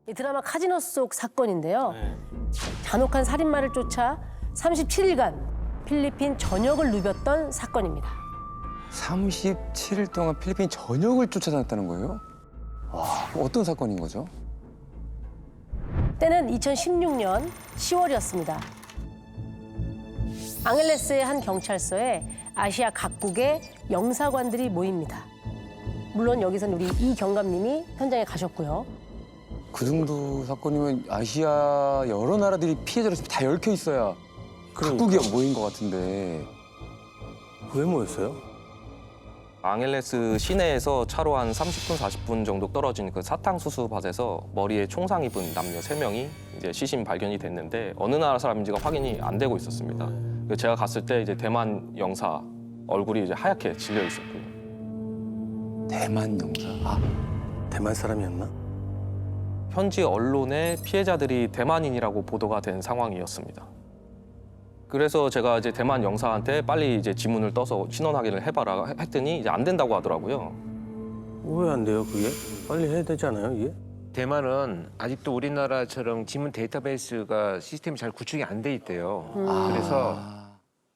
이 드라마 카지노 속 사건인데요. 잔혹한 살인마를 쫓아 37일간 필리핀 전역을 누볐던 사건입니다. 37일 동안 필리핀 전역을 쫓아다녔다는 거예요? 와, 어떤 사건인 거죠? 때는 2016년 10월이었습니다. 앙헬레스의 한 경찰서에 아시아 각국의 영사관들이 모입니다. 물론 여기서는 우리 이 경감님이 현장에 가셨고요. 그 정도 사건이면 아시아 여러 나라들이 피해자로 다 얽혀 있어야 각국이 모인 것 같은데. 왜 모였어요? 앙헬레스 시내에서 차로 한 30분, 40분 정도 떨어진 그 사탕수수 밭에서 머리에 총상 입은 남녀 3명이 이제 시신 발견이 됐는데 어느 나라 사람인지가 확인이 안 되고 있었습니다. 그래서 제가 갔을 때 이제 대만 영사 얼굴이 이제 하얗게 질려 있었고요. 대만 영사. 아, 대만 사람이었나? 현지 언론에 피해자들이 대만인이라고 보도가 된 상황이었습니다. 그래서 제가 이제 대만 영사한테 빨리 이제 지문을 떠서 신원 확인을 해봐라 했더니 이제 안 된다고 하더라고요. 왜 안 돼요, 그게? 빨리 해야 되지 않아요, 이게? 대만은 아직도 우리나라처럼 지문 데이터베이스가 시스템이 잘 구축이 안 돼 있대요. 그래서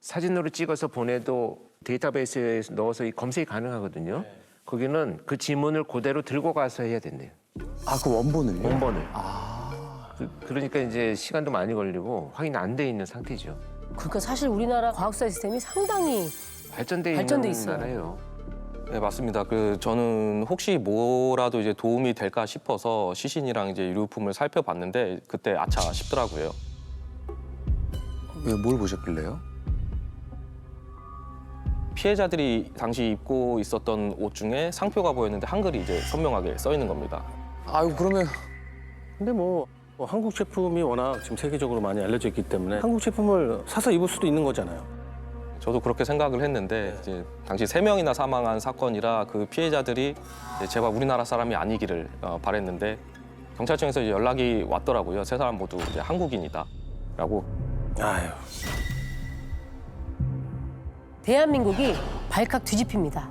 사진으로 찍어서 보내도 데이터베이스에 넣어서 이 검색이 가능하거든요. 거기는 그 지문을 그대로 들고 가서 해야 된대요. 아, 그 원본을요? 원본을. 그러니까 이제 시간도 많이 걸리고 확인 안 돼 있는 상태죠. 그러니까 사실 우리나라 과학수사 시스템이 상당히 발전돼 발전돼 있는 있어요. 나라예요. 네, 맞습니다. 저는 혹시 뭐라도 이제 도움이 될까 싶어서 시신이랑 이제 유류품을 살펴봤는데 그때 아차 싶더라고요. 왜, 뭘 보셨길래요? 피해자들이 당시 입고 있었던 옷 중에 상표가 보였는데 한글이 이제 선명하게 써 있는 겁니다. 아유, 그러면 근데 뭐 한국 제품이 워낙 지금 세계적으로 많이 알려져 있기 때문에 한국 제품을 사서 입을 수도 있는 거잖아요. 저도 그렇게 생각을 했는데 이제 당시 3명이나 사망한 사건이라 그 피해자들이 이제 제발 우리나라 사람이 아니기를 바랬는데 경찰청에서 이제 연락이 왔더라고요. 3사람 모두 이제 한국인이다라고. 아유, 대한민국이 발칵 뒤집힙니다.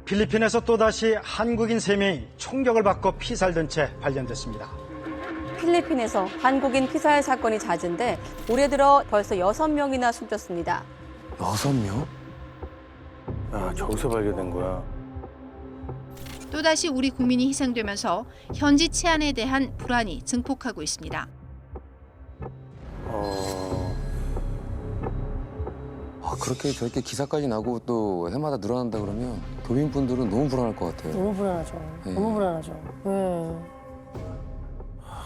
필리핀에서 또다시 한국인 3명이 총격을 받고 피살된 채 발견됐습니다. 필리핀에서 한국인 피살 사건이 잦은데 올해 들어 벌써 6명이나 숨졌습니다. 6명? 아, 저기서 발견된 거야. 또다시 우리 국민이 희생되면서 현지 치안에 대한 불안이 증폭하고 있습니다. 아, 그렇게 저렇게 기사까지 나고 또 해마다 늘어난다 그러면 도민분들은 너무 불안할 것 같아요. 너무 불안하죠. 네. 너무 불안하죠. 네.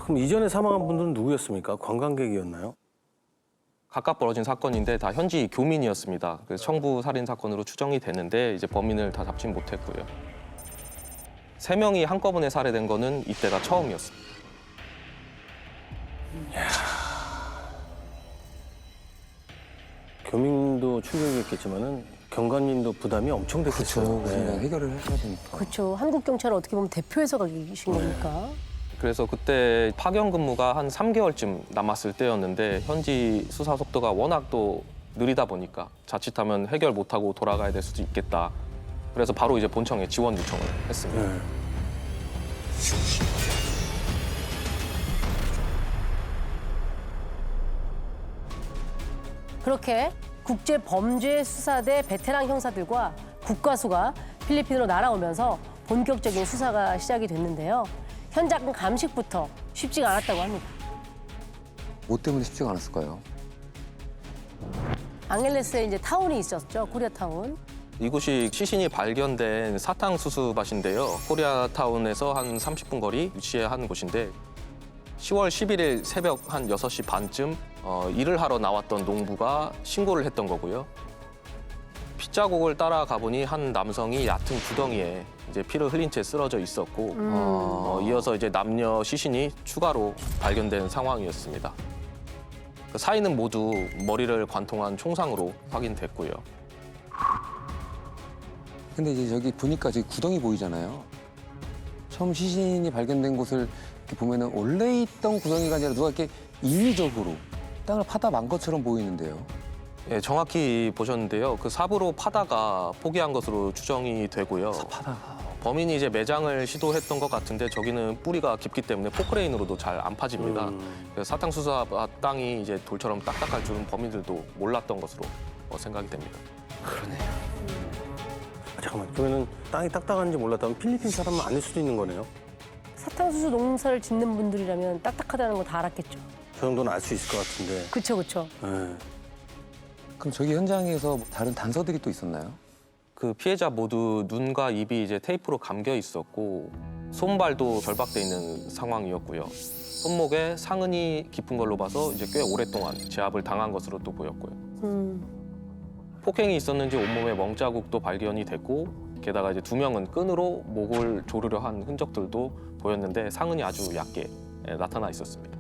그럼 이전에 사망한 분들은 누구였습니까? 관광객이었나요? 각각 벌어진 사건인데 다 현지 교민이었습니다. 그래서 청부 살인 사건으로 추정이 되는데 이제 범인을 다 잡진 못했고요. 3명이 한꺼번에 살해된 거는 이때가 처음이었습니다. 교민도 충격이었겠지만은 경관님도 부담이 엄청 됐겠죠. 그렇죠. 그냥 해결을 해야 되니까. 그렇죠. 한국 경찰은 어떻게 보면 대표에서 계신 거니까. 그래서 그때 파견 근무가 한 3개월쯤 남았을 때였는데 현지 수사 속도가 워낙 또 느리다 보니까 자칫하면 해결 못하고 돌아가야 될 수도 있겠다. 그래서 바로 이제 본청에 지원 요청을 했습니다. 네. 그렇게 국제범죄수사대 베테랑 형사들과 국과수가 필리핀으로 날아오면서 본격적인 수사가 시작이 됐는데요. 현장 감식부터 쉽지가 않았다고 합니다. 뭐 때문에 쉽지가 않았을까요? 앙헬레스에 이제 타운이 있었죠. 코리아타운. 이곳이 시신이 발견된 사탕수수밭인데요. 코리아타운에서 한 30분 거리 위치에 한 곳인데 10월 11일 새벽 한 6시 반쯤 일을 하러 나왔던 농부가 신고를 했던 거고요. 핏자국을 따라가 보니 한 남성이 얕은 구덩이에 이제 피를 흘린 채 쓰러져 있었고 이어서 이제 남녀 시신이 추가로 발견된 상황이었습니다. 그 사인은 모두 머리를 관통한 총상으로 확인됐고요. 근데 이제 저기 보니까 저기 구덩이 보이잖아요. 처음 시신이 발견된 곳을 이렇게 보면은 원래 있던 구덩이가 아니라 누가 이렇게 인위적으로 땅을 파다 만 것처럼 보이는데요. 예, 정확히 보셨는데요. 그 삽으로 파다가 포기한 것으로 추정이 되고요. 범인이 이제 매장을 시도했던 것 같은데 저기는 뿌리가 깊기 때문에 포크레인으로도 잘 안 파집니다. 그래서 사탕수수 땅이 이제 돌처럼 딱딱할 줄은 범인들도 몰랐던 것으로 생각이 됩니다. 잠깐만, 그러면은 땅이 딱딱한지 몰랐다면 필리핀 사람은 아닐 수도 있는 거네요. 사탕수수 농사를 짓는 분들이라면 딱딱하다는 거 다 알았겠죠. 저 정도는 알 수 있을 것 같은데. 그쵸, 그쵸. 예. 그럼 저기 현장에서 다른 단서들이 또 있었나요? 그 피해자 모두 눈과 입이 이제 테이프로 감겨 있었고 손발도 결박돼 있는 상황이었고요. 손목에 상흔이 깊은 걸로 봐서 이제 꽤 오랫동안 제압을 당한 것으로 또 보였고요. 폭행이 있었는지 온몸에 멍자국도 발견이 됐고 게다가 이제 2명은 끈으로 목을 조르려 한 흔적들도 보였는데 상흔이 아주 얕게 나타나 있었습니다.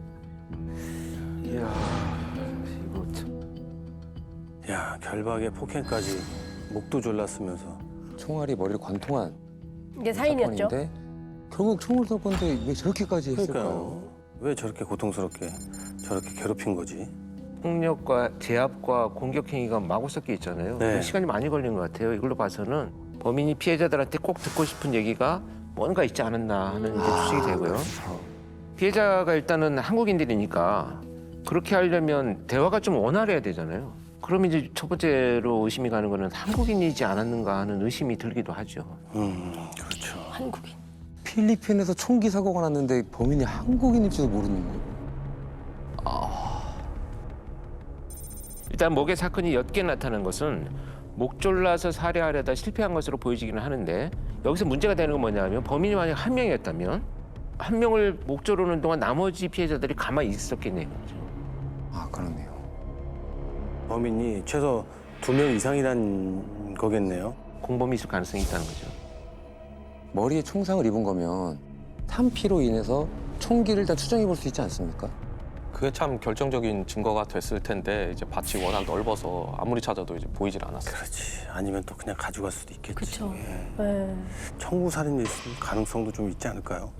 이야, 이거 참. 야, 결박에 폭행까지 목도 졸랐으면서. 총알이 머리를 관통한 이게 사인이었죠. 사건인데 결국 총을 쏠 건데 왜 저렇게까지 했을까요? 그러니까요. 왜 저렇게 고통스럽게 저렇게 괴롭힌 거지? 폭력과 제압과 공격 행위가 마구 섞여 있잖아요. 네. 시간이 많이 걸린 것 같아요. 이걸로 봐서는 범인이 피해자들한테 꼭 듣고 싶은 얘기가 뭔가 있지 않았나 하는 이제 추측이 되고요. 피해자가 일단은 한국인들이니까 그렇게 하려면 대화가 좀 원활해야 되잖아요. 그럼 이제 첫 번째로 의심이 가는 거는 한국인이지 않았는가 하는 의심이 들기도 하죠. 그렇죠. 한국인. 필리핀에서 총기 사고가 났는데 범인이 한국인일지도 모르는 거예요. 일단 목에 사건이 옅게 나타난 것은 목 졸라서 살해하려다 실패한 것으로 보여지기는 하는데 여기서 문제가 되는 건 뭐냐면 범인이 만약 한 명이었다면 한 명을 목 조르는 동안 나머지 피해자들이 가만히 있었겠네요. 아, 그러네요. 범인이 최소 2명 이상이란 거겠네요. 공범이 있을 가능성이 있다는 거죠. 머리에 총상을 입은 거면 탄피로 인해서 총기를 일단 추정해 볼 수 있지 않습니까? 그게 참 결정적인 증거가 됐을 텐데 이제 밭이 워낙 넓어서 아무리 찾아도 이제 보이질 않았어요. 그렇지. 아니면 또 그냥 가져갈 수도 있겠지. 그쵸. 예. 네. 청부 살인일 가능성도 좀 있지 않을까요?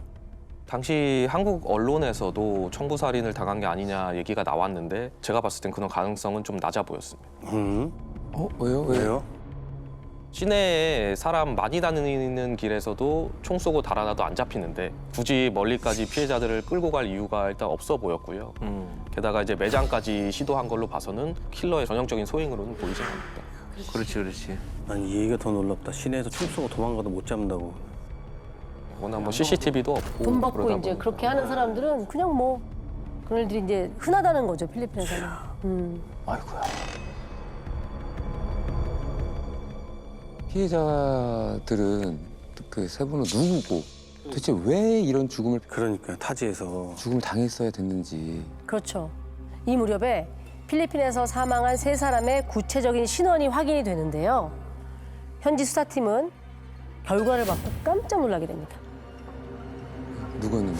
당시 한국 언론에서도 청부살인을 당한 게 아니냐 얘기가 나왔는데 제가 봤을 땐 그런 가능성은 좀 낮아 보였습니다. 왜요? 왜요? 시내에 사람 많이 다니는 길에서도 총 쏘고 달아나도 안 잡히는데 굳이 멀리까지 피해자들을 끌고 갈 이유가 일단 없어 보였고요. 게다가 이제 매장까지 시도한 걸로 봐서는 킬러의 전형적인 소행으로는 보이지 않습니다. 그렇지, 그렇지. 난 이 얘기가 더 놀랍다. 시내에서 총 쏘고 도망가도 못 잡는다고. 워낙 뭐 CCTV도 없고 돈 받고 그러다 이제 보니까. 그렇게 하는 사람들은 그냥 뭐 그런 일들이 이제 흔하다는 거죠, 필리핀에서는. 아이고야. 피해자들은 그 세 분은 누구고 도대체 왜 이런 죽음을 타지에서. 당했어야 됐는지. 그렇죠. 이 무렵에 필리핀에서 사망한 3사람의 구체적인 신원이 확인이 되는데요. 현지 수사팀은 결과를 받고 깜짝 놀라게 됩니다. 누구였는데?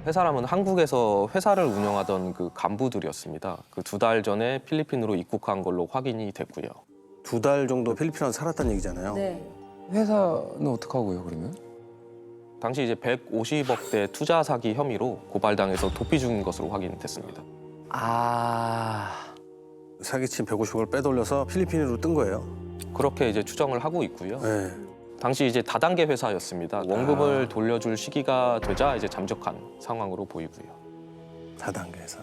세 사람은 한국에서 회사를 운영하던 그 간부들이었습니다. 그 2달 전에 필리핀으로 입국한 걸로 확인이 됐고요. 2달 정도 필리핀에서 살았다는 얘기잖아요. 네. 회사는 어떡하고요, 그러면? 당시 이제 150억대 투자 사기 혐의로 고발당해서 도피 중인 것으로 확인됐습니다. 사기친 150억을 빼돌려서 필리핀으로 뜬 거예요. 그렇게 이제 추정을 하고 있고요. 네. 당시 이제 다단계 회사였습니다. 원금을 돌려줄 시기가 되자 이제 잠적한 상황으로 보이고요. 다단계에서.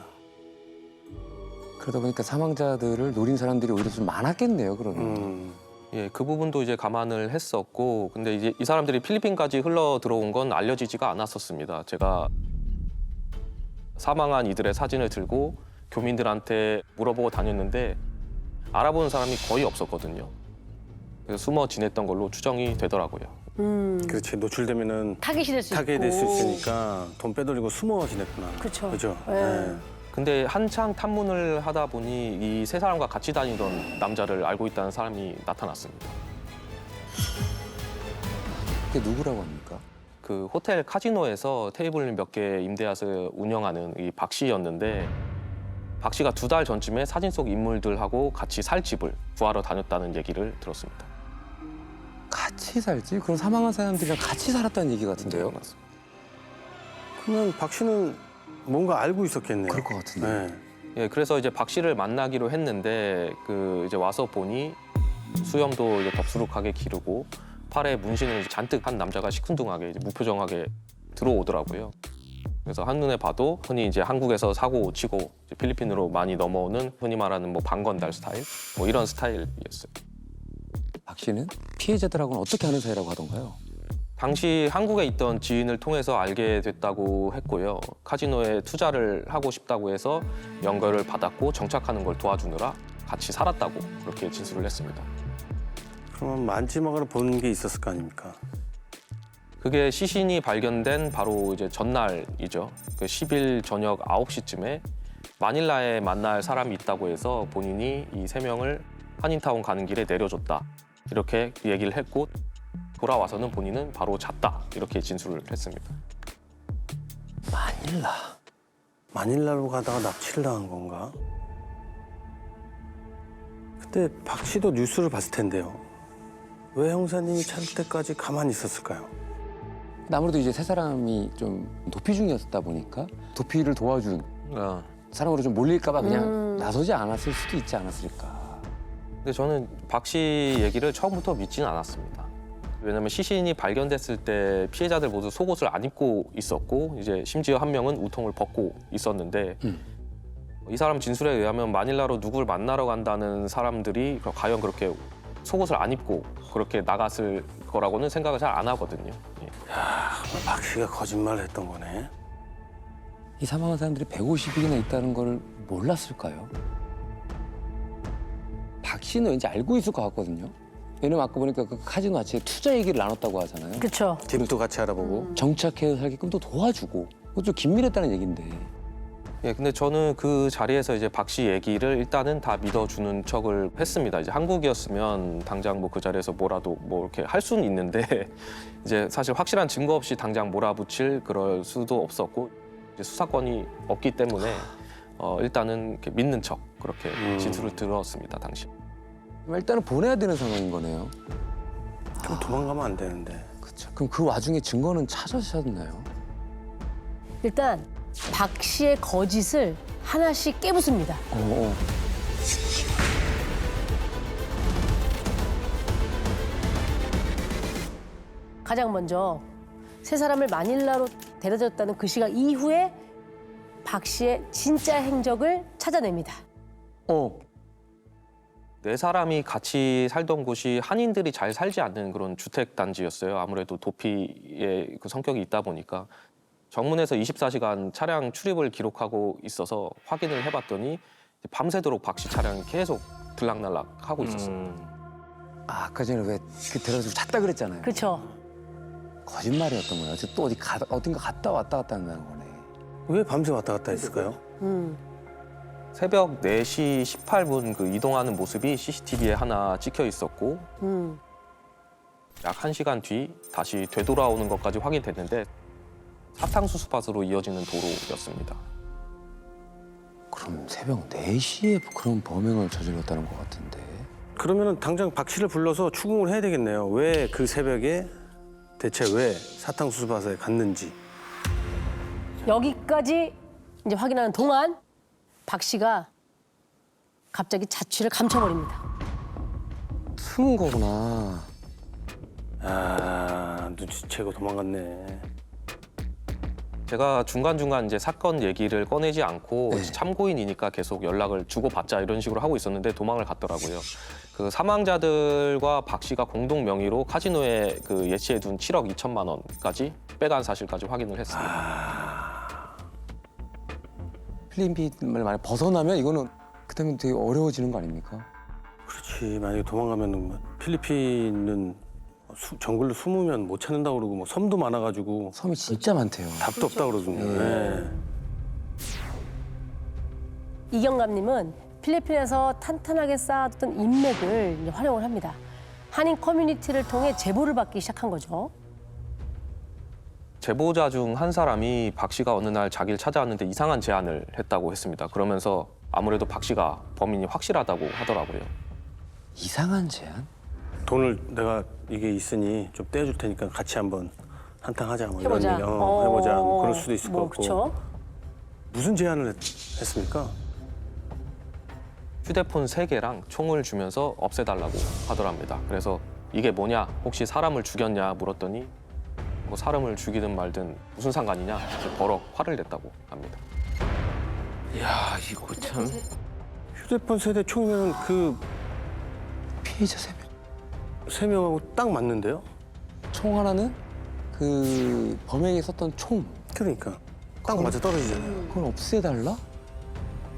그러다 보니까 사망자들을 노린 사람들이 오히려 좀 많았겠네요, 그러면. 예, 그 부분도 이제 감안을 했었고, 근데 이제 이 사람들이 필리핀까지 흘러 들어온 건 알려지지가 않았었습니다. 제가 사망한 이들의 사진을 들고 교민들한테 물어보고 다녔는데 알아보는 사람이 거의 없었거든요. 그래서 숨어 지냈던 걸로 추정이 되더라고요. 그렇지. 노출되면은 타깃이 될 수 있고. 타겟이 될 수 있으니까 돈 빼돌리고 숨어 지냈구나. 그쵸. 그죠? 네. 네. 근데 한창 탐문을 하다 보니 이 3사람과 같이 다니던 남자를 알고 있다는 사람이 나타났습니다. 그게 누구라고 합니까? 그 호텔 카지노에서 테이블 몇 개 임대해서 운영하는 이 박 씨였는데 박 씨가 2달 전쯤에 사진 속 인물들하고 같이 살 집을 구하러 다녔다는 얘기를 들었습니다. 같이 살지? 그럼 사망한 사람들이랑 같이 살았다는 얘기 같은데요? 맞습니다. 그러면 박 씨는 뭔가 알고 있었겠네요. 그럴 것 같은데. 네. 예, 그래서 이제 박 씨를 만나기로 했는데 그 이제 와서 보니 수염도 이제 덥수룩하게 기르고 팔에 문신을 잔뜩 한 남자가 시큰둥하게 이제 무표정하게 들어오더라고요. 그래서 한눈에 봐도 흔히 이제 한국에서 사고 치고 이제 필리핀으로 많이 넘어오는 흔히 말하는 뭐 방건달 스타일 뭐 이런 스타일이었어요. 박 씨는 피해자들하고는 어떻게 하는 사이라고 하던가요? 당시 한국에 있던 지인을 통해서 알게 됐다고 했고요. 카지노에 투자를 하고 싶다고 해서 연결을 받았고 정착하는 걸 도와주느라 같이 살았다고 그렇게 진술을 했습니다. 그러면 만지막으로 본 게 있었을 거 아닙니까? 그게 시신이 발견된 바로 이제 전날이죠. 그 10일 저녁 9시쯤에 마닐라에 만날 사람이 있다고 해서 본인이 이 3명을 한인타운 가는 길에 내려줬다. 이렇게 얘기를 했고 돌아와서는 본인은 바로 잤다. 이렇게 진술을 했습니다. 마닐라로 가다가 납치를 당한 건가? 그때 박 씨도 뉴스를 봤을 텐데요. 왜 형사님이 찾을 때까지 가만히 있었을까요? 아무래도 이제 세 사람이 좀 도피 중이었다 보니까 도피를 도와준 사람으로 좀 몰릴까봐 그냥 나서지 않았을 수도 있지 않았을까. 근데 저는 박 씨 얘기를 처음부터 믿지는 않았습니다. 왜냐면 시신이 발견됐을 때 피해자들 모두 속옷을 안 입고 있었고 이제 심지어 한 명은 우통을 벗고 있었는데 이 사람 진술에 의하면 마닐라로 누굴 만나러 간다는 사람들이 과연 그렇게 속옷을 안 입고 그렇게 나갔을 거라고는 생각을 잘 안 하거든요. 예. 박 씨가 거짓말을 했던 거네. 이 사망한 사람들이 150일이나 있다는 걸 몰랐을까요? 박 씨는 왠지 알고 있을 것 같거든요. 왜냐면 아까 보니까 그 카지노 아치에 투자 얘기를 나눴다고 하잖아요. 그렇죠. 집도 같이 알아보고. 정착해서 살게끔 또 도와주고. 그것도 좀 긴밀했다는 얘긴데. 예, 근데 저는 그 자리에서 이제 박 씨 얘기를 일단은 다 믿어주는 척을 했습니다. 이제 한국이었으면 당장 뭐 그 자리에서 뭐라도 뭐 이렇게 할 수는 있는데 이제 사실 확실한 증거 없이 당장 몰아붙일 그럴 수도 없었고 이제 수사권이 없기 때문에 일단은 이렇게 믿는 척 그렇게 진술을 들었습니다, 당시. 일단은 보내야 되는 상황인 거네요. 좀 도망가면 안 되는데. 그렇죠. 그럼 그 와중에 증거는 찾으셨나요? 일단 박 씨의 거짓을 하나씩 깨부숩니다. 가장 먼저 세 사람을 마닐라로 데려졌다는 그 시각 이후에 박 씨의 진짜 행적을 찾아냅니다. 네 사람이 같이 살던 곳이 한인들이 잘 살지 않는 그런 주택 단지였어요. 아무래도 도피의 그 성격이 있다 보니까 정문에서 24시간 차량 출입을 기록하고 있어서 확인을 해봤더니 밤새도록 박 씨 차량이 계속 들락날락 하고 있었어요. 아까 전에 왜 그 데려서 찾다 그랬잖아요. 그렇죠. 거짓말이었던 거예요. 또 어딘가 갔다 왔다 갔다 한다는 거네. 왜 밤새 왔다 갔다 했을까요? 새벽 4시 18분 그 이동하는 모습이 CCTV에 하나 찍혀 있었고 약 1시간 뒤 다시 되돌아오는 것까지 확인됐는데 사탕수수밭으로 이어지는 도로였습니다. 그럼 새벽 4시에 그런 범행을 저질렀다는 것 같은데. 그러면은 당장 박 씨를 불러서 추궁을 해야 되겠네요. 왜 그 새벽에 대체 왜 사탕수수밭에 갔는지. 여기까지 이제 확인하는 동안 박 씨가 갑자기 자취를 감춰버립니다. 숨은 거구나. 아, 눈치채고 도망갔네. 제가 중간중간 이제 사건 얘기를 꺼내지 않고 네. 참고인이니까 계속 연락을 주고받자 이런 식으로 하고 있었는데 도망을 갔더라고요. 그 사망자들과 박 씨가 공동 명의로 카지노에 그 예치해둔 7억 2천만 원까지 빼간 사실까지 확인을 했습니다. 필리핀을 만약 벗어나면 이거는 그다음에 되게 어려워지는 거 아닙니까? 그렇지. 만약에 도망가면 필리핀은 정글로 숨으면 못 찾는다고 그러고 뭐 섬도 많아가지고 섬이 진짜 많대요. 답도 없다 그러거든요. 네. 이경감님은 필리핀에서 탄탄하게 쌓아뒀던 인맥을 이제 활용을 합니다. 한인 커뮤니티를 통해 제보를 받기 시작한 거죠. 제보자 중 한 사람이 박 씨가 어느 날 자기를 찾아왔는데 이상한 제안을 했다고 했습니다. 그러면서 아무래도 박 씨가 범인이 확실하다고 하더라고요. 이상한 제안? 돈을 내가 이게 있으니 좀 떼줄 테니까 같이 한번 한탕 하자 뭐 해보자. 이런 얘기 해보자 뭐 그럴 수도 있을 것 같고. 그렇죠. 무슨 제안을 했습니까? 휴대폰 3개랑 총을 주면서 없애달라고 하더랍니다. 그래서 이게 뭐냐, 혹시 사람을 죽였냐 물었더니 뭐 사람을 죽이든 말든 무슨 상관이냐, 이렇게 버럭 화를 냈다고 합니다. 야, 이거 참. 휴대폰 세대 총이면 그 피해자 3명. 3명하고 딱 맞는데요? 총 하나는 그 범행에 썼던 총. 그러니까 딱 맞아 떨어지잖아요. 그걸 없애달라?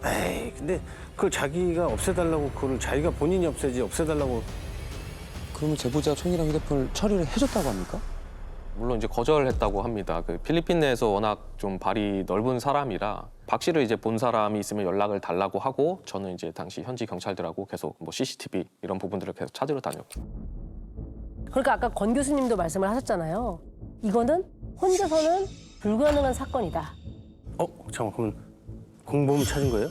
에이, 근데 그걸 자기가 없애달라고 그걸 자기가 본인이 없애지 없애달라고 그러면 제보자가 총이랑 휴대폰을 처리를 해줬다고 합니까? 물론 이제 거절했다고 합니다. 그 필리핀 내에서 워낙 좀 발이 넓은 사람이라 박 씨를 이제 본 사람이 있으면 연락을 달라고 하고, 저는 이제 당시 현지 경찰들하고 계속 뭐 CCTV 이런 부분들을 계속 찾으러 다녔고. 그러니까 아까 권 교수님도 말씀을 하셨잖아요. 이거는 혼자서는 불가능한 사건이다. 잠깐 그러면 공범을 찾은 거예요?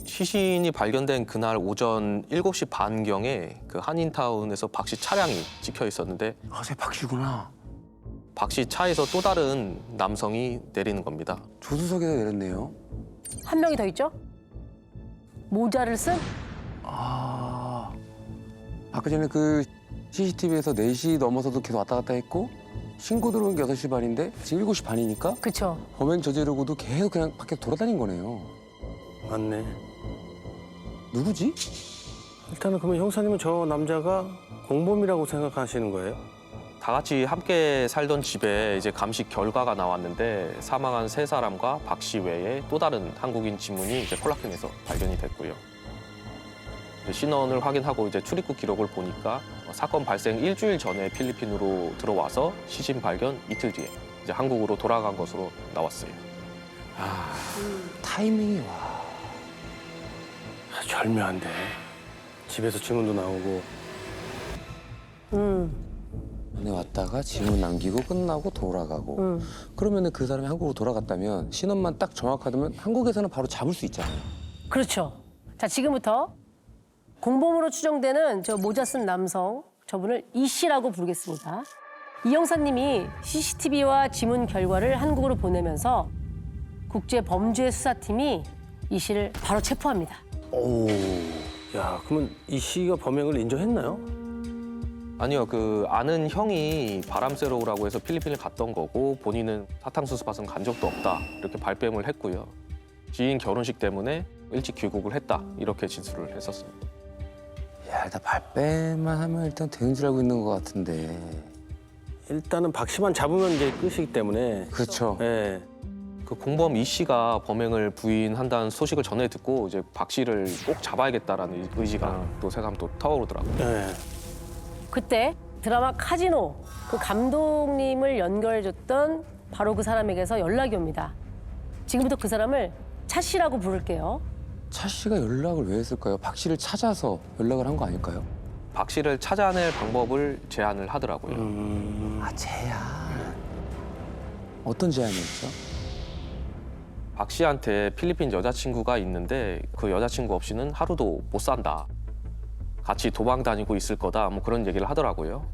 시신이 발견된 그날 오전 7시 반경에 그 한인타운에서 박 씨 차량이 찍혀 있었는데, 아, 쟤 박씨구나. 박 씨 차에서 또 다른 남성이 내리는 겁니다. 조수석에서 내렸네요. 한 명이 더 있죠? 모자를 쓴? 아, 아까 전에 그 CCTV에서 4시 넘어서도 계속 왔다 갔다 했고, 신고 들어온 게 6시 반인데 지금 7시 반이니까 그쵸. 범행 저지르고도 계속 그냥 밖에 돌아다닌 거네요. 맞네. 누구지? 일단은 그러면 형사님은 저 남자가 공범이라고 생각하시는 거예요? 다 같이 함께 살던 집에 이제 감식 결과가 나왔는데, 사망한 3사람과 박 씨 외에 또 다른 한국인 지문이 이제 콜라캔에서 발견이 됐고요. 이제 신원을 확인하고 이제 출입국 기록을 보니까 사건 발생 일주일 전에 필리핀으로 들어와서 시신 발견 이틀 뒤에 이제 한국으로 돌아간 것으로 나왔어요. 타이밍이 와. 절묘한데. 집에서 지문도 나오고. 전에 왔다가 지문 남기고 끝나고 돌아가고. 그러면 그 사람이 한국으로 돌아갔다면 신원만 딱 정확하다면 한국에서는 바로 잡을 수 있잖아요. 그렇죠. 자, 지금부터 공범으로 추정되는 저 모자 쓴 남성, 저분을 이 씨라고 부르겠습니다. 이 형사님이 CCTV와 지문 결과를 한국으로 보내면서 국제범죄수사팀이 이 씨를 바로 체포합니다. 오. 야, 그러면 이 씨가 범행을 인정했나요? 아니요, 그 아는 형이 바람 쐬러 오라고 해서 필리핀을 갔던 거고, 본인은 사탕수수밭은 간 적도 없다 이렇게 발뺌을 했고요. 지인 결혼식 때문에 일찍 귀국을 했다 이렇게 진술을 했었습니다. 야, 일단 발뺌만 하면 일단 되는 줄 알고 있는 것 같은데. 일단은 박 씨만 잡으면 이제 끝이기 때문에. 그렇죠. 예. 그 공범 이 씨가 범행을 부인한다는 소식을 전해 듣고 이제 박 씨를 꼭 잡아야겠다라는 의지가 또 새삼 또 타오르더라고요. 예. 그때 드라마 카지노 그 감독님을 연결해줬던 바로 그 사람에게서 연락이 옵니다. 지금부터 그 사람을 차 씨라고 부를게요. 차 씨가 연락을 왜 했을까요? 박 씨를 찾아서 연락을 한 거 아닐까요? 박 씨를 찾아낼 방법을 제안을 하더라고요. 아, 제안. 어떤 제안이었죠? 박 씨한테 필리핀 여자친구가 있는데 그 여자친구 없이는 하루도 못 산다. 같이 도망 다니고 있을 거다. 뭐 그런 얘기를 하더라고요.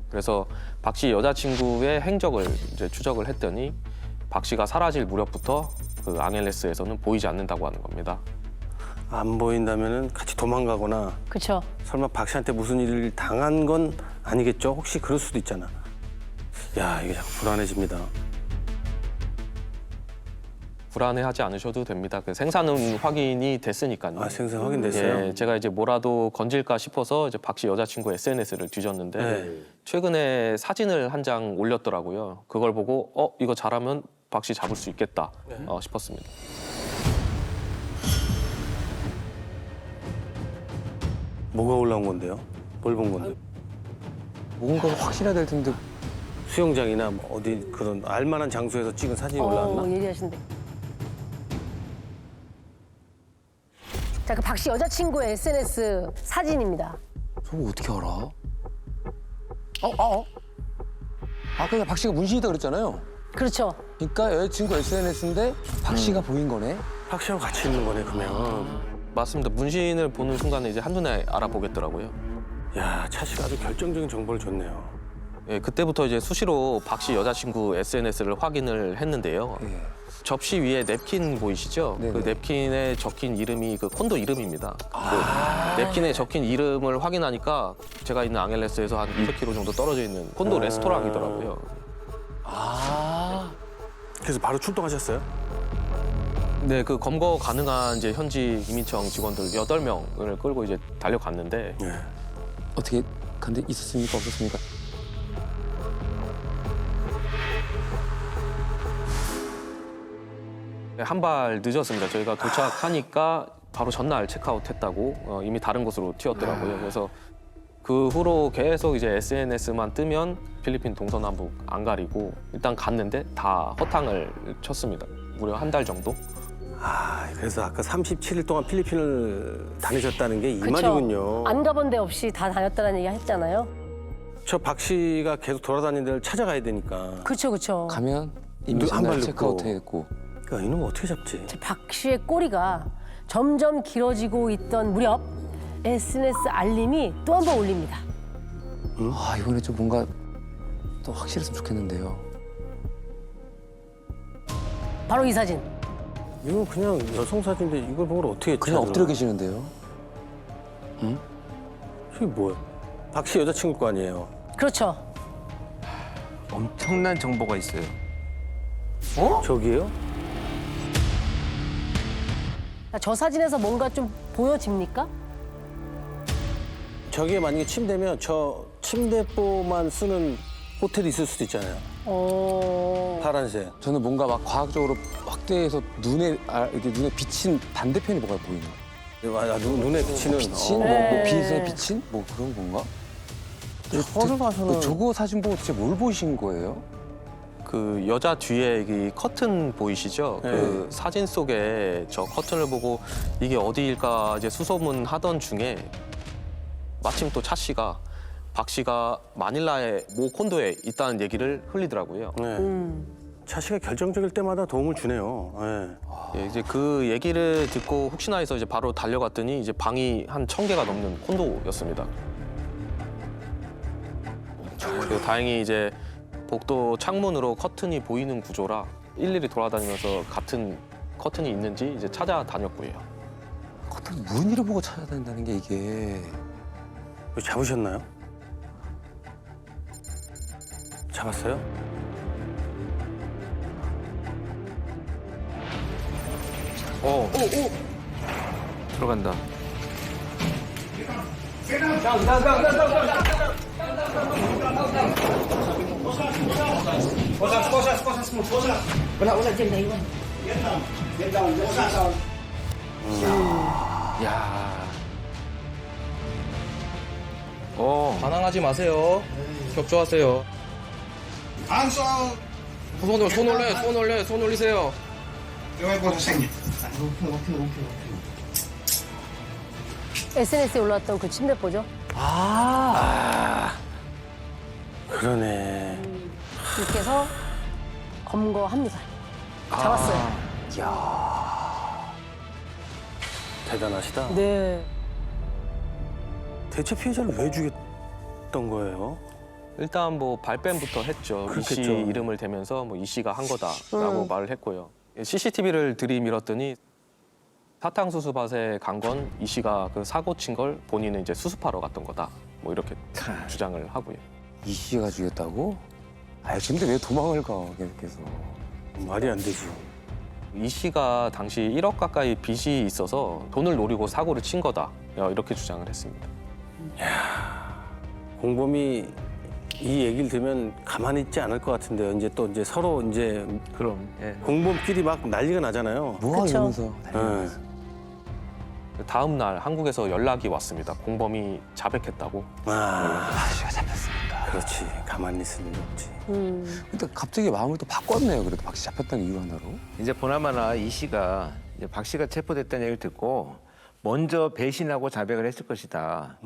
그래서 박 씨 여자친구의 행적을 이제 추적을 했더니 박 씨가 사라질 무렵부터 그 앙헬레스에서는 보이지 않는다고 하는 겁니다. 안 보인다면은 같이 도망가거나 그렇죠. 설마 박 씨한테 무슨 일을 당한 건 아니겠죠? 혹시 그럴 수도 있잖아. 야, 이게 자꾸 불안해집니다. 불안해하지 않으셔도 됩니다. 그 생사는 확인이 됐으니까요. 아, 생생 확인됐어요? 예, 제가 이제 뭐라도 건질까 싶어서 이제 박 씨 여자친구 SNS를 뒤졌는데 네. 최근에 사진을 한 장 올렸더라고요. 그걸 보고 이거 잘하면 박 씨 잡을 수 있겠다 싶었습니다. 뭐가 올라온 건데요? 뭘 본 건데? 뭔가가 확실해야 될 텐데. 수영장이나 뭐 어디 그런 알만한 장소에서 찍은 사진이 올라왔나? 예리하신데. 자, 그 박 씨 여자친구의 SNS 사진입니다. 저거 어떻게 알아? 아까 박 씨가 문신이다 그랬잖아요. 그렇죠. 그러니까 여자친구 SNS인데 박 씨가 보인 거네. 박 씨하고 같이 있는 거네, 그러면. 맞습니다. 문신을 보는 순간에 이제 한눈에 알아보겠더라고요. 야, 차 씨가 아주 결정적인 정보를 줬네요. 예, 그때부터 이제 수시로 박 씨 여자친구 SNS를 확인을 했는데요. 예. 접시 위에 냅킨 보이시죠? 네네. 그 냅킨에 적힌 이름이 그 콘도 이름입니다. 그 냅킨에 적힌 이름을 확인하니까 제가 있는 앙헬레스에서 한 200km 정도 떨어져 있는 콘도 레스토랑이더라고요. 그래서 바로 출동하셨어요? 네, 그 검거 가능한 이제 현지 이민청 직원들 8명을 끌고 이제 달려갔는데 네. 어떻게 근데 있었습니까 없었습니까? 한 발 늦었습니다. 저희가 도착하니까 바로 전날 체크아웃했다고 이미 다른 곳으로 튀었더라고요. 그래서 그 후로 계속 이제 SNS만 뜨면 필리핀 동서남북 안 가리고 일단 갔는데 다 허탕을 쳤습니다. 무려 한 달 정도. 아, 그래서 아까 37일 동안 필리핀을 다니셨다는 게 이 그쵸? 말이군요. 안 가본 데 없이 다 다녔다는 얘기 했잖아요. 저 박 씨가 계속 돌아다니는 데를 찾아가야 되니까. 그렇죠, 그렇죠. 가면 이미 한 전날 발 체크아웃 늦고. 했고. 그러니까 이놈 어떻게 잡지? 박 씨의 꼬리가 점점 길어지고 있던 무렵 SNS 알림이 또 한 번 울립니다. 아 이번에 좀 뭔가 또 확실했으면 좋겠는데요. 바로 이 사진. 이건 그냥 여성 사진인데 이걸 보고 어떻게 그냥 찾아? 엎드려 계시는데요. 이게 뭐야? 박 씨 여자친구 거 아니에요? 그렇죠. 엄청난 정보가 있어요. 저기요? 저 사진에서 뭔가 좀 보여집니까? 저기에 만약에 침대면 저 침대뽀만 쓰는 호텔이 있을 수도 있잖아요. 파란색. 저는 뭔가 막 과학적으로 확대해서 눈에 이렇게 눈에 비친 반대편이 뭐가 보이는. 눈에 비치는. 비친? 네. 뭐 빛에 비친? 뭐 그런 건가? 저를 봐서는 저거 사진 보고 도대체 뭘 보신 거예요? 그 여자 뒤에 이 커튼 보이시죠? 네. 그 사진 속에 저 커튼을 보고 이게 어디일까 이제 수소문 하던 중에 마침 또 차 씨가 박 씨가 마닐라의 모 콘도에 있다는 얘기를 흘리더라고요. 네. 차 씨가 결정적일 때마다 도움을 주네요. 네. 예, 이제 그 얘기를 듣고 혹시나 해서 이제 바로 달려갔더니 이제 방이 한 1000개가 넘는 콘도였습니다. 그리고 다행히 이제 복도 창문으로 커튼이 보이는 구조라 일일이 돌아다니면서 같은 커튼이 있는지 이제 찾아다녔고요. 커튼 무슨 일을 보고 찾아다닌다는 게 이게. 이거 잡으셨나요? 잡았어요? 들어간다. 야. 반항하지 마세요. 격조하세요. 손 올리세요. SNS에 올라왔던 그 침대포죠. 그러네. 이렇게 해서 검거합니다. 잡았어요. 대단하시다. 네. 대체 피해자를 왜 죽였던 거예요? 일단 뭐 발뺌부터 했죠. 이 씨 그렇겠죠. 이름을 대면서 뭐 이 씨가 한 거다라고 말을 했고요. CCTV를 들이밀었더니 사탕수수밭에 간 건 이 씨가 그 사고 친 걸 본인은 이제 수습하러 갔던 거다. 뭐 이렇게 주장을 하고요. 이 씨가 죽였다고? 아 근데 왜 도망을 가 계속해서. 말이 안 되지. 이 씨가 당시 1억 가까이 빚이 있어서 돈을 노리고 사고를 친 거다. 이렇게 주장을 했습니다. 공범이 이 얘기를 들으면 가만히 있지 않을 것 같은데요. 이제 또 이제 서로 이제 그럼. 예. 공범끼리 막 난리가 나잖아요. 뭐야 그쵸. 이러면서. 네. 다음 날 한국에서 연락이 왔습니다. 공범이 자백했다고. 씨가 잡혔으니까. 그렇지. 가만히 있을 리 없지. 근데 갑자기 마음을 또 바꿨네요. 그래도 박 씨 잡혔다는 이유 하나로. 이제 보나마나 이 씨가 이제 박 씨가 체포됐다는 얘기를 듣고 먼저 배신하고 자백을 했을 것이다.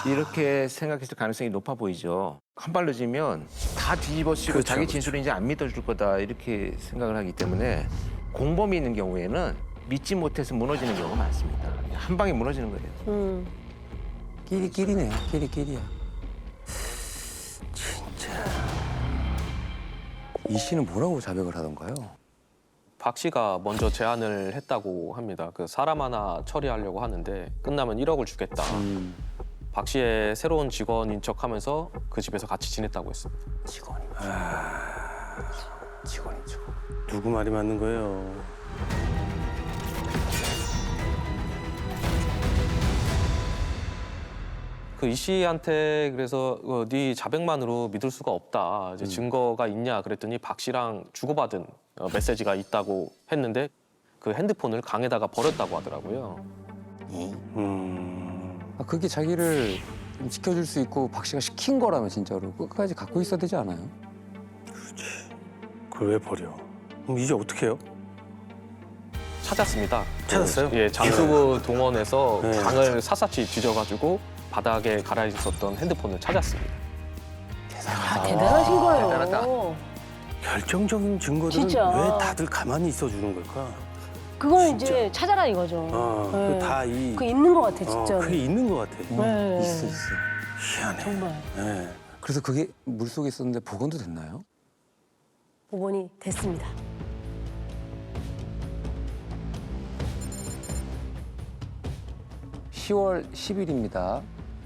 이렇게 생각했을 가능성이 높아 보이죠. 한 발 늦으면 다 뒤집어쓰고 그렇죠, 자기 그렇죠. 진술을 이제 안 믿어줄 거다 이렇게 생각을 하기 때문에 공범이 있는 경우에는 믿지 못해서 무너지는 경우가 많습니다. 한 방에 무너지는 거예요. 끼리끼리네요. 끼리끼리야. 이 씨는 뭐라고 자백을 하던가요? 박 씨가 먼저 제안을 했다고 합니다. 그 사람 하나 처리하려고 하는데 끝나면 1억을 주겠다. 박 씨의 새로운 직원인 척하면서 그 집에서 같이 지냈다고 했습니다. 직원이죠. 누구 말이 맞는 거예요? 그 이 씨한테 그래서 네 자백만으로 믿을 수가 없다. 이제 증거가 있냐 그랬더니 박 씨랑 주고받은 메시지가 있다고 했는데 그 핸드폰을 강에다가 버렸다고 하더라고요. 그게 자기를 좀 지켜줄 수 있고 박 씨가 시킨 거라면 진짜로 끝까지 갖고 있어야 되지 않아요? 그걸 왜 버려? 그럼 이제 어떻게 해요? 찾았습니다. 찾았어요? 예, 장수구 동원에서 네. 강을 샅샅이 뒤져가지고 바닥에 갈아 있었던 핸드폰을 찾았습니다. 대단하신 거예요. 대단하다. 결정적인 증거들은 진짜. 왜 다들 가만히 있어주는 걸까? 그걸 진짜. 이제 찾아라 이거죠. 네. 다이 그게 있는 것 같아, 진짜. 그게 있는 것 같아. 네. 있어. 희한해. 정말 네. 그래서 그게 물속에 있었는데 복원도 됐나요? 복원이 됐습니다. (10월 10일입니다)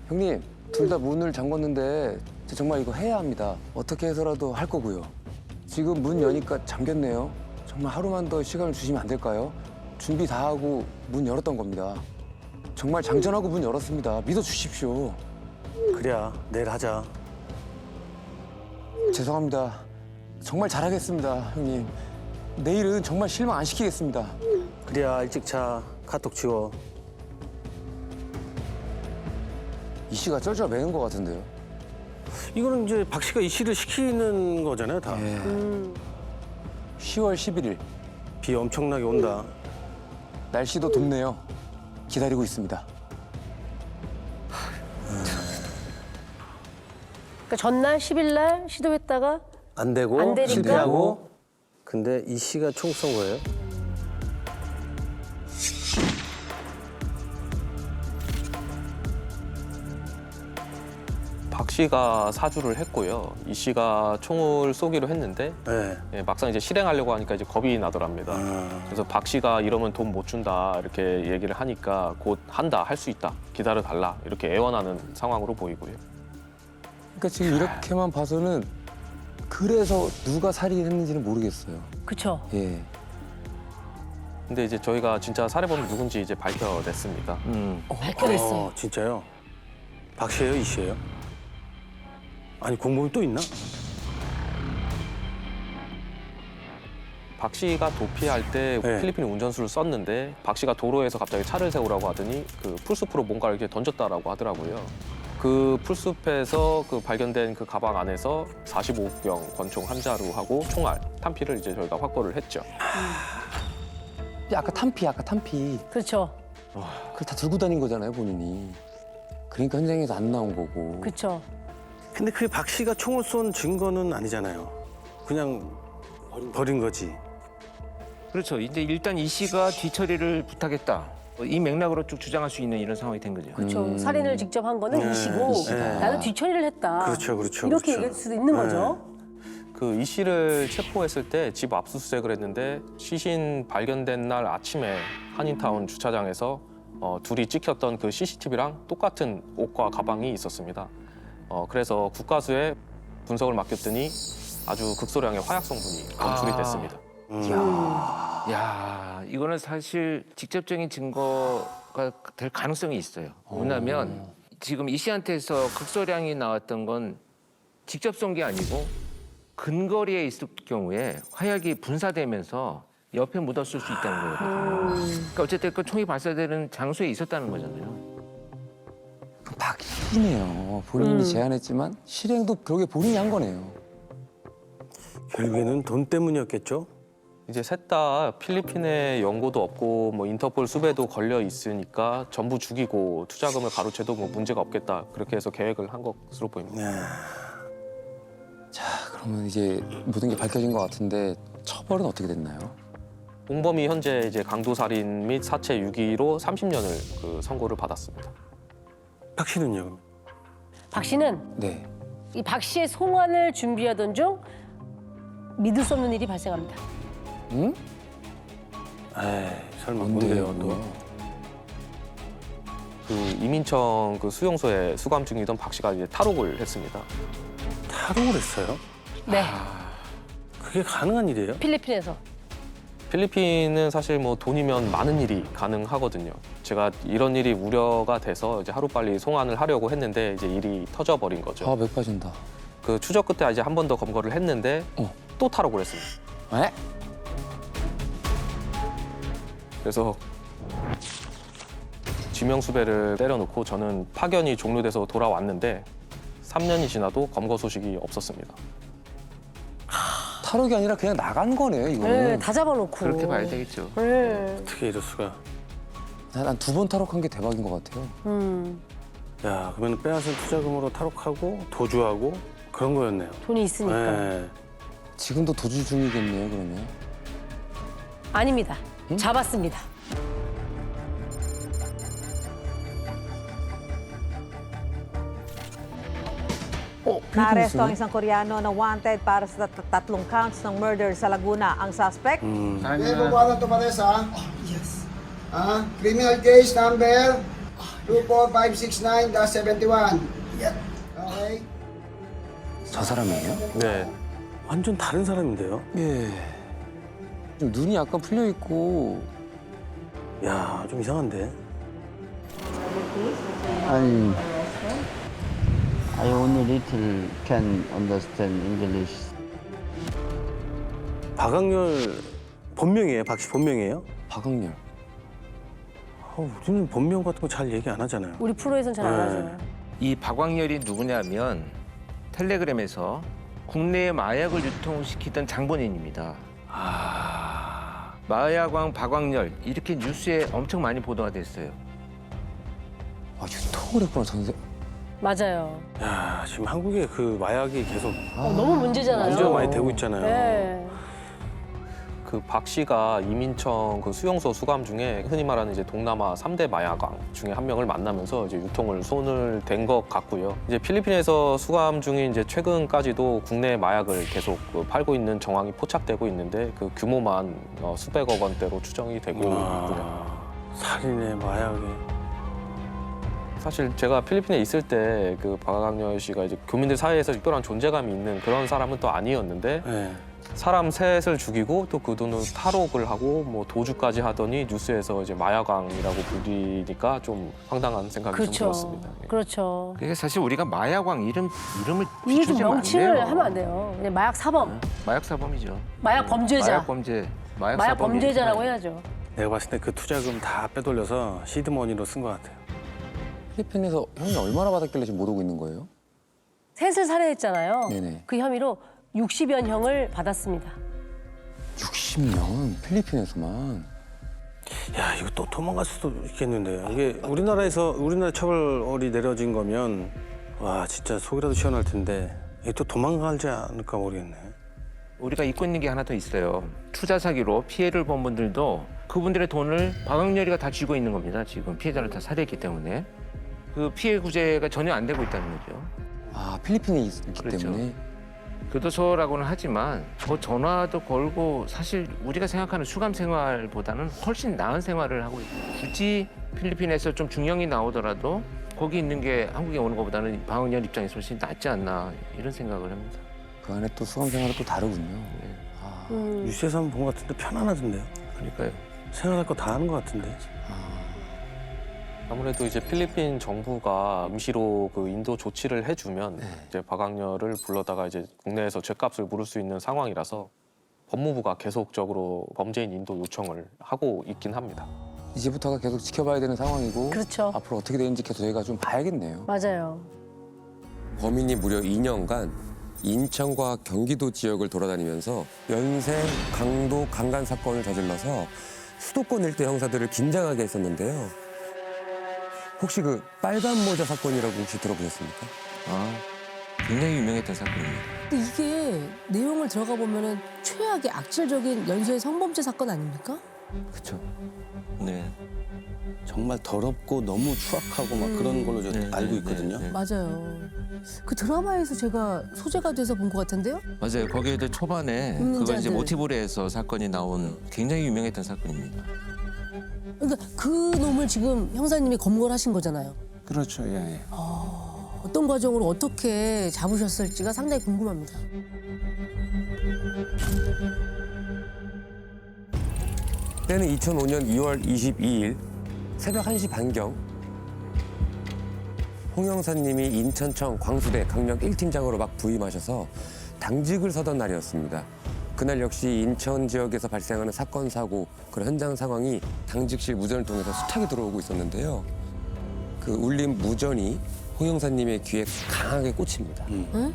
형님, 둘 다 문을 잠궜는데 정말 이거 해야 합니다. 어떻게 해서라도 할 거고요. 지금 문 여니까 잠겼네요. 정말 하루만 더 시간을 주시면 안 될까요? 준비 다 하고 문 열었던 겁니다. 정말 장전하고 문 열었습니다. 믿어주십시오. 그래야 내일 하자. 죄송합니다. 정말 잘하겠습니다, 형님. 내일은 정말 실망 안 시키겠습니다. 그래야 일찍 자. 카톡 지워. 이 씨가 쩔쩔 매는 것 같은데요. 이거는 이제 박 씨가 이 씨를 시키는 거잖아요, 다. 10월 11일 비 엄청나게 온다. 날씨도 덥네요. 기다리고 있습니다. 그러니까 전날 10일 날 시도했다가 안 되고 안 되니까? 실패하고. 근데 이 씨가 총 쏜 거예요? 박 씨가 사주를 했고요. 이 씨가 총을 쏘기로 했는데 네. 예, 막상 이제 실행하려고 하니까 이제 겁이 나더랍니다. 그래서 박 씨가 이러면 돈 못 준다 이렇게 얘기를 하니까 곧 한다, 할 수 있다, 기다려 달라 이렇게 애원하는 상황으로 보이고요. 그러니까 지금 이렇게만 봐서는 그래서 누가 살인했는지는 모르겠어요. 그쵸. 예. 근데 이제 저희가 진짜 살해범이 누군지 이제 밝혀냈습니다. 밝혀냈어요. 진짜요? 박 씨예요, 이 씨예요? 아니 공범이 또 있나? 박 씨가 도피할 때 네. 필리핀 운전수를 썼는데 박 씨가 도로에서 갑자기 차를 세우라고 하더니 그 풀숲으로 뭔가를 이렇게 던졌다라고 하더라고요. 그 풀숲에서 그 발견된 그 가방 안에서 45경 권총 한 자루하고 총알, 탄피를 이제 저희가 확보를 했죠. 아까 탄피. 그렇죠. 그걸 다 들고 다닌 거잖아요, 본인이. 그러니까 현장에서 안 나온 거고. 그렇죠. 근데 그 박 씨가 총을 쏜 증거는 아니잖아요. 그냥 버린 거지. 그렇죠. 이제 일단 이 씨가 뒤처리를 부탁했다. 이 맥락으로 쭉 주장할 수 있는 이런 상황이 된 거죠. 그렇죠. 살인을 직접 한 거는 이 씨고 네. 나는 뒤처리를 했다. 그렇죠, 그렇죠, 이렇게 그렇죠. 얘기할 수도 있는 네. 거죠. 그 이 씨를 체포했을 때 집 압수수색을 했는데 시신 발견된 날 아침에 한인타운 주차장에서 둘이 찍혔던 그 CCTV랑 똑같은 옷과 가방이 있었습니다. 그래서 국가수에 분석을 맡겼더니 아주 극소량의 화약 성분이 검출이 됐습니다. 야, 이거는 사실 직접적인 증거가 될 가능성이 있어요. 왜냐하면 지금 이 씨한테서 극소량이 나왔던 건 직접 쏜 게 아니고 근거리에 있을 경우에 화약이 분사되면서 옆에 묻었을 수 있다는 거거든요. 그러니까 어쨌든 그 총이 발사되는 장소에 있었다는 거잖아요. 박이네요. 본인이 제안했지만 실행도 결국에 본인이 한 거네요. 결국에는 돈 때문이었겠죠? 이제 셋 다 필리핀에 연고도 없고 뭐 인터폴 수배도 걸려 있으니까 전부 죽이고 투자금을 가로채도 뭐 문제가 없겠다 그렇게 해서 계획을 한 것으로 보입니다. 자, 그러면 이제 모든 게 밝혀진 것 같은데 처벌은 어떻게 됐나요? 공범이 현재 이제 강도살인 및 사체 유기로 30년을 그 선고를 받았습니다. 박 씨는요? 박 씨는 네. 이 박 씨의 송환을 준비하던 중 믿을 수 없는 일이 발생합니다. 응? 에이, 설마 뭔데요, 뭔데요, 또? 뭐야? 그 이민청 그 수용소에 수감 중이던 박 씨가 이제 탈옥을 했습니다. 탈옥을 했어요? 네, 그게 가능한 일이에요? 필리핀에서. 필리핀은 사실 뭐 돈이면 많은 일이 가능하거든요. 제가 이런 일이 우려가 돼서 이제 하루빨리 송환을 하려고 했는데 이제 일이 터져버린 거죠. 아, 맥 빠진다. 그 추적 끝에 이제 한 번 더 검거를 했는데 또 탈옥을 했습니다. 에? 그래서 지명수배를 때려놓고 저는 파견이 종료돼서 돌아왔는데 3년이 지나도 검거 소식이 없었습니다. 탈옥이 아니라 그냥 나간 거네, 이거는. 네, 다 잡아놓고. 그렇게 봐야 되겠죠. 네. 어떻게 이럴 수가? 난 2번 탈옥한 게 대박인 것 같아요. 야, 그러면 빼앗은 투자금으로 탈옥하고 도주하고 그런 거였네요. 돈이 있으니까. 네. 지금도 도주 중이겠네요, 그러면. 아닙니다. 잡았습니다. Naaresto ang isang Koreano na wanted para sa tatlong counts ng murder sa Laguna. Ang suspect, Evo warrant to Pares, ha? Yes. Criminal case number 24569-71. Yeah. Okay. 저 사람이에요? 네. 완전 다른 사람인데요? 예. 좀 눈이 약간 풀려 있고. 야, 좀 이상한데? I only little can understand English. 박학렬 본명이에요? 박 씨 본명이에요? 박학렬. 우리는 본명 같은 거 잘 얘기 안 하잖아요. 우리 프로에서는 잘 안 네. 하죠. 이 박광렬이 누구냐면 텔레그램에서 국내에 마약을 유통시키던 장본인입니다. 마약왕 박광렬 이렇게 뉴스에 엄청 많이 보도가 됐어요. 아, 유통을 했구나, 전세. 맞아요. 야, 지금 한국에 그 마약이 계속 너무 문제잖아요. 문제가 많이 되고 있잖아요. 네. 그 박 씨가 이민청 그 수용소 수감 중에 흔히 말하는 이제 동남아 3대 마약왕 중에 한 명을 만나면서 이제 유통을 손을 댄 것 같고요. 이제 필리핀에서 수감 중인 이제 최근까지도 국내 마약을 계속 그 팔고 있는 정황이 포착되고 있는데 그 규모만 수백억 원대로 추정이 되고 있고요. 살인에 마약에. 사실 제가 필리핀에 있을 때 그 박학렬 씨가 이제 교민들 사이에서 특별한 존재감이 있는 그런 사람은 또 아니었는데 네. 사람 셋을 죽이고 또 그 돈을 탈옥을 하고 뭐 도주까지 하더니 뉴스에서 이제 마약왕이라고 불리니까 좀 황당한 생각이 좀 그렇죠. 들었습니다. 예. 그렇죠. 그러니까 사실 우리가 마약왕 이름을 이게 좀 비추지면 안 명칭을 돼요. 하면 안 돼요. 그냥 마약 사범, 마약 사범이죠. 마약 범죄자, 마약 범죄. 마약 마약 사범이. 범죄자라고 해야죠. 내가 봤을 때 그 투자금 다 빼돌려서 시드머니로 쓴 것 같아요. 필리핀에서 형이 얼마나 받았길래 지금 못 오고 있는 거예요? 셋을 살해했잖아요. 네네. 그 혐의로 60연형을 받았습니다. 60년 필리핀에서만. 야, 이거 또 도망갈 수도 있겠는데. 이게 우리나라 처벌이 내려진 거면 와, 진짜 속이라도 시원할 텐데 이게 또 도망가지 않을까 모르겠네. 우리가 잊고 있는 게 하나 더 있어요. 투자 사기로 피해를 본 분들도 그분들의 돈을 박학렬이가 다 쥐고 있는 겁니다. 지금 피해자를 다 살해했기 때문에. 그 피해 구제가 전혀 안 되고 있다는 거죠. 아, 필리핀에 있기 그렇죠. 때문에. 교도소라고는 하지만 저 전화도 걸고 사실 우리가 생각하는 수감 생활보다는 훨씬 나은 생활을 하고 있어요. 굳이 필리핀에서 좀 중형이 나오더라도 거기 있는 게 한국에 오는 것보다는 박학렬 입장에서 훨씬 낫지 않나 이런 생각을 합니다. 그 안에 또 수감 생활은 또 다르군요. 뉴스에서 한번 본 것 같은데 편안하던데요. 그러니까요. 생각할 거 다 하는 것 같은데. 아무래도 이제 필리핀 정부가 임시로 그 인도 조치를 해주면 이제 박학렬을 불러다가 이제 국내에서 죗값을 물을 수 있는 상황이라서 법무부가 계속적으로 범죄인 인도 요청을 하고 있긴 합니다. 이제부터가 계속 지켜봐야 되는 상황이고. 그렇죠. 앞으로 어떻게 되는지 계속 저희가 좀 봐야겠네요. 맞아요. 범인이 무려 2년간 인천과 경기도 지역을 돌아다니면서 연쇄, 강도, 강간 사건을 저질러서 수도권 일대 형사들을 긴장하게 했었는데요. 혹시 그 빨간 모자 사건이라고 혹시 들어보셨습니까? 굉장히 유명했던 사건이에요. 근데 이게 내용을 들어가 보면은 최악의 악질적인 연쇄 성범죄 사건 아닙니까? 그렇죠. 네. 정말 더럽고 너무 추악하고 막 그런 걸로 저 네, 알고 네, 있거든요. 네, 네. 맞아요. 그 드라마에서 제가 소재가 돼서 본 것 같은데요? 맞아요. 거기에도 초반에 그걸 이제 자들. 모티브로 해서 사건이 나온 굉장히 유명했던 사건입니다. 그러니까 그 놈을 지금 형사님이 검거를 하신 거잖아요. 그렇죠. 예. 어떤 과정으로 어떻게 잡으셨을지가 상당히 궁금합니다. 때는 2005년 2월 22일 새벽 1시 반경 홍 형사님이 인천청 광수대 강력 1팀장으로 막 부임하셔서 당직을 서던 날이었습니다. 그날 역시 인천 지역에서 발생하는 사건, 사고, 그런 현장 상황이 당직실 무전을 통해서 숱하게 들어오고 있었는데요. 그 울린 무전이 홍 형사님의 귀에 강하게 꽂힙니다. 응?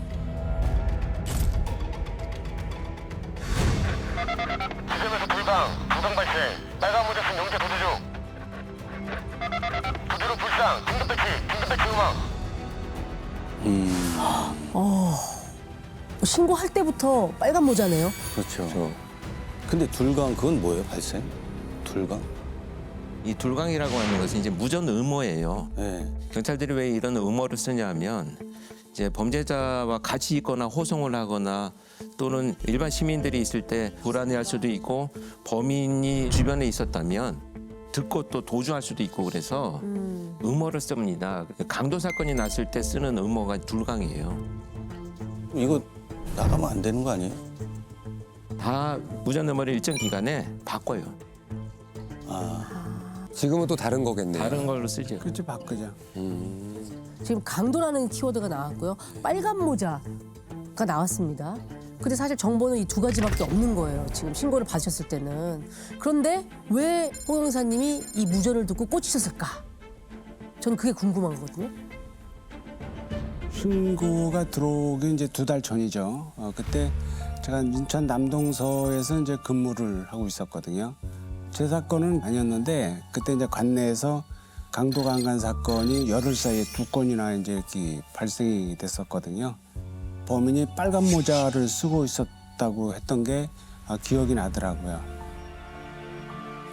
지점에서 불강, 부상 발생, 빨간 모자 쓴 용태 도주 중. 부두로 불상, 긴급 배치 음악. 신고할 때부터 빨간 모자네요. 그렇죠. 근데 둘강 그건 뭐예요? 발생? 둘강? 이 둘강이라고 하는 것은 이제 무전 음모예요. 네. 경찰들이 왜 이런 음모를 쓰냐 하면 이제 범죄자와 같이 있거나 호송을 하거나 또는 일반 시민들이 있을 때 불안해할 수도 있고 범인이 주변에 있었다면 듣고 또 도주할 수도 있고 그래서 음모를 씁니다. 강도 사건이 났을 때 쓰는 음모가 둘강이에요. 이거 나가면 안 되는 거 아니에요? 다 무전 음모를 일정 기간에 바꿔요. 지금은 또 다른 거겠네요. 다른 걸로 쓰죠. 그렇죠. 바꾸죠. 지금 강도라는 키워드가 나왔고요. 빨간 모자가 나왔습니다. 근데 사실 정보는 이 두 가지밖에 없는 거예요. 지금 신고를 받으셨을 때는. 그런데 왜 홍 형사님이 이 무전을 듣고 꽂히셨을까? 저는 그게 궁금한 거거든요. 신고가 들어오기 이제 2달 전이죠. 그때 제가 인천 남동서에서 이제 근무를 하고 있었거든요. 제 사건은 아니었는데 그때 이제 관내에서 강도 강간 사건이 열흘 사이에 2건이나 이제 이렇게 발생이 됐었거든요. 범인이 빨간 모자를 쓰고 있었다고 했던 게 기억이 나더라고요.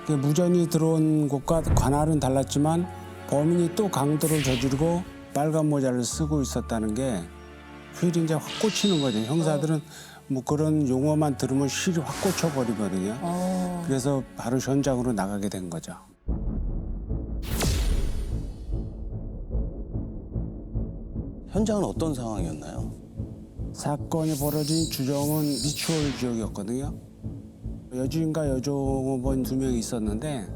무전이 들어온 곳과 관할은 달랐지만 범인이 또 강도를 저지르고 빨간 모자를 쓰고 있었다는 게 휠이 이제 확 꽂히는 거죠. 형사들은 뭐 그런 용어만 들으면 휠이 확 꽂혀버리거든요. 그래서 바로 현장으로 나가게 된 거죠. 현장은 어떤 상황이었나요? 사건이 벌어진 주점은 미추홀 지역이었거든요. 여주인과 여종업원 2명이 있었는데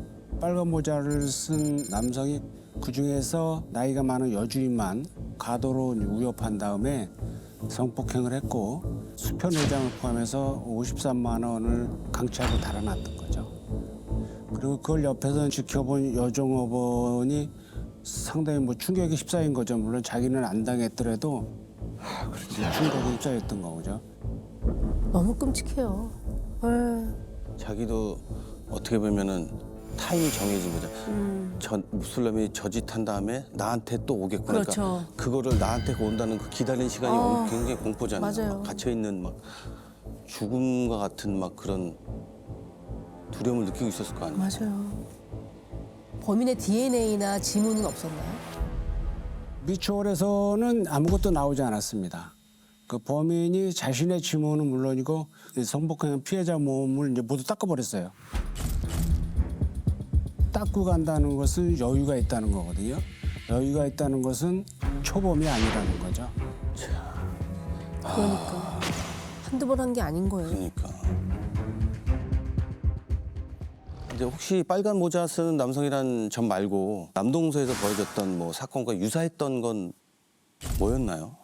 빨간 모자를 쓴 남성이 그중에서 나이가 많은 여주인만 가도로 위협한 다음에 성폭행을 했고 수표내장을 포함해서 53만 원을 강차로 달아났던 거죠. 그리고 그걸 옆에서 지켜본 여종업원이 상당히 뭐 충격에 휩싸인 거죠. 물론 자기는 안 당했더라도 충격에 휩싸였던 거죠. 너무 끔찍해요. 자기도 어떻게 보면은 타임이 정해진 거죠. 저 무슬림이 저 짓 한 다음에 나한테 또 오겠구나. 그렇죠. 그러니까 그거를 나한테 온다는 그 기다리는 시간이 굉장히 공포잖아요. 맞아요. 막 갇혀 있는 막 죽음과 같은 막 그런 두려움을 느끼고 있었을 거 아니에요. 맞아요. 범인의 DNA나 지문은 없었나요? 미추홀에서는 아무것도 나오지 않았습니다. 그 범인이 자신의 지문은 물론이고 성폭행 피해자 몸을 이제 모두 닦아버렸어요. 닦고 간다는 것은 여유가 있다는 거거든요. 여유가 있다는 것은 초범이 아니라는 거죠. 그러니까 한두 번 한 게 아닌 거예요. 그러니까. 이제 혹시 빨간 모자 쓰는 남성이란 점 말고 남동서에서 벌어졌던 뭐 사건과 유사했던 건 뭐였나요?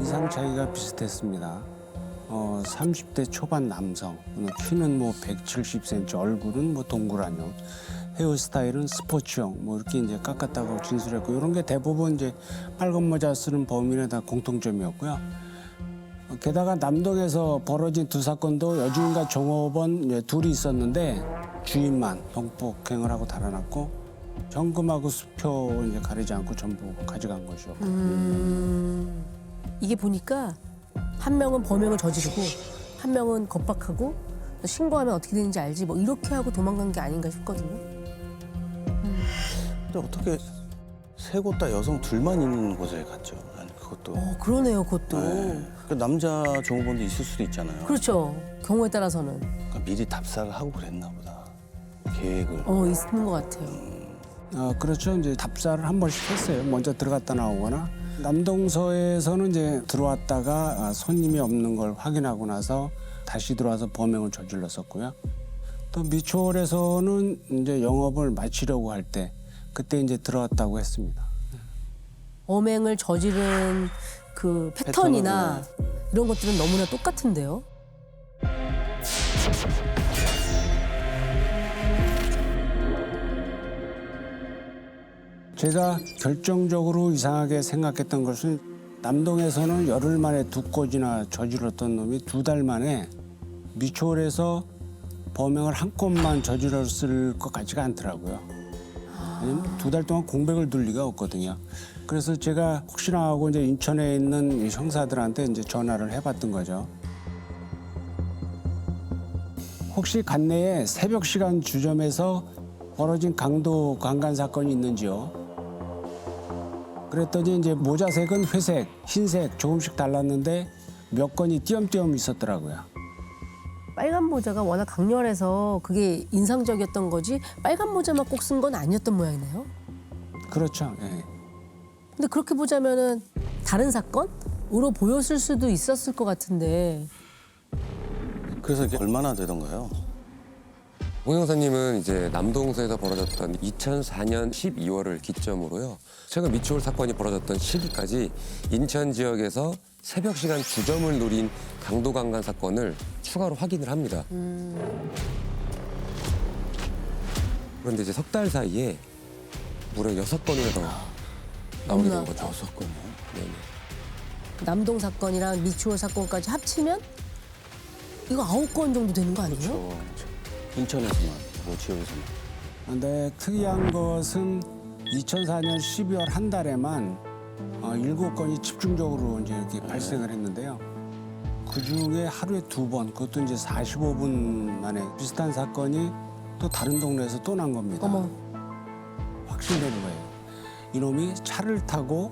이상 차이가 비슷했습니다. 30대 초반 남성, 키는 뭐 170cm, 얼굴은 뭐 동그라뇽, 헤어스타일은 스포츠형, 뭐 이렇게 이제 깎았다고 진술했고 이런 게 대부분 이제 빨간 모자 쓰는 범인의 다 공통점이었고요. 게다가 남동에서 벌어진 2 사건도 여주인과 종업원 둘이 있었는데 주인만 성폭행을 하고 달아났고 현금하고 수표 이제 가리지 않고 전부 가져간 것이었고. 이게 보니까 한 명은 범행을 저지르고 한 명은 겁박하고 신고하면 어떻게 되는지 알지 뭐 이렇게 하고 도망간 게 아닌가 싶거든요. 근데 어떻게 세 곳 다 여성 둘만 있는 곳에 갔죠? 아니, 그것도. 그러네요, 그것도. 네. 그 남자 종업원도 있을 수도 있잖아요. 그렇죠. 경우에 따라서는. 그러니까 미리 답사를 하고 그랬나 보다. 계획을. 있는 것 같아요. 그렇죠. 이제 답사를 한 번씩 했어요. 먼저 들어갔다 나오거나. 남동서에서는 이제 들어왔다가 손님이 없는 걸 확인하고 나서 다시 들어와서 범행을 저질렀었고요. 또 미추홀에서는 이제 영업을 마치려고 할 때 그때 이제 들어왔다고 했습니다. 범행을 저지른 그 패턴이나 이런 것들은 너무나 똑같은데요. 제가 결정적으로 이상하게 생각했던 것은 남동에서는 열흘 만에 2건이나 저질렀던 놈이 2달 만에 미추홀에서 범행을 한 건만 저질렀을 것 같지가 않더라고요. 왜냐면 2달 동안 공백을 둘 리가 없거든요. 그래서 제가 혹시나 하고 이제 인천에 있는 이 형사들한테 이제 전화를 해봤던 거죠. 혹시 관내에 새벽 시간 주점에서 벌어진 강도 강간 사건이 있는지요? 그랬더니 이제 모자색은 회색, 흰색 조금씩 달랐는데 몇 건이 띄엄띄엄 있었더라고요. 빨간 모자가 워낙 강렬해서 그게 인상적이었던 거지 빨간 모자만 꼭 쓴 건 아니었던 모양이네요. 그렇죠. 예. 근데 그렇게 보자면은 다른 사건으로 보였을 수도 있었을 것 같은데. 그래서 이게 얼마나 되던가요? 홍 형사님은 이제 남동서에서 벌어졌던 2004년 12월을 기점으로요. 최근 미추홀 사건이 벌어졌던 시기까지 인천 지역에서 새벽 시간 주점을 노린 강도 강간 사건을 추가로 확인을 합니다. 그런데 이제 석 달 사이에 무려 6건이나 더 나오게 된 거죠. 6건이요? 네네. 남동 사건이랑 미추홀 사건까지 합치면 이거 9건 정도 되는 거 아니에요? 그렇죠. 인천에서만, 뭐 지역에서만. 근데 특이한 것은 2004년 12월 한 달에만 7건이 집중적으로 이제 이렇게 발생을 했는데요. 그 중에 하루에 2번, 그것도 이제 45분 만에 비슷한 사건이 또 다른 동네에서 또 난 겁니다. 어머. 확신되는 거예요. 이놈이 차를 타고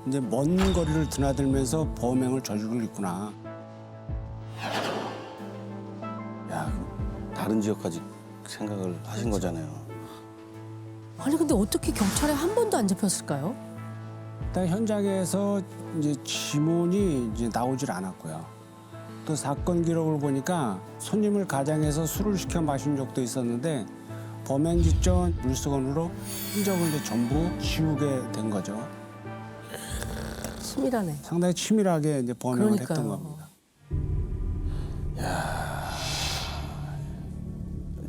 이제 먼 거리를 드나들면서 범행을 저지르고 있구나. 야, 다른 지역까지 생각을 하신 거잖아요. 아니 근데 어떻게 경찰에 한 번도 안 잡혔을까요? 일단 현장에서 이제 지문이 이제 나오질 않았고요. 또 사건 기록을 보니까 손님을 가장해서 술을 시켜 마신 적도 있었는데 범행 직전 물수건으로 흔적을 이제 전부 지우게 된 거죠. 치밀하네. 상당히 치밀하게 이제 범행을 했던 그러니까요. 겁니다.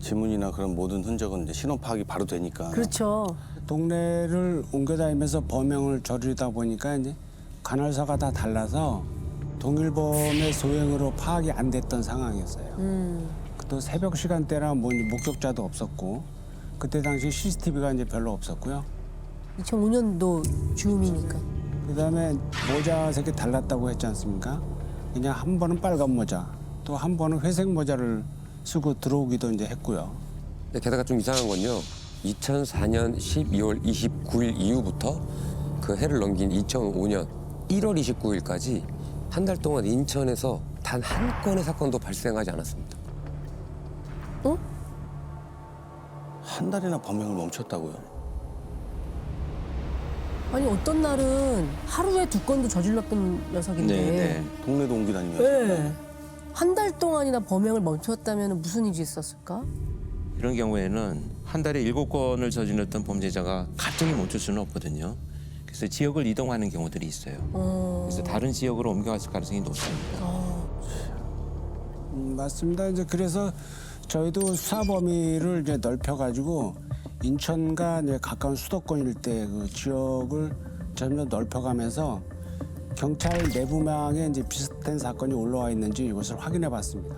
지문이나 그런 모든 흔적은 이제 신원 파악이 바로 되니까. 그렇죠. 동네를 옮겨다니면서 범행을 저지르다 보니까 이제 관할서가 다 달라서 동일범의 소행으로 파악이 안 됐던 상황이었어요. 또 새벽 시간대라 뭐 목격자도 없었고 그때 당시 CCTV가 이제 별로 없었고요. 2005년도 즈음이니까. 그다음에 모자색이 달랐다고 했지 않습니까? 그냥 한 번은 빨간 모자, 또 한 번은 회색 모자를 쓰고 들어오기도 이제 했고요. 근데 게다가 좀 이상한 건요. 2004년 12월 29일 이후부터 그 해를 넘긴 2005년 1월 29일까지 한 달 동안 인천에서 단 한 건의 사건도 발생하지 않았습니다. 한 달이나 범행을 멈췄다고요? 아니 어떤 날은 하루에 2건도 저질렀던 녀석인데. 동네도 옮기다니면서. 네. 한 달 동안이나 범행을 멈췄다면 무슨 일이 있었을까? 이런 경우에는 한 달에 7건을 저질렀던 범죄자가 갑자기 멈출 수는 없거든요. 그래서 지역을 이동하는 경우들이 있어요. 그래서 다른 지역으로 옮겨갔을 가능성이 높습니다. 맞습니다. 이제 그래서 저희도 수사 범위를 이제 넓혀가지고 인천과 이제 가까운 수도권 일대 그 지역을 점점 넓혀가면서 경찰 내부망에 이제 비슷한 사건이 올라와 있는지 이것을 확인해봤습니다.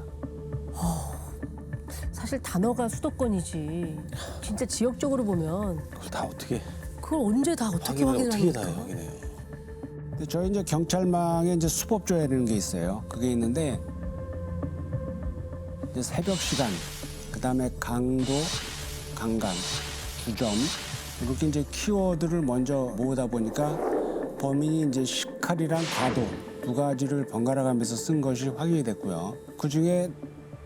사실 단어가 수도권이지. 진짜 지역적으로 보면 그걸 다 어떻게 그걸 언제 다 어떻게 확인을 어떻게 다 확인합니까? 확인해요? 근데 저희 이제 경찰망에 이제 수법조회라는 게 있어요. 그게 있는데 이제 새벽 시간, 그다음에 강도, 강간, 주점 이렇게 이제 키워드를 먼저 모으다 보니까 범인이 이제 식칼이랑 과도 두 가지를 번갈아 가면서 쓴 것이 확인이 됐고요. 그 중에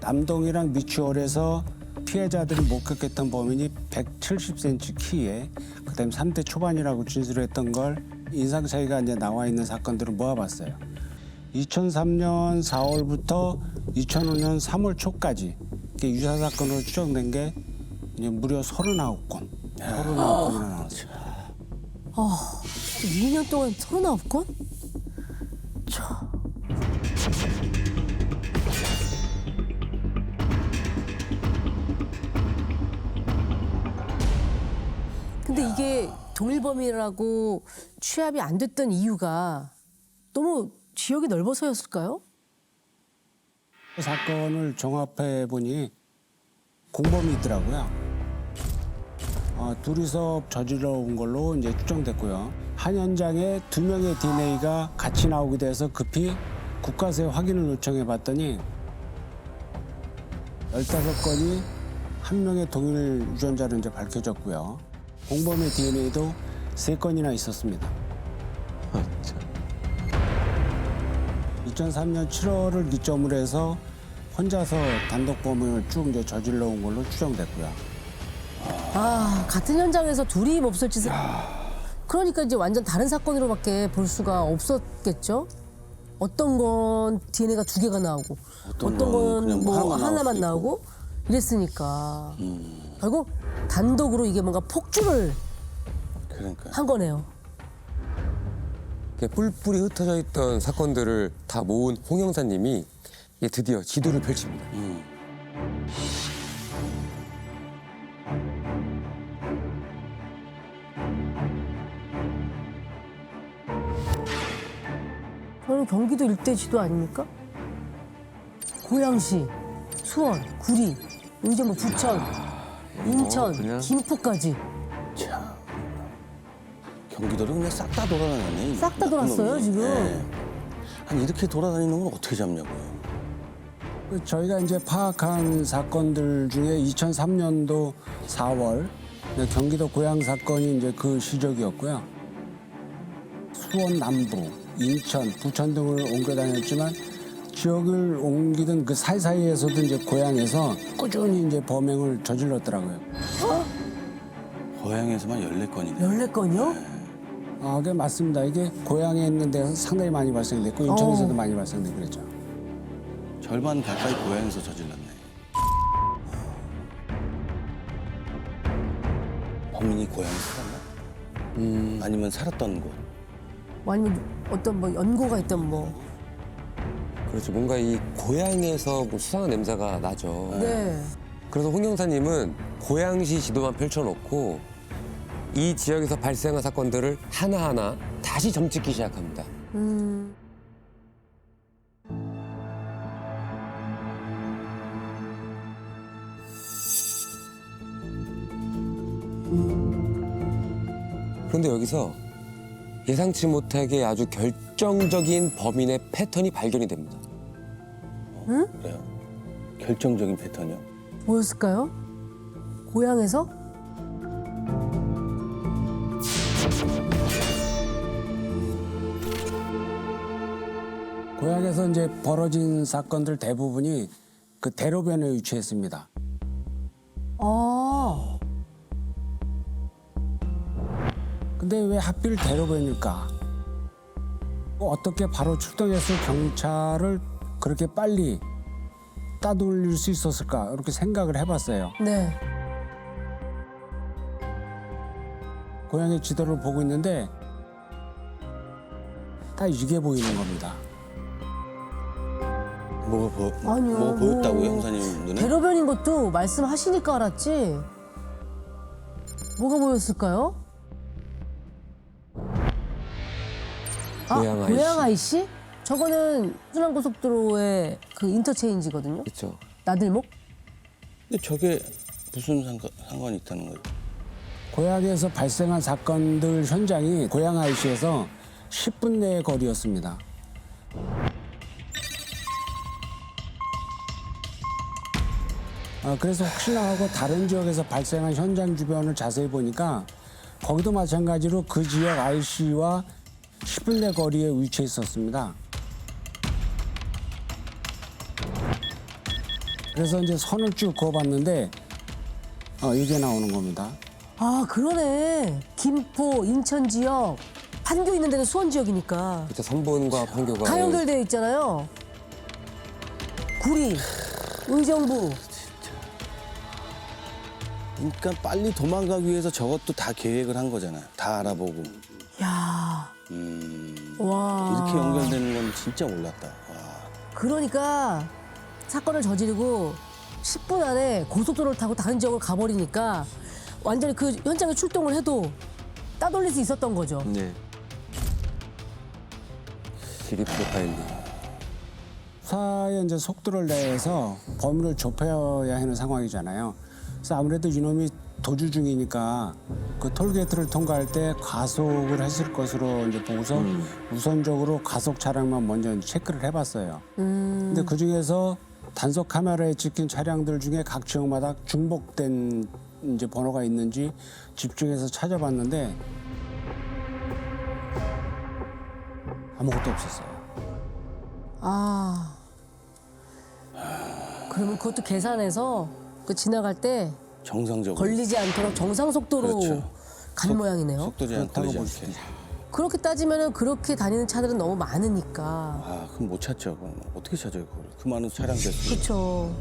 남동이랑 미추홀에서 피해자들이 목격했던 범인이 170cm 키에 그다음에 30대 초반이라고 진술했던 걸 인상 차이가 이제 나와 있는 사건들을 모아봤어요. 2003년 4월부터 2005년 3월 초까지 유사 사건으로 추정된 게 이제 무려 39건. 39건이나 나왔어요. 2년 동안 39건? 근데 이게 동일범이라고 취합이 안 됐던 이유가 너무 지역이 넓어서였을까요? 사건을 종합해 보니 공범이 있더라고요. 둘이서 저질러 온 걸로 이제 추정됐고요. 한 현장에 2명의 DNA가 같이 나오게 돼서 급히 국가세 확인을 요청해 봤더니 15건이 한 명의 동일 유전자로 이제 밝혀졌고요. 공범의 DNA도 3건이나 있었습니다. 2003년 7월을 기점으로 해서 혼자서 단독 범행을 쭉 이제 저질러 온 걸로 추정됐고요. 같은 현장에서 둘이 몹쓸 짓을. 그러니까 이제 완전 다른 사건으로밖에 볼 수가 없었겠죠? 어떤 건 DNA가 2개가 나오고, 어떤 건 뭐 하나만 나오고 이랬으니까. 결국 단독으로 이게 뭔가 폭주를 한 거네요. 뿔뿔이 흩어져 있던 사건들을 다 모은 홍 형사님이 드디어 지도를 펼칩니다. 저는 경기도 일대 지도 아닙니까? 고양시, 수원, 구리, 이제 뭐 부천, 인천, 김포까지. 자, 경기도를 그냥 싹 다 돌아다녔네. 싹 다 돌았어요, 지금. 아니 이렇게 돌아다니는 건 어떻게 잡냐고요. 저희가 이제 파악한 사건들 중에 2003년도 4월 경기도 고양 사건이 이제 그 시적이었고요. 수원 남부, 인천, 부천 등을 옮겨 다녔지만 지역을 옮기던 그 사이사이에서도 이제 고양에서 꾸준히 이제 범행을 저질렀더라고요. 고양에서만 14건이네. 14건이요? 그게 맞습니다. 이게 고양에 있는 데서 상당히 많이 발생됐고 인천에서도 많이 발생되고 그랬죠. 절반 가까이 고양에서 저질렀네. 범인이 고양에 살았나? 아니면 살았던 곳? 아니면 어떤 뭐 연고가 있던 뭐. 그렇죠. 뭔가 이 고향에서 뭐 수상한 냄새가 나죠. 네. 그래서 홍 형사님은 고양시 지도만 펼쳐놓고 이 지역에서 발생한 사건들을 하나하나 다시 점찍기 시작합니다. 그런데 여기서 예상치 못하게 아주 결정적인 범인의 패턴이 발견이 됩니다. 그래요? 결정적인 패턴이요? 뭐였을까요? 고향에서? 고향에서 이제 벌어진 사건들 대부분이 그 대로변에 위치했습니다. 근데 왜 하필 대로변일까? 어떻게 바로 출동해서 경찰을 그렇게 빨리 따돌릴 수 있었을까? 이렇게 생각을 해봤어요. 네. 고향의 지도를 보고 있는데 딱 이게 보이는 겁니다. 아니요. 뭐가 보였다고요, 형사님 눈에? 대로변인 것도 말씀하시니까 알았지. 뭐가 보였을까요? 고양 아이씨. 고양 아이씨? 저거는 순환고속도로의 그 인터체인지거든요. 그렇죠. 나들목? 근데 저게 무슨 상관이 있다는 거예요? 고향에서 발생한 사건들 현장이 고양 아이씨에서 10분 내의 거리였습니다. 그래서 혹시나 하고 다른 지역에서 발생한 현장 주변을 자세히 보니까 거기도 마찬가지로 그 지역 IC와 10분 내 거리에 위치해 있었습니다. 그래서 이제 선을 쭉 그어봤는데 이게 나오는 겁니다. 아, 그러네. 김포, 인천 지역, 판교 있는 데는 수원 지역이니까. 그때 선본과 판교가 다 연결되어 있잖아요. 구리, 의정부. 그러니까 빨리 도망가기 위해서 저것도 다 계획을 한 거잖아요. 다 알아보고. 야. 와. 이렇게 연결되는 건 진짜 몰랐다. 와. 그러니까 사건을 저지르고 10분 안에 고속도로를 타고 다른 지역으로 가버리니까 완전히 그 현장에 출동을 해도 따돌릴 수 있었던 거죠. 네. 지리 프로파일링. 수사의 이제 속도를 내서 범위를 좁혀야 하는 상황이잖아요. 그래서 아무래도 이놈이 도주 중이니까 그 톨게이트를 통과할 때 가속을 했을 것으로 이제 보고서 우선적으로 가속 차량만 먼저 체크를 해봤어요. 근데 그 중에서 단속 카메라에 찍힌 차량들 중에 각 지역마다 중복된 이제 번호가 있는지 집중해서 찾아봤는데 아무것도 없었어요. 아. 그러면 그것도 계산해서 그 지나갈 때 정상적으로. 걸리지 않도록 정상 속도로 그렇죠. 간 모양이네요. 속도 제한 걸리지 않게. 그렇게 따지면은 그렇게 다니는 차들은 너무 많으니까. 아, 그럼 못 찾죠. 그럼 어떻게 찾아요, 그걸? 그 많은 차량 대수. 그렇죠.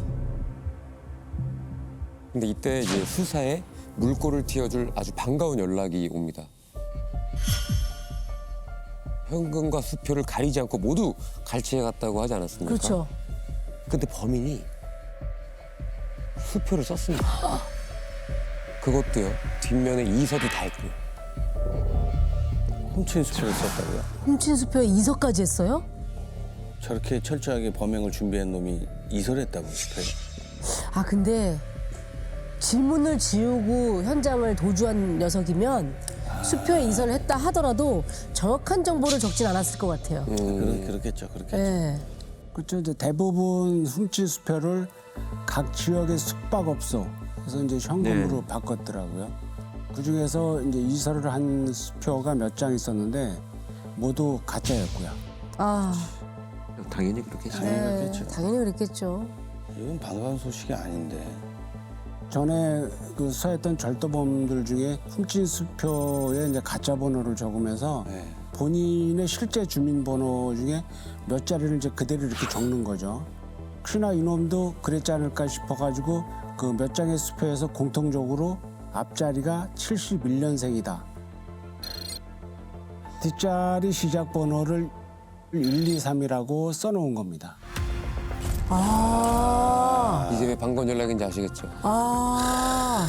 근데 이때 이제 수사에 물꼬를 틔워줄 아주 반가운 연락이 옵니다. 현금과 수표를 가리지 않고 모두 갈취해 갔다고 하지 않았습니까? 그렇죠. 근데 범인이 수표를 썼습니다. 그것도요, 뒷면에 이서도 달고. 훔친 수표를 썼다고요? 훔친 수표에 이서까지 했어요? 저렇게 철저하게 범행을 준비한 놈이 이설했다고 수표에. 아, 근데 질문을 지우고 현장을 도주한 녀석이면 수표에 이설을 했다 하더라도 정확한 정보를 적진 않았을 것 같아요. 그렇겠죠. 네. 그렇죠. 이제 대부분 훔친 수표를 각 지역의 숙박업소 그래서 이제 현금으로 바꿨더라고요. 그 중에서 이제 이설을 한 수표가 몇 장 있었는데 모두 가짜였고요. 아, 당연히 그렇겠죠. 네, 당연히 그랬겠죠. 이건 반가운 소식이 아닌데. 전에 그 수사했던 절도범들 중에 훔친 수표에 이제 가짜 번호를 적으면서 본인의 실제 주민번호 중에 몇 자리를 이제 그대로 이렇게 적는 거죠. 혹시나 이놈도 그랬지 않을까 싶어가지고 그 몇 장의 수표에서 공통적으로 앞자리가 71년생이다. 뒷자리 시작 번호를 123이라고 써놓은 겁니다. 아, 이제 왜 반가운 연락인지 아시겠죠? 아.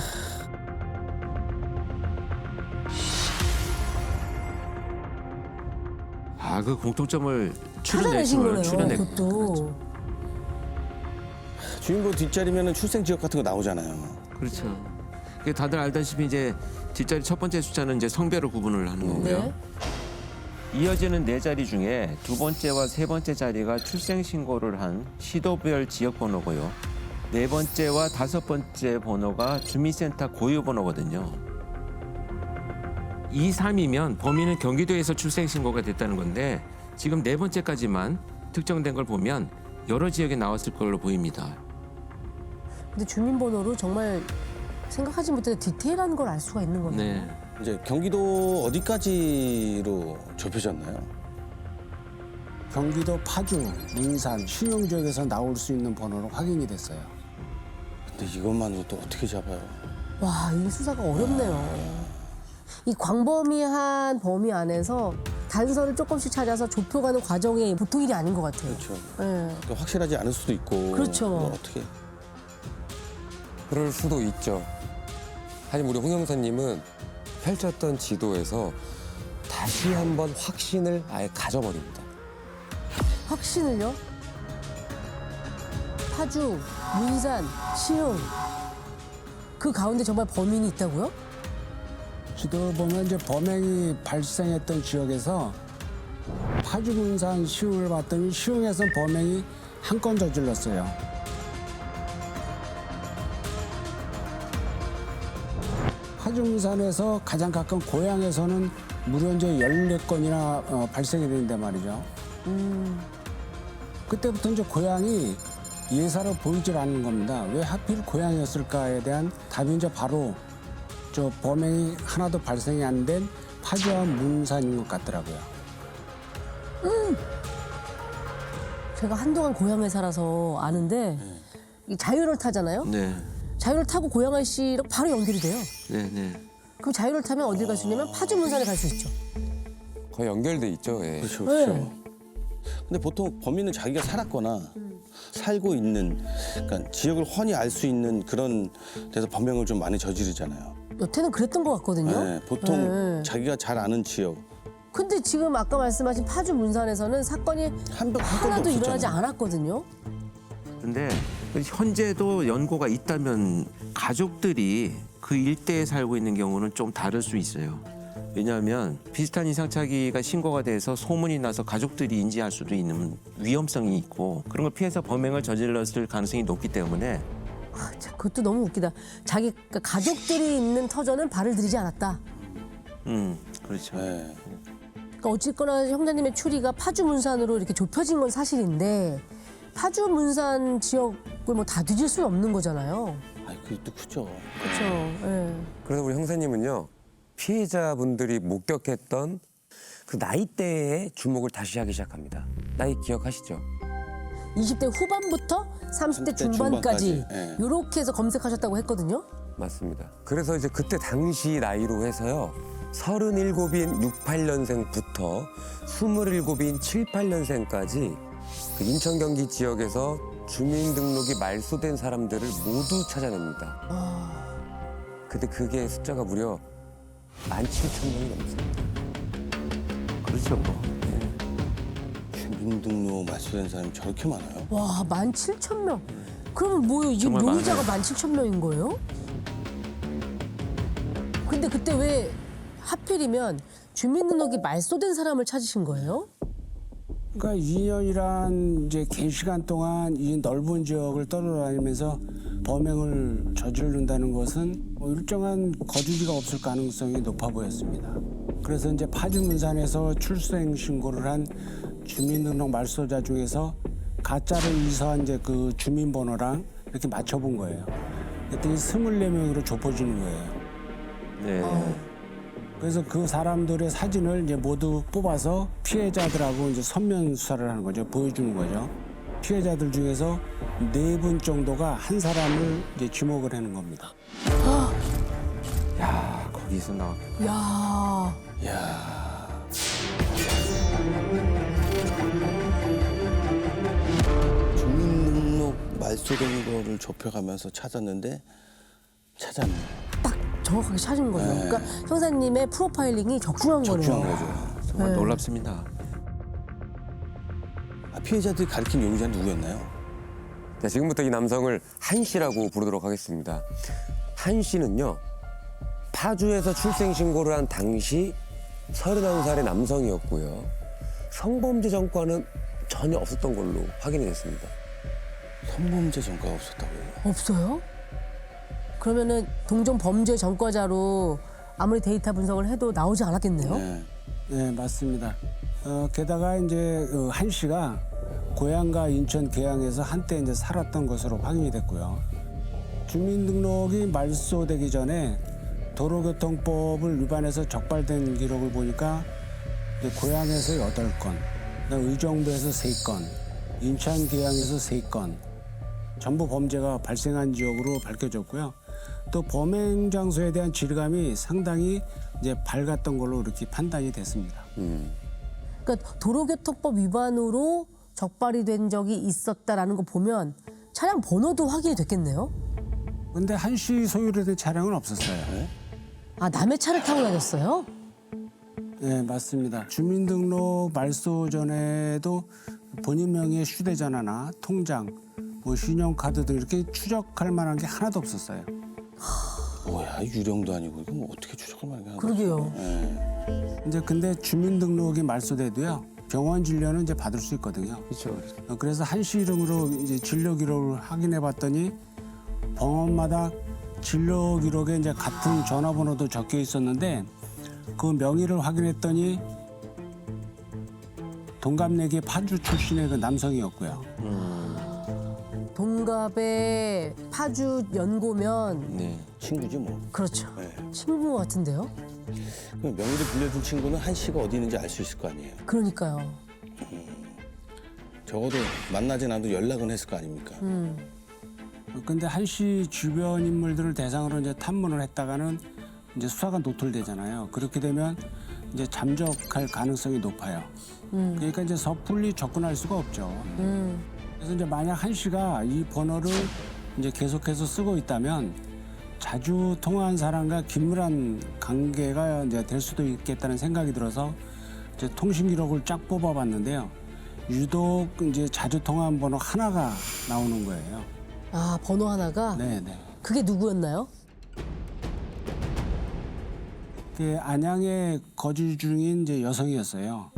그 공통점을 찾아내신 거네요, 출연해. 그것도. 주인공 뒷자리면 출생 지역 같은 거 나오잖아요. 그렇죠. 이게 다들 알다시피 이제 뒷자리 첫 번째 숫자는 이제 성별로 구분을 하는 거고요. 네. 이어지는 네 자리 중에 두 번째와 세 번째 자리가 출생 신고를 한 시도별 지역 번호고요. 네 번째와 다섯 번째 번호가 주민센터 고유 번호거든요. 2, 3이면 범인은 경기도에서 출생 신고가 됐다는 건데 지금 네 번째까지만 특정된 걸 보면 여러 지역에 나왔을 걸로 보입니다. 근데 주민번호로 정말 생각하지 못했던 디테일한 걸 알 수가 있는 거네요. 네. 이제 경기도 어디까지로 좁혀졌나요? 경기도 파주, 문산, 신흥 지역에서 나올 수 있는 번호로 확인이 됐어요. 근데 이것만으로 또 어떻게 잡아요? 와, 이 수사가 어렵네요. 이 광범위한 범위 안에서 단서를 조금씩 찾아서 좁혀가는 과정이 보통 일이 아닌 것 같아요. 그렇죠. 네. 그러니까 확실하지 않을 수도 있고. 그렇죠. 이걸 어떻게? 그럴 수도 있죠. 하지만 우리 홍 형사님은 펼쳤던 지도에서 다시 한번 확신을 아예 가져버립니다. 확신을요? 파주, 문산, 시흥. 그 가운데 정말 범인이 있다고요? 지도를 보면 이제 범행이 발생했던 지역에서 파주, 문산, 시흥을 봤더니 시흥에서 범행이 한 건 저질렀어요. 파주문산에서 가장 가까운 고향에서는 무려 이제 14건이나 발생이 되는데 말이죠. 그때부터 이제 고향이 예사로 보이질 않는 겁니다. 왜 하필 고향이었을까에 대한 답이 이제 바로 저 범행이 하나도 발생이 안 된 파주와 문산인 것 같더라고요. 제가 한동안 고향에 살아서 아는데 이 자유를 타잖아요. 네. 자유를 타고 고양이 씨랑 바로 연결이 돼요. 네. 그럼 자유를 타면 어딜 갈 수 있냐면 파주 문산에 갈 수 있죠. 거의 연결돼 있죠. 예. 그렇죠. 네. 근데 보통 범인은 자기가 살았거나 살고 있는, 그러니까 지역을 훤히 알 수 있는 그런 데서 범행을 좀 많이 저지르잖아요. 여태는 그랬던 것 같거든요. 네, 보통 네. 자기가 잘 아는 지역. 근데 지금 아까 말씀하신 파주 문산에서는 사건이 한 건도 하나도 일어나지 없었잖아요. 않았거든요. 근데 현재도 연고가 있다면 가족들이 그 일대에 살고 있는 경우는 좀 다를 수 있어요. 왜냐하면 비슷한 인상착의가 신고가 돼서 소문이 나서 가족들이 인지할 수도 있는 위험성이 있고 그런 걸 피해서 범행을 저질렀을 가능성이 높기 때문에 아, 참, 그것도 너무 웃기다. 자기 그러니까 가족들이 있는 터전은 발을 들이지 않았다. 그렇죠. 네. 그러니까 어쨌거나 형사님의 추리가 파주 문산으로 이렇게 좁혀진 건 사실인데 파주 문산 지역을 뭐 다 뒤질 수는 없는 거잖아요. 아, 그것도 크죠. 그렇죠. 예. 그래서 우리 형사님은요, 피해자분들이 목격했던 그 나이대에 주목을 다시 하기 시작합니다. 나이 기억하시죠? 20대 후반부터 30대 30대 중반까지 중반까지, 예. 이렇게 해서 검색하셨다고 했거든요. 맞습니다. 그래서 이제 그때 당시 나이로 해서요, 37인 68년생부터 27인 78년생까지 그 인천 경기 지역에서 주민등록이 말소된 사람들을 모두 찾아냅니다. 근데 그게 숫자가 무려 17,000명이 넘습니다. 그렇죠. 주민등록 말소된 사람이 저렇게 많아요? 와, 17,000명. 그러면 뭐예요? 이게 정말 용의자가 많아요. 17,000명인 거예요? 근데 그때 왜 하필이면 주민등록이 말소된 사람을 찾으신 거예요? 그러니까 2년이란 이제 긴 시간 동안 이 넓은 지역을 떠돌아다니면서 범행을 저지른다는 것은 뭐 일정한 거주지가 없을 가능성이 높아 보였습니다. 그래서 이제 파주 문산에서 출생 신고를 한 주민등록 말소자 중에서 가짜로 이사한 이제 그 주민번호랑 이렇게 맞춰본 거예요. 그랬더니 24명으로 좁혀지는 거예요. 네. 그래서 그 사람들의 사진을 이제 모두 뽑아서 피해자들하고 이제 선면 수사를 하는 거죠. 보여주는 거죠. 피해자들 중에서 4분 정도가 한 사람을 이제 지목을 하는 겁니다. 야, 거기서 나왔. 야, 주민등록 말소된 거를 좁혀가면서 찾았는데 찾았네. 딱 정확하게 찾은 거죠. 네. 그러니까 형사님의 프로파일링이 적중한 거네요. 적중한 거죠. 정말 네. 놀랍습니다. 아, 피해자들이 가리킨 용의자는 누구였나요? 자, 지금부터 이 남성을 한 씨라고 부르도록 하겠습니다. 한 씨는요, 파주에서 출생 신고를 한 당시 39살의 남성이었고요. 성범죄 전과는 전혀 없었던 걸로 확인이 됐습니다. 성범죄 전과가 없었다고요? 없어요? 그러면은 동종 범죄 전과자로 아무리 데이터 분석을 해도 나오지 않았겠네요. 네. 네, 맞습니다. 게다가 이제 한 씨가 고향과 인천 계양에서 한때 이제 살았던 것으로 확인이 됐고요. 주민등록이 말소되기 전에 도로교통법을 위반해서 적발된 기록을 보니까 이제 고향에서 8건, 그다음 의정부에서 3건, 인천 계양에서 3건, 전부 범죄가 발생한 지역으로 밝혀졌고요. 또 범행 장소에 대한 질감이 상당히 이제 밝았던 걸로 이렇게 판단이 됐습니다. 그러니까 도로교통법 위반으로 적발이 된 적이 있었다라는 거 보면 차량 번호도 확인이 됐겠네요. 근데 한 씨 소유로 된 차량은 없었어요. 아, 남의 차를 타고 다녔어요? 네, 맞습니다. 주민등록 말소 전에도 본인 명의의 휴대전화나 통장, 뭐 신용카드 등 이렇게 추적할 만한 게 하나도 없었어요. 뭐야, 유령도 아니고 이거 뭐 어떻게 추적을 많이 하는 그러게요. 네. 이제 근데 주민등록이 말소돼도요, 병원 진료는 이제 받을 수 있거든요. 그렇죠. 그래서 한 씨 이름으로 이제 진료 기록을 확인해 봤더니 병원마다 진료 기록에 이제 같은 전화번호도 적혀 있었는데 그 명의를 확인했더니 동갑내기 파주 출신의 그 남성이었고요. 동갑의 파주 연고면 네, 친구지 뭐. 그렇죠. 네. 친구 같은데요? 그럼 명의를 빌려준 친구는 한 씨가 어디 있는지 알 수 있을 거 아니에요. 그러니까요. 적어도 만나진 않아도 연락은 했을 거 아닙니까? 근데 한 씨 주변 인물들을 대상으로 이제 탐문을 했다가는 이제 수사가 노출되잖아요. 그렇게 되면 이제 잠적할 가능성이 높아요. 그러니까 이제 섣불리 접근할 수가 없죠. 그래서 이제 만약 한 씨가 이 번호를 이제 계속해서 쓰고 있다면 자주 통화한 사람과 긴밀한 관계가 이제 될 수도 있겠다는 생각이 들어서 이제 통신 기록을 쫙 뽑아봤는데요. 유독 이제 자주 통화한 번호 하나가 나오는 거예요. 아, 번호 하나가? 네네. 그게 누구였나요? 그 안양에 거주 중인 이제 여성이었어요.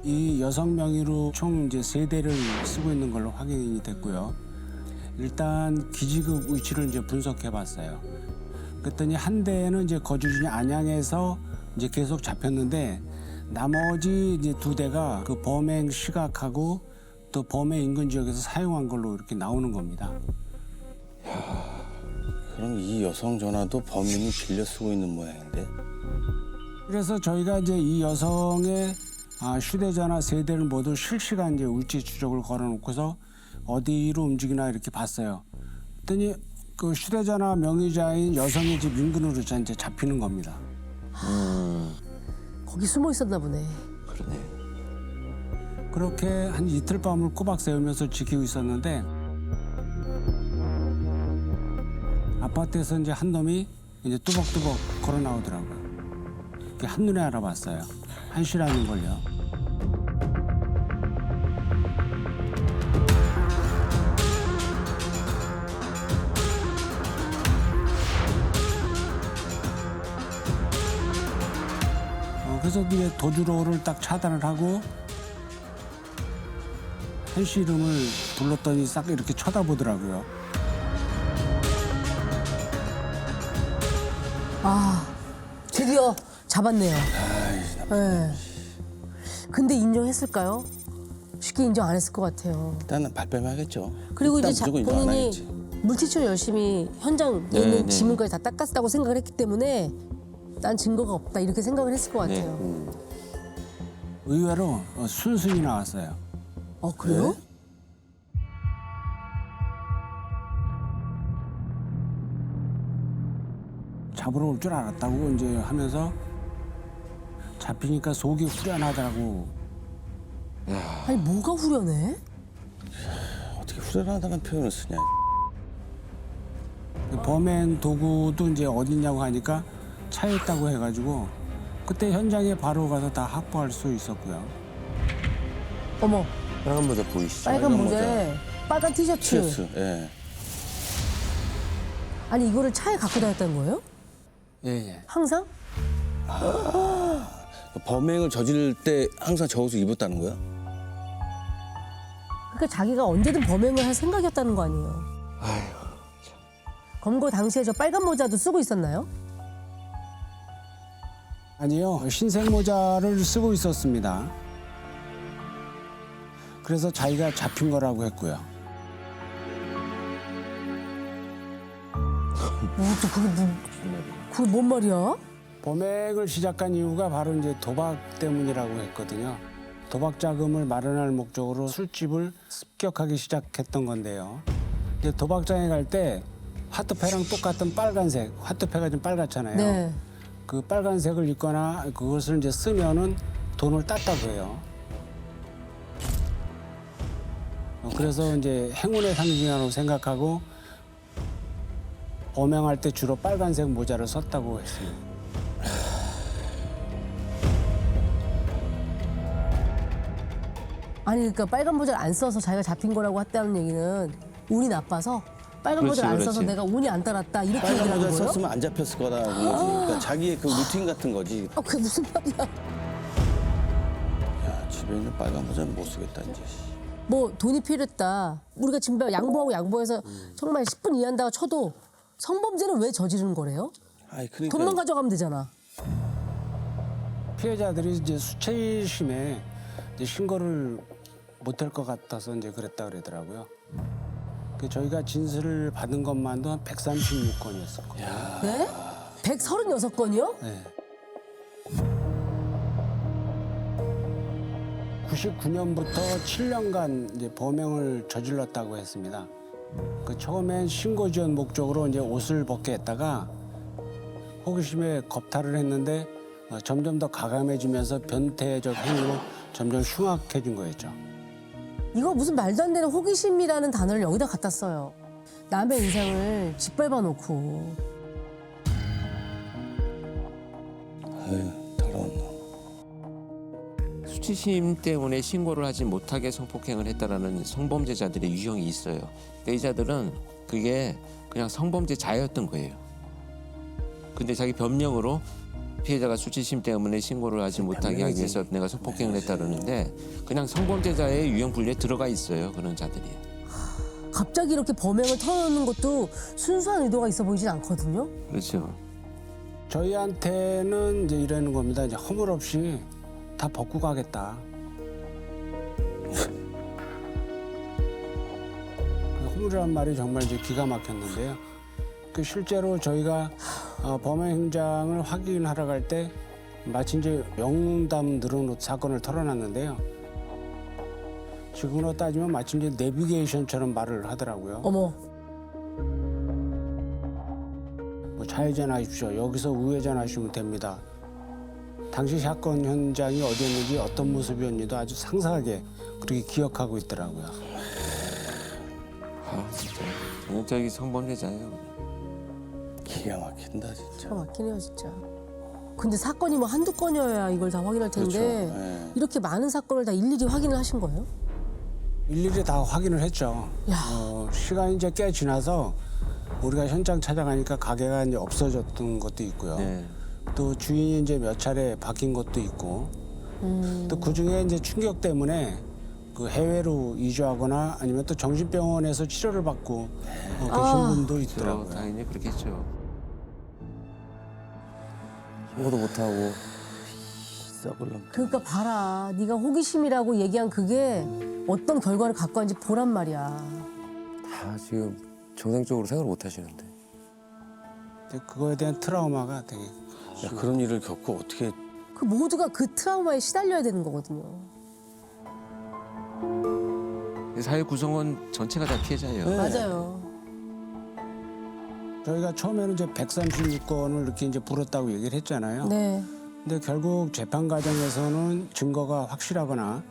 이 여성 명의로 총 이제 3대를 쓰고 있는 걸로 확인이 됐고요. 일단 기지국 위치를 이제 분석해봤어요. 그랬더니 한 대는 이제 거주 중인 안양에서 이제 계속 잡혔는데 나머지 이제 2대가 그 범행 시각하고 또 범행 인근 지역에서 사용한 걸로 이렇게 나오는 겁니다. 그럼 이 여성 전화도 범인이 빌려 쓰고 있는 모양인데? 그래서 저희가 이제 이 여성의 휴대전화 3대를 모두 실시간 이제 위치 추적을 걸어놓고서 어디로 움직이나 이렇게 봤어요. 그랬더니 그 휴대전화 명의자인 여성의 집 인근으로 이제 잡히는 겁니다. 거기 숨어 있었나 보네. 그러네. 그렇게 한 이틀 밤을 꼬박 새우면서 지키고 있었는데 아파트에서 이제 한 놈이 이제 뚜벅뚜벅 걸어 나오더라고요. 한눈에 알아봤어요. 한 씨라는 걸요. 그래서 이제 도주로를 딱 차단을 하고 한 씨 이름을 불렀더니 싹 이렇게 쳐다보더라고요. 아, 드디어 잡았네요. 네. 근데 인정했을까요? 쉽게 인정 안 했을 것 같아요. 일단은 발뺌하겠죠. 그리고 이제 무조건 인정 안 본인이 하겠지. 물티슈로 열심히 현장에 있는 지문까지 다 닦았다고 생각을 했기 때문에 난 증거가 없다 이렇게 생각을 했을 것 같아요. 의외로 순순히 나왔어요. 그래요? 잡으러 올 줄 알았다고 이제 하면서 잡히니까 속이 후련하더라고. 아니 뭐가 후련해? 어떻게 후련하다는 표현을 쓰냐. 범행 도구도 이제 어딨냐고 하니까 차에 있다고 해가지고 그때 현장에 바로 가서 다 확보할 수 있었고요. 어머, 빨간 모자 보이시죠? 빨간 모자에 빨간 티셔츠. 티셔츠. 예. 아니 이거를 차에 갖고 다녔다는 거예요? 예. 항상? 범행을 저지를 때 항상 저 옷을 입었다는 거야? 그러니까 자기가 언제든 범행을 할 생각이었다는 거 아니에요. 검거 당시에 저 빨간 모자도 쓰고 있었나요? 아니요, 흰색 모자를 쓰고 있었습니다. 그래서 자기가 잡힌 거라고 했고요. 그게 뭔 말이야? 범행을 시작한 이유가 바로 이제 도박 때문이라고 했거든요. 도박 자금을 마련할 목적으로 술집을 습격하기 시작했던 건데요. 이제 도박장에 갈 때 화투패랑 똑같은 빨간색, 화투패가 좀 빨갛잖아요. 네. 그 빨간색을 입거나 그것을 이제 쓰면은 돈을 땄다고 해요. 그래서 이제 행운의 상징이라고 생각하고 범행할 때 주로 빨간색 모자를 썼다고 했습니다. 아니 그러니까 빨간 모자를 안 써서 자기가 잡힌 거라고 했다는 얘기는 운이 나빠서 빨간 모자를 안 써서 내가 운이 안 따랐다 이렇게 빨간 얘기하는 모자 거예요? 썼으면 안 잡혔을 거라는 거지. 그러니까 자기의 그 루틴 같은 거지. 그게 무슨 말이야? 야, 집에 있는 빨간 모자는 못 쓰겠다 이제. 뭐 돈이 필요했다. 우리가 지금 양보하고 양보해서 정말 10분 이해한다고 쳐도 성범죄는 왜 저지르는 거래요? 아이, 그러니까 돈만 가져가면 되잖아. 피해자들이 이제 수치심에 이제 신고를 못할 것 같아서 이제 그랬다 그러더라고요. 저희가 진술을 받은 것만도 한 136건이었었거든요. 네? 136건이요? 네. 99년부터 7년간 이제 범행을 저질렀다고 했습니다. 처음엔 신고 지원 목적으로 이제 옷을 벗게 했다가 호기심에 겁탈을 했는데 점점 더 가감해지면서 변태적 행위로 점점 흉악해진 거였죠. 이거 무슨 말도 안 되는 호기심이라는 단어를 여기다 갖다 써요. 남의 인상을 짓밟아 놓고. 아유, 더러운 놈. 수치심 때문에 신고를 하지 못하게 성폭행을 했다라는 성범죄자들의 유형이 있어요. 그러니까 이 자들은 그게 그냥 성범죄자였던 거예요. 근데 자기 변명으로 피해자가 수치심 때문에 신고를 하지 못하게 하기 위해서 내가 성폭행을 했다 그러는데 그냥 성범죄자의 유형 분류에 들어가 있어요. 그런 자들이. 갑자기 이렇게 범행을 털어놓는 것도 순수한 의도가 있어 보이진 않거든요. 그렇죠. 저희한테는 이제 이러는 겁니다. 이제 허물없이 다 벗고 가겠다. 허물이란 말이 정말 이제 기가 막혔는데요. 실제로 저희가 범행 현장을 확인하러 갈 때 마치 이제 명담 늘어놓은 사건을 털어놨는데요. 지금으로 따지면 마치 이제 내비게이션처럼 말을 하더라고요. 어머. 좌회전하십시오. 여기서 우회전하시면 됩니다. 당시 사건 현장이 어디였는지 어떤 모습이었는지도 아주 상세하게 그렇게 기억하고 있더라고요. 진짜 전형적인 성범죄자예요. 기가 막힌다 진짜. 기가 막히네요 진짜. 근데 사건이 뭐 한두 건이어야 이걸 다 확인할 텐데 그렇죠. 네. 이렇게 많은 사건을 다 일일이 확인을 하신 거예요? 일일이 다 확인을 했죠. 시간이 이제 꽤 지나서 우리가 현장 찾아가니까 가게가 이제 없어졌던 것도 있고요. 네. 또 주인이 이제 몇 차례 바뀐 것도 있고, 또 그 중에 이제 충격 때문에 그 해외로 이주하거나 아니면 또 정신병원에서 치료를 받고 계신 분도 있더라고요. 당연히 그렇겠죠. 신고도 못하고. 썩을 놈. 그러니까 봐라. 네가 호기심이라고 얘기한 그게 어떤 결과를 갖고 왔는지 보란 말이야. 다 지금 정상적으로 생각을 못 하시는데. 근데 그거에 대한 트라우마가 되게 야, 그런 일을 겪고 어떻게 그 모두가 그 트라우마에 시달려야 되는 거거든요. 사회 구성원 전체가 다 피해자예요. 네. 맞아요. 저희가 처음에는 이제 136건을 이렇게 이제 불었다고 얘기를 했잖아요. 네. 근데 결국 재판 과정에서는 증거가 확실하거나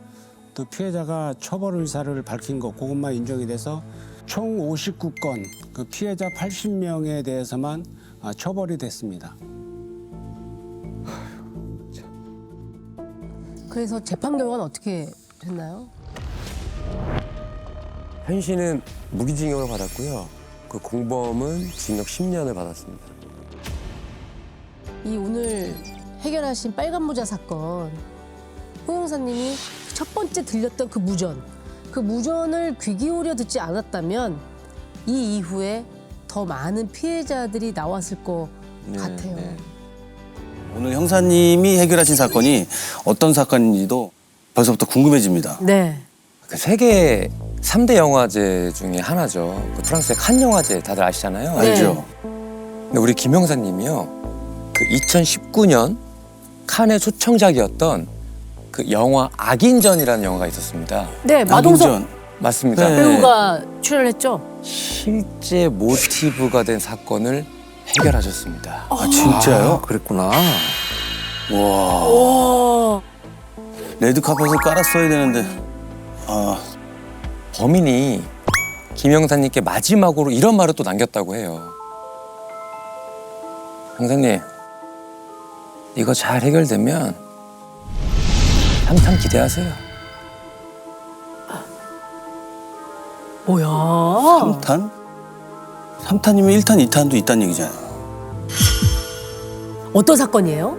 또 피해자가 처벌 의사를 밝힌 것 그것만 인정이 돼서 총 59건 그 피해자 80명에 대해서만 처벌이 됐습니다. 그래서 재판 결과는 어떻게 됐나요? 현 씨는 무기징역을 받았고요. 그 공범은 징역 10년을 받았습니다. 이 오늘 해결하신 빨간 모자 사건, 호 형사님이 첫 번째 들렸던 그 무전을 귀 기울여 듣지 않았다면 이 이후에 더 많은 피해자들이 나왔을 것 같아요. 네. 오늘 형사님이 해결하신 사건이 어떤 사건인지도 벌써부터 궁금해집니다. 네. 그 세계 3대 영화제 중에 하나죠. 그 프랑스의 칸 영화제 다들 아시잖아요. 네. 알죠? 근데 우리 김 형사님이요. 그 2019년 칸의 초청작이었던 그 영화 악인전이라는 영화가 있었습니다. 네, 마동석 악인전. 맞습니다. 네. 배우가 출연을 했죠. 실제 모티브가 된 사건을 해결하셨습니다. 아 진짜요? 그랬구나. 와. 오. 레드카펫을 깔았어야 되는데. 아. 범인이 김 형사님께 마지막으로 이런 말을 또 남겼다고 해요. 형사님, 이거 잘 해결되면 3탄 기대하세요. 뭐야? 3탄? 3탄이면 1탄, 2탄도 있다는 얘기잖아요. 어떤 사건이에요?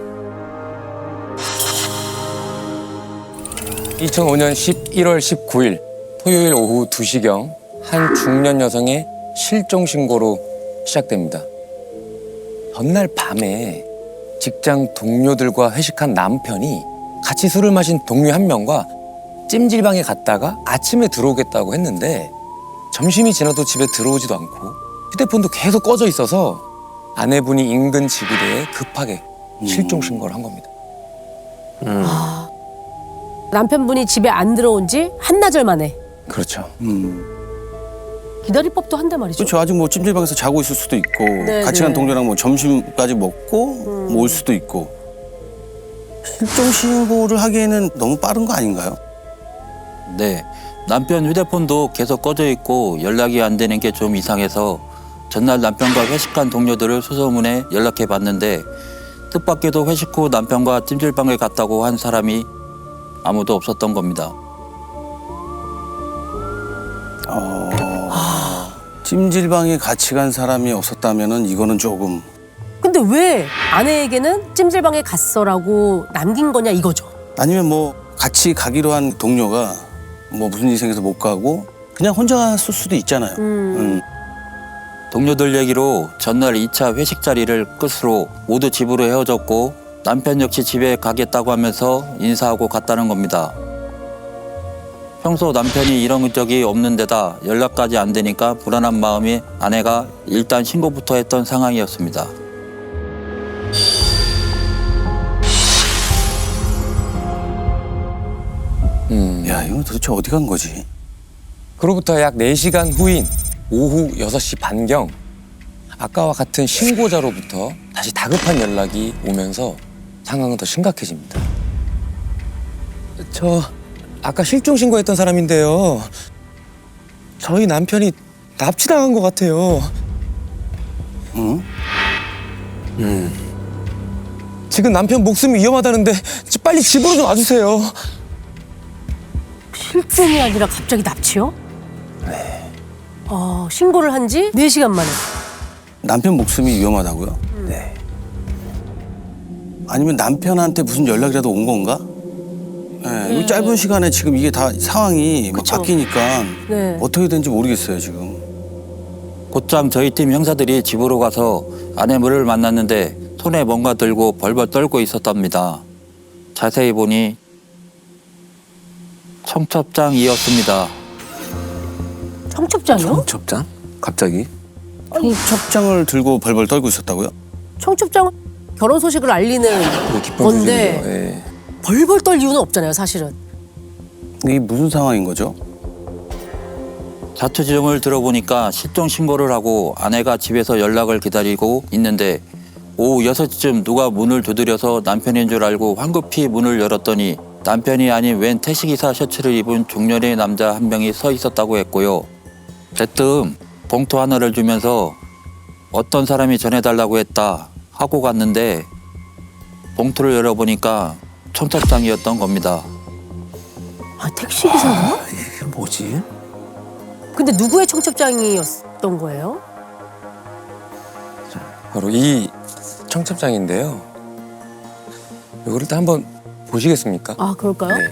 2005년 11월 19일 토요일 오후 2시경 한 중년 여성의 실종 신고로 시작됩니다. 전날 밤에 직장 동료들과 회식한 남편이 같이 술을 마신 동료 한 명과 찜질방에 갔다가 아침에 들어오겠다고 했는데 점심이 지나도 집에 들어오지도 않고 휴대폰도 계속 꺼져 있어서 아내분이 인근 지구대에 급하게 실종 신고를 한 겁니다. 남편분이 집에 안 들어온 지 한나절 만에. 그렇죠. 기다릴 법도 한데 말이죠. 그렇죠. 아직 뭐 찜질방에서 자고 있을 수도 있고 네, 같이 간 네. 동료랑 뭐 점심까지 먹고 뭐 올 수도 있고 실종 신고를 하기에는 너무 빠른 거 아닌가요? 네, 남편 휴대폰도 계속 꺼져 있고 연락이 안 되는 게 좀 이상해서 전날 남편과 회식한 동료들을 수소문해 연락해 봤는데 뜻밖에도 회식 후 남편과 찜질방을 갔다고 한 사람이 아무도 없었던 겁니다. 찜질방에 같이 간 사람이 없었다면은 이거는 조금 근데 왜 아내에게는 찜질방에 갔어라고 남긴 거냐 이거죠. 아니면 뭐 같이 가기로 한 동료가 뭐 무슨 일이 생겨서 못 가고 그냥 혼자 갔을 수도 있잖아요. 동료들 얘기로 전날 2차 회식 자리를 끝으로 모두 집으로 헤어졌고 남편 역시 집에 가겠다고 하면서 인사하고 갔다는 겁니다. 평소 남편이 이런 적이 없는 데다 연락까지 안 되니까 불안한 마음이 아내가 일단 신고부터 했던 상황이었습니다. 야, 이건 도대체 어디 간 거지? 그로부터 약 4시간 후인 오후 6시 반경 아까와 같은 신고자로부터 다시 다급한 연락이 오면서 상황은 더 심각해집니다. 저 아까 실종 신고했던 사람인데요. 저희 남편이 납치당한 것 같아요. 응? 지금 남편 목숨이 위험하다는데 빨리 집으로 좀 와주세요. 실종이 아니라 갑자기 납치요? 네. 신고를 한 지 4시간 만에. 남편 목숨이 위험하다고요? 네. 아니면 남편한테 무슨 연락이라도 온 건가? 네, 이 짧은 시간에 지금 이게 다 상황이 막 그쵸. 바뀌니까 네. 어떻게 된지 모르겠어요, 지금. 곧장 저희 팀 형사들이 집으로 가서 아내물을 만났는데 손에 뭔가 들고 벌벌 떨고 있었답니다. 자세히 보니 청첩장이었습니다. 청첩장이요? 청첩장? 갑자기? 청첩장을 들고 벌벌 떨고 있었다고요? 청첩장 결혼 소식을 알리는 기쁜 건데 소식이네요. 예. 벌벌 떨 이유는 없잖아요, 사실은. 이게 무슨 상황인 거죠? 자초지종을 들어보니까 실종 신고를 하고 아내가 집에서 연락을 기다리고 있는데 오후 6시쯤 누가 문을 두드려서 남편인 줄 알고 황급히 문을 열었더니 남편이 아닌 웬 택시기사 셔츠를 입은 중년의 남자 한 명이 서 있었다고 했고요. 대뜸 봉투 하나를 주면서 어떤 사람이 전해달라고 했다 하고 갔는데 봉투를 열어보니까 청첩장이었던 겁니다. 아, 택시기사인가? 이게 뭐지? 근데 누구의 청첩장이었던 거예요? 바로 이 청첩장인데요. 이거를 일단 한번 보시겠습니까? 아, 그럴까요? 네.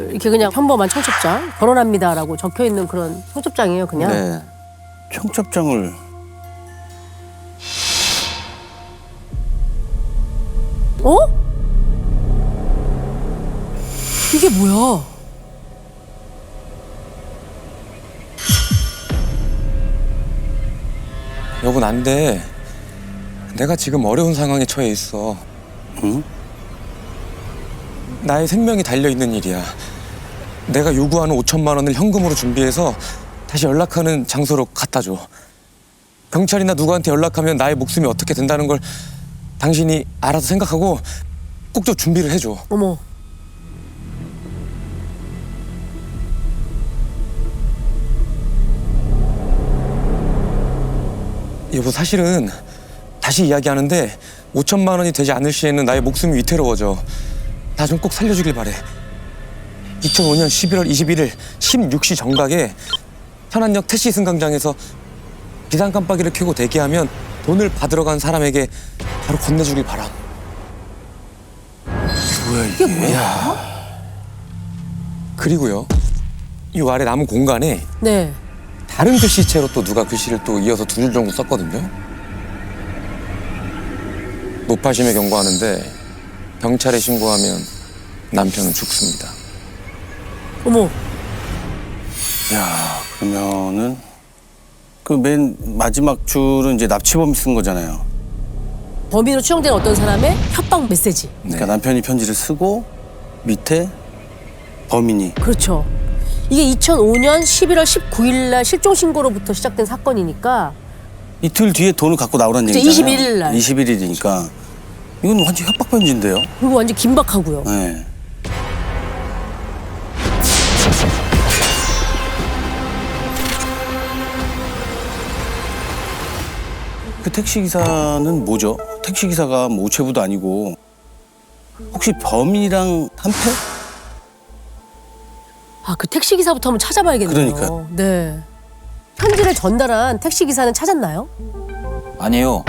이렇게 그냥 평범한 청첩장, 결혼합니다라고 적혀 있는 그런 청첩장이에요, 그냥. 네. 청첩장을 어? 이게 뭐야? 여보 난데 내가 지금 어려운 상황에 처해 있어. 응? 나의 생명이 달려있는 일이야. 내가 요구하는 5천만 원을 현금으로 준비해서 다시 연락하는 장소로 갖다 줘. 경찰이나 누구한테 연락하면 나의 목숨이 어떻게 된다는 걸 당신이 알아서 생각하고 꼭 좀 준비를 해줘. 어머. 여보 사실은 다시 이야기하는데 5천만 원이 되지 않을 시에는 나의 목숨이 위태로워져. 나 좀 꼭 살려주길 바래. 2005년 11월 21일 16시 정각에 현안역 택시 승강장에서 비상 깜빡이를 켜고 대기하면 돈을 받으러 간 사람에게 바로 건네주길 바람. 뭐야 이게? 이게 뭐야? 그리고요 이 아래 남은 공간에 네. 다른 글씨체로 또 누가 글씨를 또 이어서 2줄 정도 썼거든요. 노파심에 경고하는데 경찰에 신고하면 남편은 죽습니다. 어머. 야, 그러면은 그 맨 마지막 줄은 이제 납치범이 쓴 거잖아요. 범인으로 추정된 어떤 사람의 협박 메시지. 그러니까 남편이 편지를 쓰고 밑에 범인이. 그렇죠. 이게 2005년 11월 19일 날 실종 신고로부터 시작된 사건이니까 이틀 뒤에 돈을 갖고 나오라는 그쵸, 얘기잖아요. 21일 날. 21일이니까 이건 완전 협박 편지인데요. 그리고 완전 긴박하고요. 네. 그 택시 기사는 뭐죠? 택시 기사가 뭐 우체부도 아니고 혹시 범인이랑 한패? 아, 그 택시 기사부터 한번 찾아봐야겠네요. 그러니까요. 네. 편지를 전달한 택시 기사는 찾았나요? 아니요.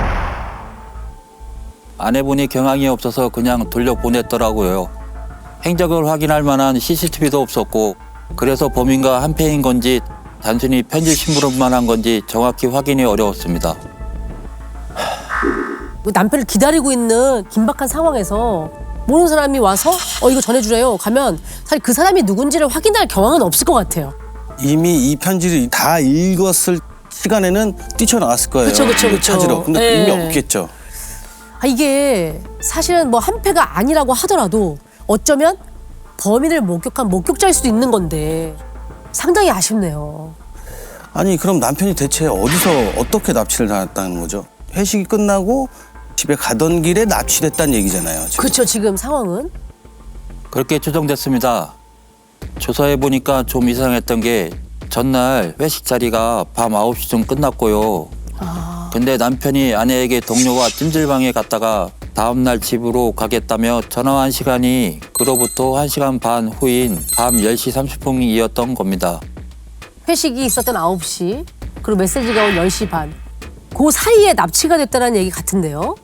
아내분이 경황이 없어서 그냥 돌려보냈더라고요. 행적을 확인할 만한 CCTV도 없었고 그래서 범인과 한패인 건지 단순히 편지 심부름만 한 건지 정확히 확인이 어려웠습니다. 남편을 기다리고 있는 긴박한 상황에서 모르는 사람이 와서 이거 전해주래요. 가면 사실 그 사람이 누군지를 확인할 경황은 없을 것 같아요. 이미 이 편지를 다 읽었을 시간에는 뛰쳐나왔을 거예요. 그쵸, 그쵸, 이거 그쵸. 찾으러. 근데 네. 의미 없겠죠. 아, 이게 사실은 뭐 한패가 아니라고 하더라도 어쩌면 범인을 목격한 목격자일 수도 있는 건데 상당히 아쉽네요. 아니 그럼 남편이 대체 어디서 어떻게 납치를 당했다는 거죠? 회식이 끝나고 집에 가던 길에 납치됐다는 얘기잖아요. 지금. 그렇죠. 지금 상황은. 그렇게 추정됐습니다. 조사해 보니까 좀 이상했던 게 전날 회식 자리가 밤 9시쯤 끝났고요. 근데 남편이 아내에게 동료와 찜질방에 갔다가 다음날 집으로 가겠다며 전화한 시간이 그로부터 1시간 반 후인 밤 10시 30분이었던 겁니다. 회식이 있었던 9시 그리고 메시지가 온 10시 반. 그 사이에 납치가 됐다는 얘기 같은데요.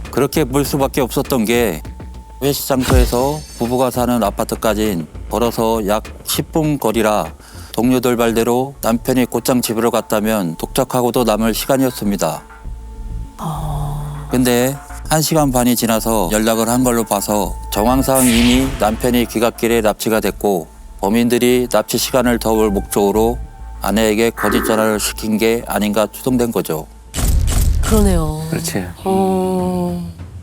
그렇게 볼 수밖에 없었던 게 회식 장소에서 부부가 사는 아파트까진 걸어서 약 10분 거리라 동료들 말대로 남편이 곧장 집으로 갔다면 독촉하고도 남을 시간이었습니다. 근데 1시간 반이 지나서 연락을 한 걸로 봐서 정황상 이미 남편이 귀갓길에 납치가 됐고 범인들이 납치 시간을 더울 목적으로 아내에게 거짓 전화를 시킨 게 아닌가 추정된 거죠. 그러네요. 그렇지.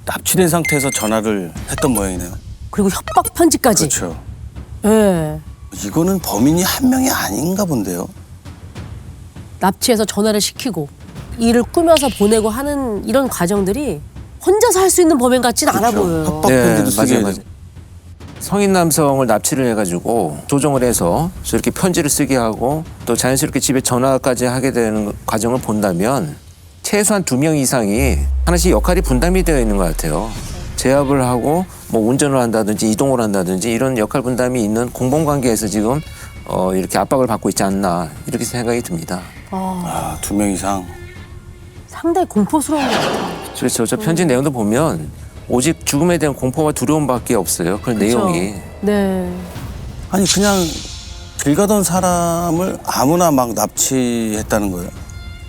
납치된 상태에서 전화를 했던 모양이네요. 그리고 협박 편지까지. 그렇죠. 네. 이거는 범인이 한 명이 아닌가 본데요. 납치해서 전화를 시키고 일을 꾸며서 보내고 하는 이런 과정들이 혼자서 할 수 있는 범행 같지는 않아 보여요. 협박 편지도 쓰게 맞아요, 맞아요. 성인 남성을 납치를 해가지고 조정을 해서 저렇게 편지를 쓰게 하고 또 자연스럽게 집에 전화까지 하게 되는 과정을 본다면 최소한 2명 이상이 하나씩 역할이 분담이 되어 있는 것 같아요. 제압을 하고 뭐 운전을 한다든지 이동을 한다든지 이런 역할 분담이 있는 공범관계에서 지금 이렇게 압박을 받고 있지 않나 이렇게 생각이 듭니다. 아, 2명 이상. 상당히 공포스러운 것 같아요. 그렇죠. 저 편지 내용도 보면 오직 죽음에 대한 공포와 두려움밖에 없어요. 그 내용이. 네. 아니 그냥 길 가던 사람을 아무나 막 납치했다는 거예요.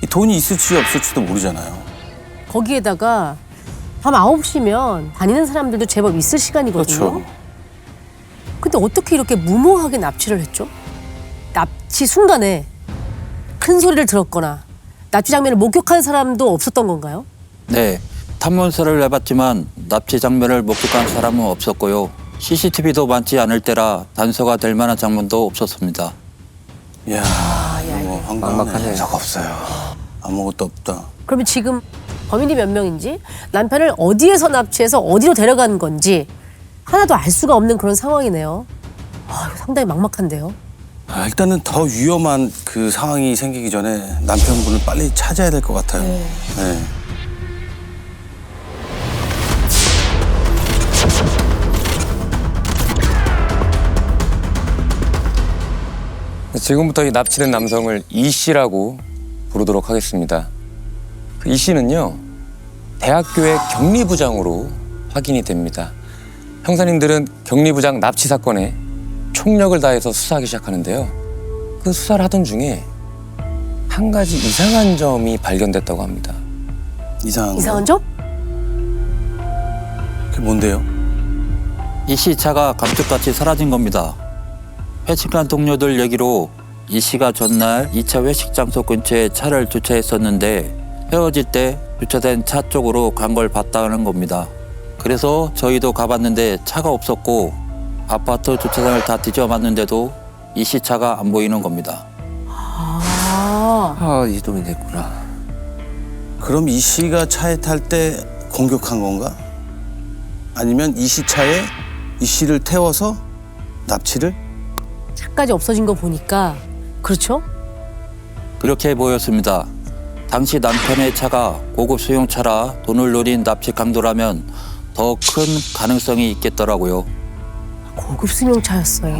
이 돈이 있을지 없을지도 모르잖아요. 거기에다가 밤 9시면 다니는 사람들도 제법 있을 시간이거든요. 그렇죠. 근데 어떻게 이렇게 무모하게 납치를 했죠? 납치 순간에 큰 소리를 들었거나 납치 장면을 목격한 사람도 없었던 건가요? 네, 탐문서를 내봤지만 납치 장면을 목격한 사람은 없었고요. CCTV도 많지 않을 때라 단서가 될 만한 장면도 없었습니다. 이야, 뭐 황당하네. 적 없어요. 아무것도 없다. 그러면 지금 범인이 몇 명인지 남편을 어디에서 납치해서 어디로 데려간 건지 하나도 알 수가 없는 그런 상황이네요. 이거 상당히 막막한데요. 일단은 더 위험한 그 상황이 생기기 전에 남편분을 빨리 찾아야 될 것 같아요. 네. 지금부터 이 납치된 남성을 이 씨라고 부르도록 하겠습니다. 이 씨는요, 대학교의 격리부장으로 확인이 됩니다. 형사님들은 격리부장 납치 사건에 총력을 다해서 수사하기 시작하는데요. 그 수사를 하던 중에 한 가지 이상한 점이 발견됐다고 합니다. 이상한 점? 그게 뭔데요? 이 씨 차가 감쪽같이 사라진 겁니다. 회식한 동료들 얘기로 이 씨가 전날 2차 회식 장소 근처에 차를 주차했었는데 헤어질 때 주차된 차 쪽으로 간 걸 봤다는 겁니다. 그래서 저희도 가봤는데 차가 없었고 아파트 주차장을 다 뒤져봤는데도 이 씨 차가 안 보이는 겁니다. 이동이 됐구나. 그럼 이 씨가 차에 탈 때 공격한 건가? 아니면 이 씨 차에 이 씨를 태워서 납치를? 차까지 없어진 거 보니까 그렇죠? 그렇게 보였습니다. 당시 남편의 차가 고급 수용차라 돈을 노린 납치 강도라면 더 큰 가능성이 있겠더라고요. 고급 승용차였어요.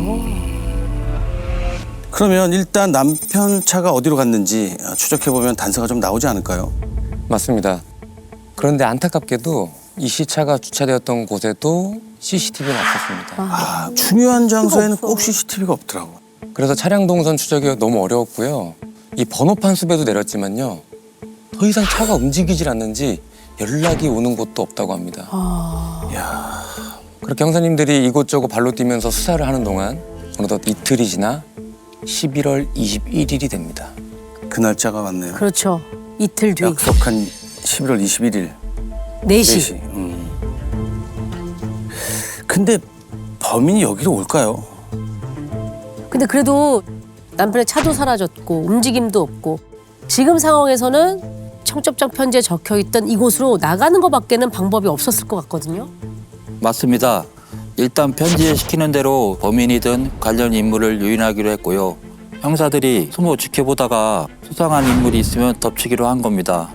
그러면 일단 남편 차가 어디로 갔는지 추적해보면 단서가 좀 나오지 않을까요? 맞습니다. 그런데 안타깝게도 이 씨 차가 주차되었던 곳에도 CCTV는 없었습니다. 중요한 장소에는 꼭 CCTV가 없더라고. 그래서 차량 동선 추적이 너무 어려웠고요. 이 번호판 수배도 내렸지만요. 더 이상 차가 움직이질 않는지 연락이 오는 곳도 없다고 합니다. 그렇게 형사님들이 이곳저곳 발로 뛰면서 수사를 하는 동안 어느덧 이틀이 지나 11월 21일이 됩니다. 그 날짜가 왔네요. 그렇죠. 이틀 뒤 약속한 11월 21일 4시. 4시. 근데 범인이 여기로 올까요? 근데 그래도 남편의 차도 사라졌고 움직임도 없고 지금 상황에서는 청첩장 편지에 적혀있던 이곳으로 나가는 것밖에는 방법이 없었을 것 같거든요. 맞습니다. 일단 편지에 시키는 대로 범인이든 관련 인물을 유인하기로 했고요. 형사들이 숨어 지켜보다가 수상한 인물이 있으면 덮치기로 한 겁니다.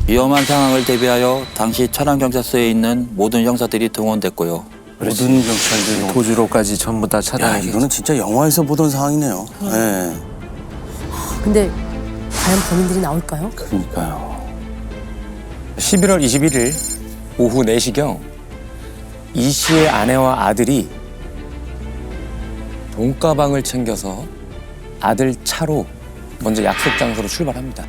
위험한 상황을 대비하여 당시 천안경찰서에 있는 모든 형사들이 동원됐고요. 모든 경찰들이 도주로까지 전부 다 야, 차단해. 이거는 진짜 영화에서 보던 상황이네요. 네. 근데 과연 범인들이 나올까요? 그러니까요. 11월 21일 오후 4시경 이 씨의 아내와 아들이 돈가방을 챙겨서 아들 차로 먼저 약속 장소로 출발합니다.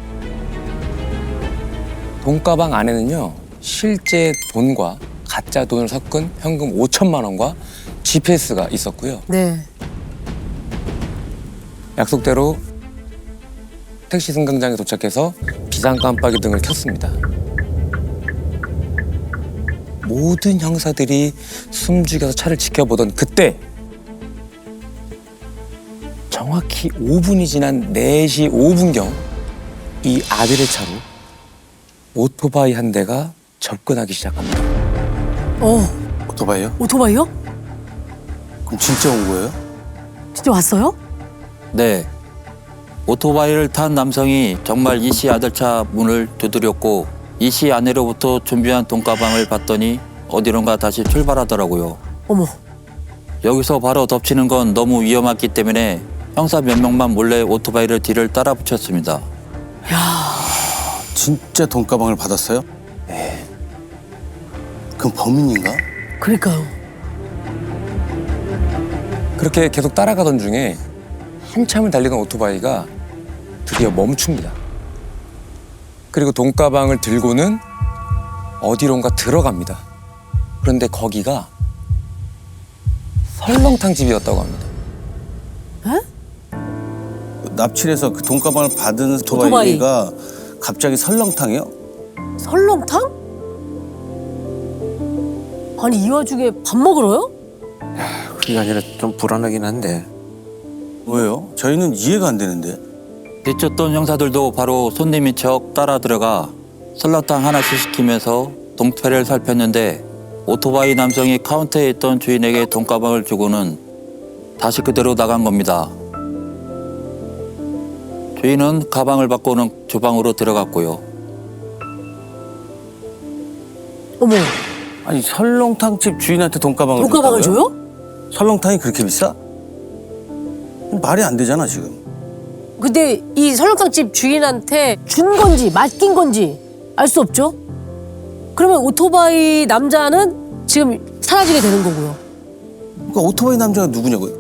돈가방 안에는요, 실제 돈과 가짜 돈을 섞은 현금 5천만 원과 GPS가 있었고요. 네. 약속대로 택시 승강장에 도착해서 비상 깜빡이 등을 켰습니다. 모든 형사들이 숨죽여서 차를 지켜보던 그때 정확히 5분이 지난 4시 5분경 이 아들의 차로 오토바이 한 대가 접근하기 시작합니다. 오토바이요? 오토바이요? 그럼 진짜 온 거예요? 진짜 왔어요? 네. 오토바이를 탄 남성이 정말 이 씨 아들 차 문을 두드렸고 이 씨 아내로부터 준비한 돈가방을 받더니 어디론가 다시 출발하더라고요. 어머. 여기서 바로 덮치는 건 너무 위험했기 때문에 형사 몇 명만 몰래 오토바이를 뒤를 따라 붙였습니다. 진짜 돈가방을 받았어요? 네. 그럼 범인인가? 그러니까요. 그렇게 계속 따라가던 중에 한참을 달리던 오토바이가 드디어 멈춥니다. 그리고 돈가방을 들고는 어디론가 들어갑니다. 그런데 거기가 설렁탕 집이었다고 합니다. 납치해서 그 돈가방을 받은 오토바이가 갑자기 설렁탕이요? 설렁탕? 아니 이 와중에 밥 먹으러요? 그게 아니라 좀 불안하긴 한데. 왜요? 저희는 이해가 안 되는데. 뒤쫓던 형사들도 바로 손님인 척 따라 들어가 설렁탕 하나씩 시키면서 동태를 살폈는데 오토바이 남성이 카운터에 있던 주인에게 돈가방을 주고는 다시 그대로 나간 겁니다. 주인은 가방을 받고는 주방으로 들어갔고요. 어머. 아니 설렁탕집 주인한테 돈가방을 돈가방을 줬다고요? 줘요? 설렁탕이 그렇게 비싸? 말이 안 되잖아 지금. 근데 이 설렁탕집 주인한테 준 건지 맡긴 건지 알 수 없죠? 그러면 오토바이 남자는 지금 사라지게 되는 거고요. 그러니까 오토바이 남자가 누구냐고요?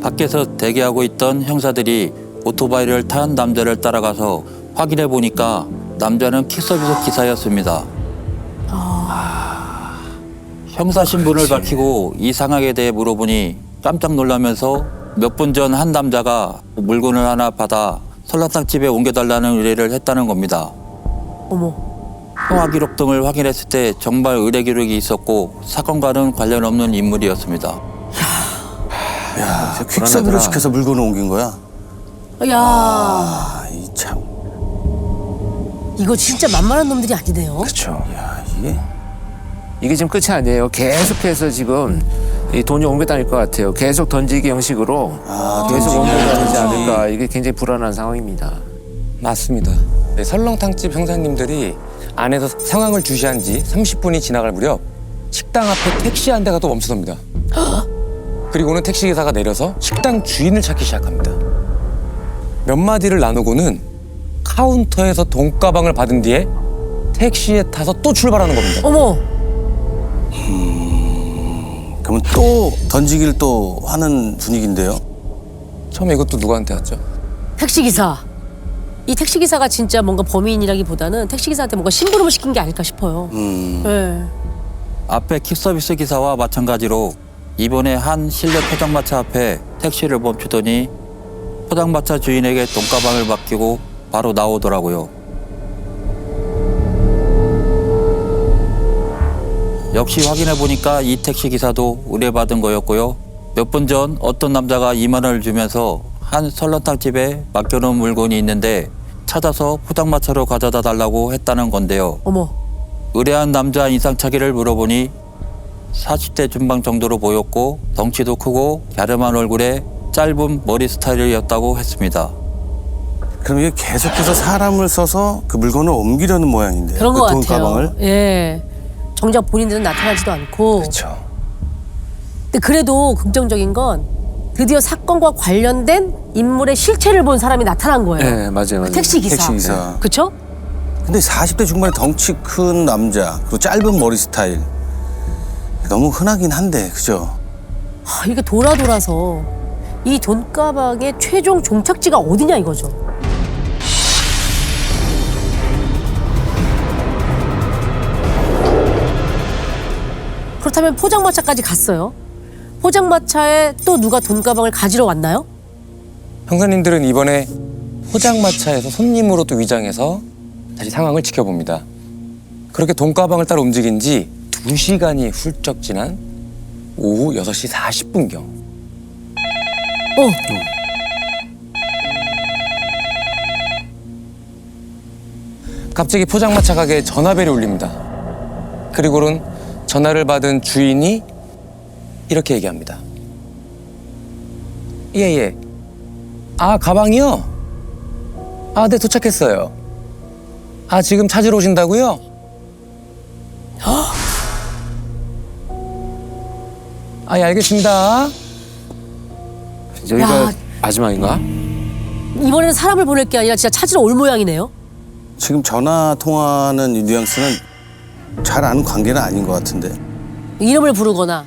밖에서 대기하고 있던 형사들이 오토바이를 탄 남자를 따라가서 확인해 보니까 남자는 킥서비스 기사였습니다. 형사 신분을 밝히고 이 상황에 대해 물어보니 깜짝 놀라면서 몇 분 전 한 남자가 물건을 하나 받아 설렁탕 집에 옮겨달라는 의뢰를 했다는 겁니다. 어머. 통화 기록 등을 확인했을 때 정말 의뢰 기록이 있었고 사건과는 관련 없는 인물이었습니다. 야, 퀵서비를 시켜서 물건을 옮긴 거야? 야, 이 참. 이거 진짜 만만한 놈들이 아니네요. 그렇죠. 야, 이게 지금 끝이 아니에요. 계속해서 지금 이 돈이 옮겨 다닐 것 같아요. 계속 던지기 형식으로 계속 옮겨 다니지 않을까. 이게 굉장히 불안한 상황입니다. 맞습니다. 네, 설렁탕집 형사님들이 안에서 상황을 주시한 지 30분이 지나갈 무렵 식당 앞에 택시 한 대가 또 멈춰섭니다. 그리고는 택시기사가 내려서 식당 주인을 찾기 시작합니다. 몇 마디를 나누고는 카운터에서 돈가방을 받은 뒤에 택시에 타서 또 출발하는 겁니다. 어머. 그러면 또 던지기를 또 하는 분위기인데요? 처음에 이것도 누구한테 왔죠? 택시기사. 이 택시기사가 진짜 뭔가 범인이라기보다는 택시기사한테 뭔가 심부름을 시킨 게 아닐까 싶어요. 네. 앞에 킥서비스 기사와 마찬가지로 이번에 한 실내 포장마차 앞에 택시를 멈추더니 포장마차 주인에게 돈가방을 맡기고 바로 나오더라고요. 역시 확인해 보니까 이 택시 기사도 의뢰받은 거였고요. 몇 분 전 어떤 남자가 2만 원을 주면서 한 설렁탕 집에 맡겨놓은 물건이 있는데 찾아서 포장마차로 가져다 달라고 했다는 건데요. 어머. 의뢰한 남자 인상착의를 물어보니 40대 중반 정도로 보였고 덩치도 크고 갸름한 얼굴에 짧은 머리 스타일이었다고 했습니다. 그럼 이게 계속해서 사람을 써서 그 물건을 옮기려는 모양인데요. 그런 것 그 같아요. 돈가방을? 예. 정작 본인들은 나타나지도 않고. 그렇죠. 근데 그래도 긍정적인 건 드디어 사건과 관련된 인물의 실체를 본 사람이 나타난 거예요. 네, 맞아요. 택시기사. 택시기사. 그쵸? 근데 40대 중반에 덩치 큰 남자, 그리고 짧은 머리 스타일. 너무 흔하긴 한데, 그죠? 이게 돌아서 이 돈가방의 최종 종착지가 어디냐 이거죠. 그렇다면 포장마차까지 갔어요. 포장마차에 또 누가 돈가방을 가지러 왔나요? 형사님들은 이번에 포장마차에서 손님으로 또 위장해서 다시 상황을 지켜봅니다. 그렇게 돈가방을 따라 움직인 지 2시간이 훌쩍 지난 오후 6시 40분경. 갑자기 포장마차 가게에 전화벨이 울립니다. 그리고는 전화를 받은 주인이 이렇게 얘기합니다. 예. 아, 가방이요? 아, 네, 도착했어요. 아, 지금 찾으러 오신다고요? 아, 예, 알겠습니다. 여기가 야. 마지막인가? 이번에는 사람을 보낼 게 아니라 진짜 찾으러 올 모양이네요. 지금 전화 통화하는 이 뉘앙스는 잘 아는 관계는 아닌 것 같은데. 이름을 부르거나.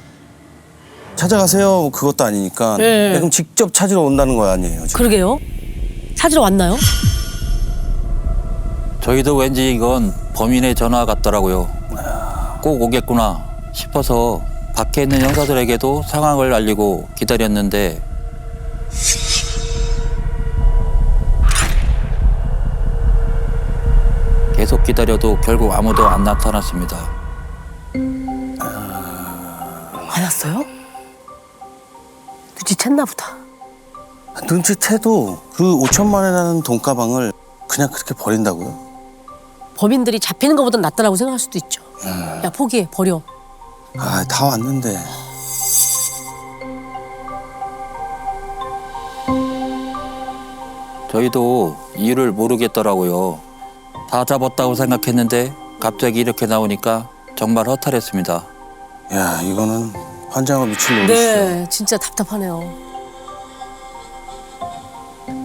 찾아가세요. 그것도 아니니까. 네. 그럼 직접 찾으러 온다는 거 아니에요, 지금? 그러게요. 찾으러 왔나요? 저희도 왠지 이건 범인의 전화 같더라고요. 꼭 오겠구나 싶어서 밖에 있는 형사들에게도 상황을 알리고 기다렸는데 계속 기다려도 결국 아무도 안 나타났습니다. 안 왔어요? 눈치챘나 보다. 눈치채도 그 5천만 원이라는 돈가방을 그냥 그렇게 버린다고요? 범인들이 잡히는 것보다 낫다라고 생각할 수도 있죠. 야, 포기해, 버려. 아, 다 왔는데. 저희도 이유를 모르겠더라고요. 다 잡았다고 생각했는데 갑자기 이렇게 나오니까 정말 허탈했습니다. 야, 이거는 환장을 미칠 노릇이죠. 네, 진짜 답답하네요.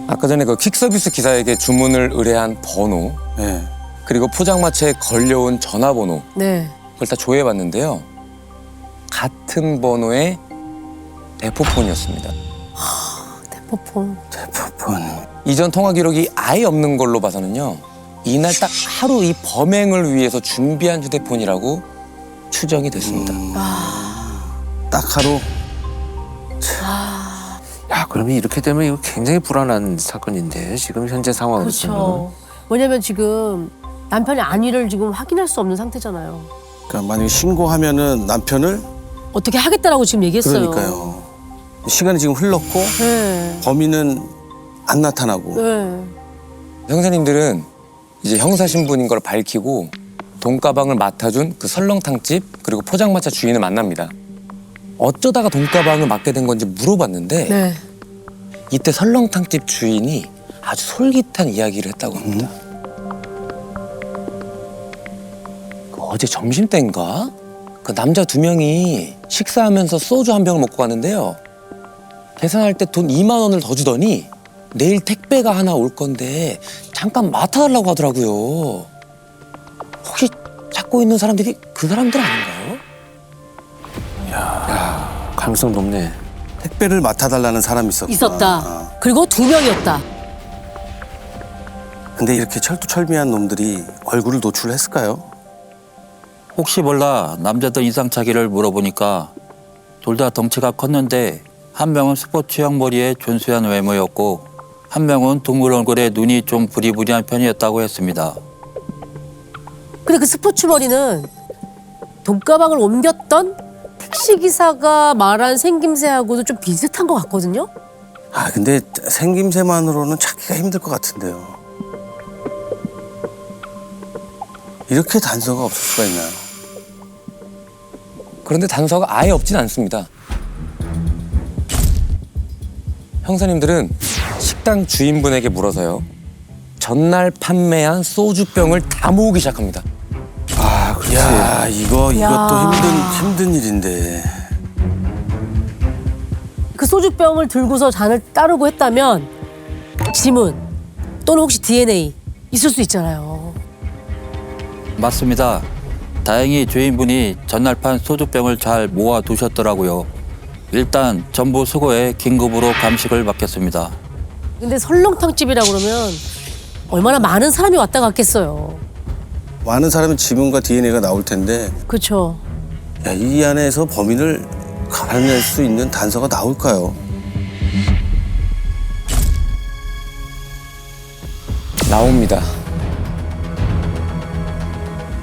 아까 전에 그 퀵서비스 기사에게 주문을 의뢰한 번호, 네. 그리고 포장마차에 걸려온 전화번호, 네. 그걸 다 조회해봤는데요. 같은 번호의 대포폰이었습니다. 대포폰. 이전 통화 기록이 아예 없는 걸로 봐서는요. 이날 딱 하루 이 범행을 위해서 준비한 휴대폰이라고 추정이 됐습니다. 딱 하루. 야, 그러면 이렇게 되면 이거 굉장히 불안한 사건인데 지금 현재 상황으로서는. 그렇죠. 왜냐면 지금 남편이 안위를 지금 확인할 수 없는 상태잖아요. 그러니까 만약에 신고하면은 남편을 어떻게 하겠다라고 지금 얘기했어요. 그러니까요. 시간이 지금 흘렀고 네. 범인은 안 나타나고. 네. 형사님들은 이제 형사 신분인 걸 밝히고 돈가방을 맡아준 그 설렁탕집 그리고 포장마차 주인을 만납니다. 어쩌다가 돈가방을 맡게 된 건지 물어봤는데 네. 이때 설렁탕집 주인이 아주 솔깃한 이야기를 했다고 합니다. 그 어제 점심때인가 그 남자 2명이 식사하면서 소주 한 병을 먹고 갔는데요. 계산할 때 돈 2만 원을 더 주더니 내일 택배가 하나 올 건데 잠깐 맡아달라고 하더라고요. 혹시 찾고 있는 사람들이 그 사람들 아닌가요? 야, 가능성 높네. 택배를 맡아달라는 사람이 있었구나. 있었다. 그리고 2명이었다. 근데 이렇게 철두철미한 놈들이 얼굴을 노출했을까요? 혹시 몰라 남자들 인상착의를 물어보니까 둘 다 덩치가 컸는데 한 명은 스포츠형 머리에 존수한 외모였고 한 명은 동물 얼굴에 눈이 좀 부리부리한 편이었다고 했습니다. 근데 그 스포츠 머리는 돈가방을 옮겼던 택시기사가 말한 생김새하고도 좀 비슷한 것 같거든요? 아 근데 생김새만으로는 찾기가 힘들 것 같은데요. 이렇게 단서가 없을 수가 있나요? 그런데 단서가 아예 없진 않습니다. 형사님들은 식당 주인분에게 물어서요. 전날 판매한 소주병을 다 모으기 시작합니다. 아, 그렇지. 야, 이것도 힘든 일인데. 그 소주병을 들고서 잔을 따르고 했다면 지문 또는 혹시 DNA 있을 수 있잖아요. 맞습니다. 다행히 주인분이 전날 판 소주병을 잘 모아두셨더라고요. 일단 전부 수거해 긴급으로 감식을 받겠습니다. 근데 설렁탕집이라 그러면 얼마나 많은 사람이 왔다 갔겠어요. 많은 사람의 지문과 DNA가 나올 텐데 그렇죠. 야, 이 안에서 범인을 가려낼 수 있는 단서가 나올까요? 나옵니다.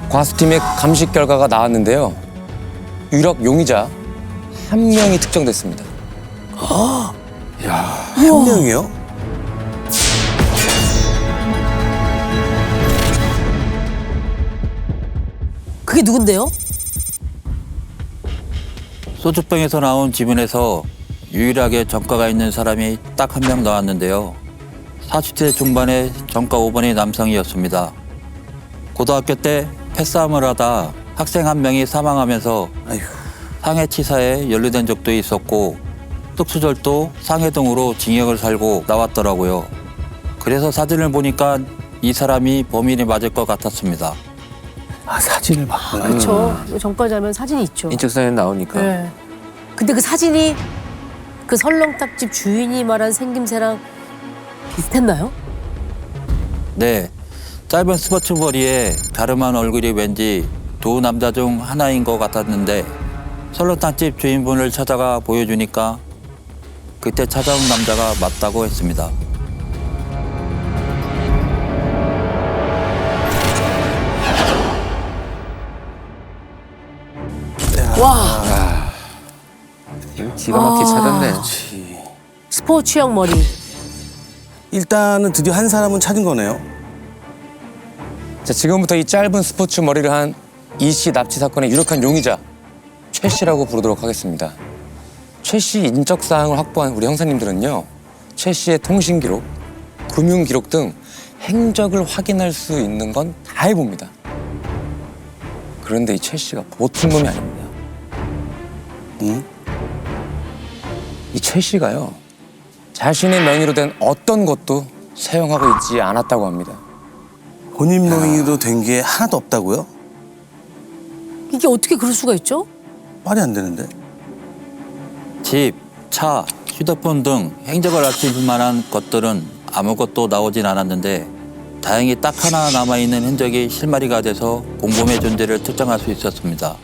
과수팀의 감식 결과가 나왔는데요. 유력 용의자 한 명이 특정됐습니다. 한 명이요? 그게 누군데요? 소주병에서 나온 지문에서 유일하게 전과가 있는 사람이 딱 한 명 나왔는데요. 40대 중반의 전과 5번의 남성이었습니다. 고등학교 때 패싸움을 하다 학생 한 명이 사망하면서 상해치사에 연루된 적도 있었고 특수절도 상해동으로 징역을 살고 나왔더라고요. 그래서 사진을 보니까 이 사람이 범인이 맞을 것 같았습니다. 아, 사진을 봤구나. 그렇죠. 전과자면 사진이 있죠. 인적사진 나오니까. 네. 근데 그 사진이 그 설렁탕집 주인이 말한 생김새랑 비슷했나요? 네, 짧은 스포츠 머리에 가름한 얼굴이 왠지 두 남자 중 하나인 것 같았는데 설렁탕집 주인분을 찾아가 보여주니까 그때 찾아온 남자가 맞다고 했습니다. 와, 이거 기가 막히게 찾았네. 스포츠형 머리. 일단은 드디어 한 사람은 찾은 거네요. 자, 지금부터 이 짧은 스포츠 머리를 한 이 씨 납치 사건의 유력한 용의자 최 씨라고 부르도록 하겠습니다. 최 씨 인적 사항을 확보한 우리 형사님들은요. 최 씨의 통신 기록, 금융 기록 등 행적을 확인할 수 있는 건 다 해봅니다. 그런데 이 최 씨가 보통 놈이 아닙니다. 이 최 씨가요. 자신의 명의로 된 어떤 것도 사용하고 있지 않았다고 합니다. 본인 명의로 된 게 하나도 없다고요? 이게 어떻게 그럴 수가 있죠? 말이 안 되는데. 집, 차, 휴대폰 등 행적을 알 수 있을 만한 것들은 아무것도 나오진 않았는데 다행히 딱 하나 남아있는 흔적이 실마리가 돼서 공범의 존재를 특정할 수 있었습니다.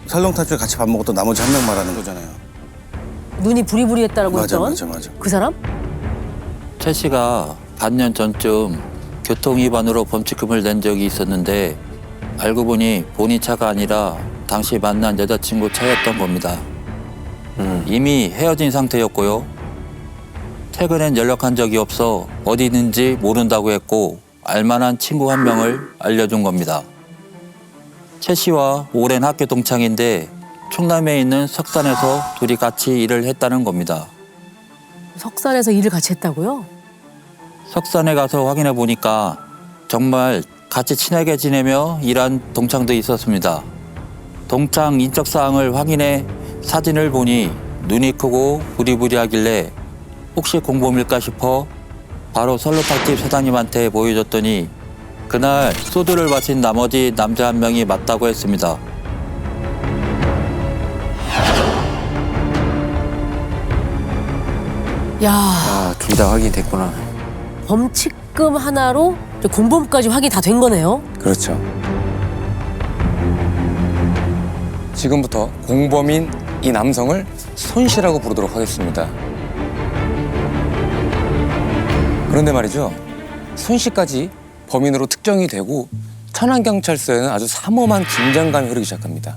살롱타주에 같이 밥 먹었던 나머지 한 명 말하는 거잖아요. 눈이 부리부리했다라고 맞아, 했던 맞아. 그 사람? 최 씨가 반년 전쯤 교통위반으로 범칙금을 낸 적이 있었는데 알고 보니 본인 차가 아니라 당시 만난 여자친구 차였던 겁니다. 이미 헤어진 상태였고요. 최근엔 연락한 적이 없어 어디 있는지 모른다고 했고 알만한 친구 한 명을 알려준 겁니다. 최 씨와 오랜 학교 동창인데 충남에 있는 석산에서 둘이 같이 일을 했다는 겁니다. 석산에서 일을 같이 했다고요? 석산에 가서 확인해 보니까 정말 같이 친하게 지내며 일한 동창도 있었습니다. 동창 인적 사항을 확인해 사진을 보니 눈이 크고 부리부리하길래 혹시 공범일까 싶어 바로 설렁탕집 사장님한테 보여줬더니 그날 소주를 마신 나머지 남자 한 명이 맞다고 했습니다. 야, 둘 다 확인됐구나. 범칙금 하나로 공범까지 확인이 다 된 거네요. 그렇죠. 지금부터 공범인 이 남성을 손 씨라고 부르도록 하겠습니다. 그런데 말이죠. 손 씨까지 범인으로 특정이 되고 천안경찰서에는 아주 삼엄한 긴장감이 흐르기 시작합니다.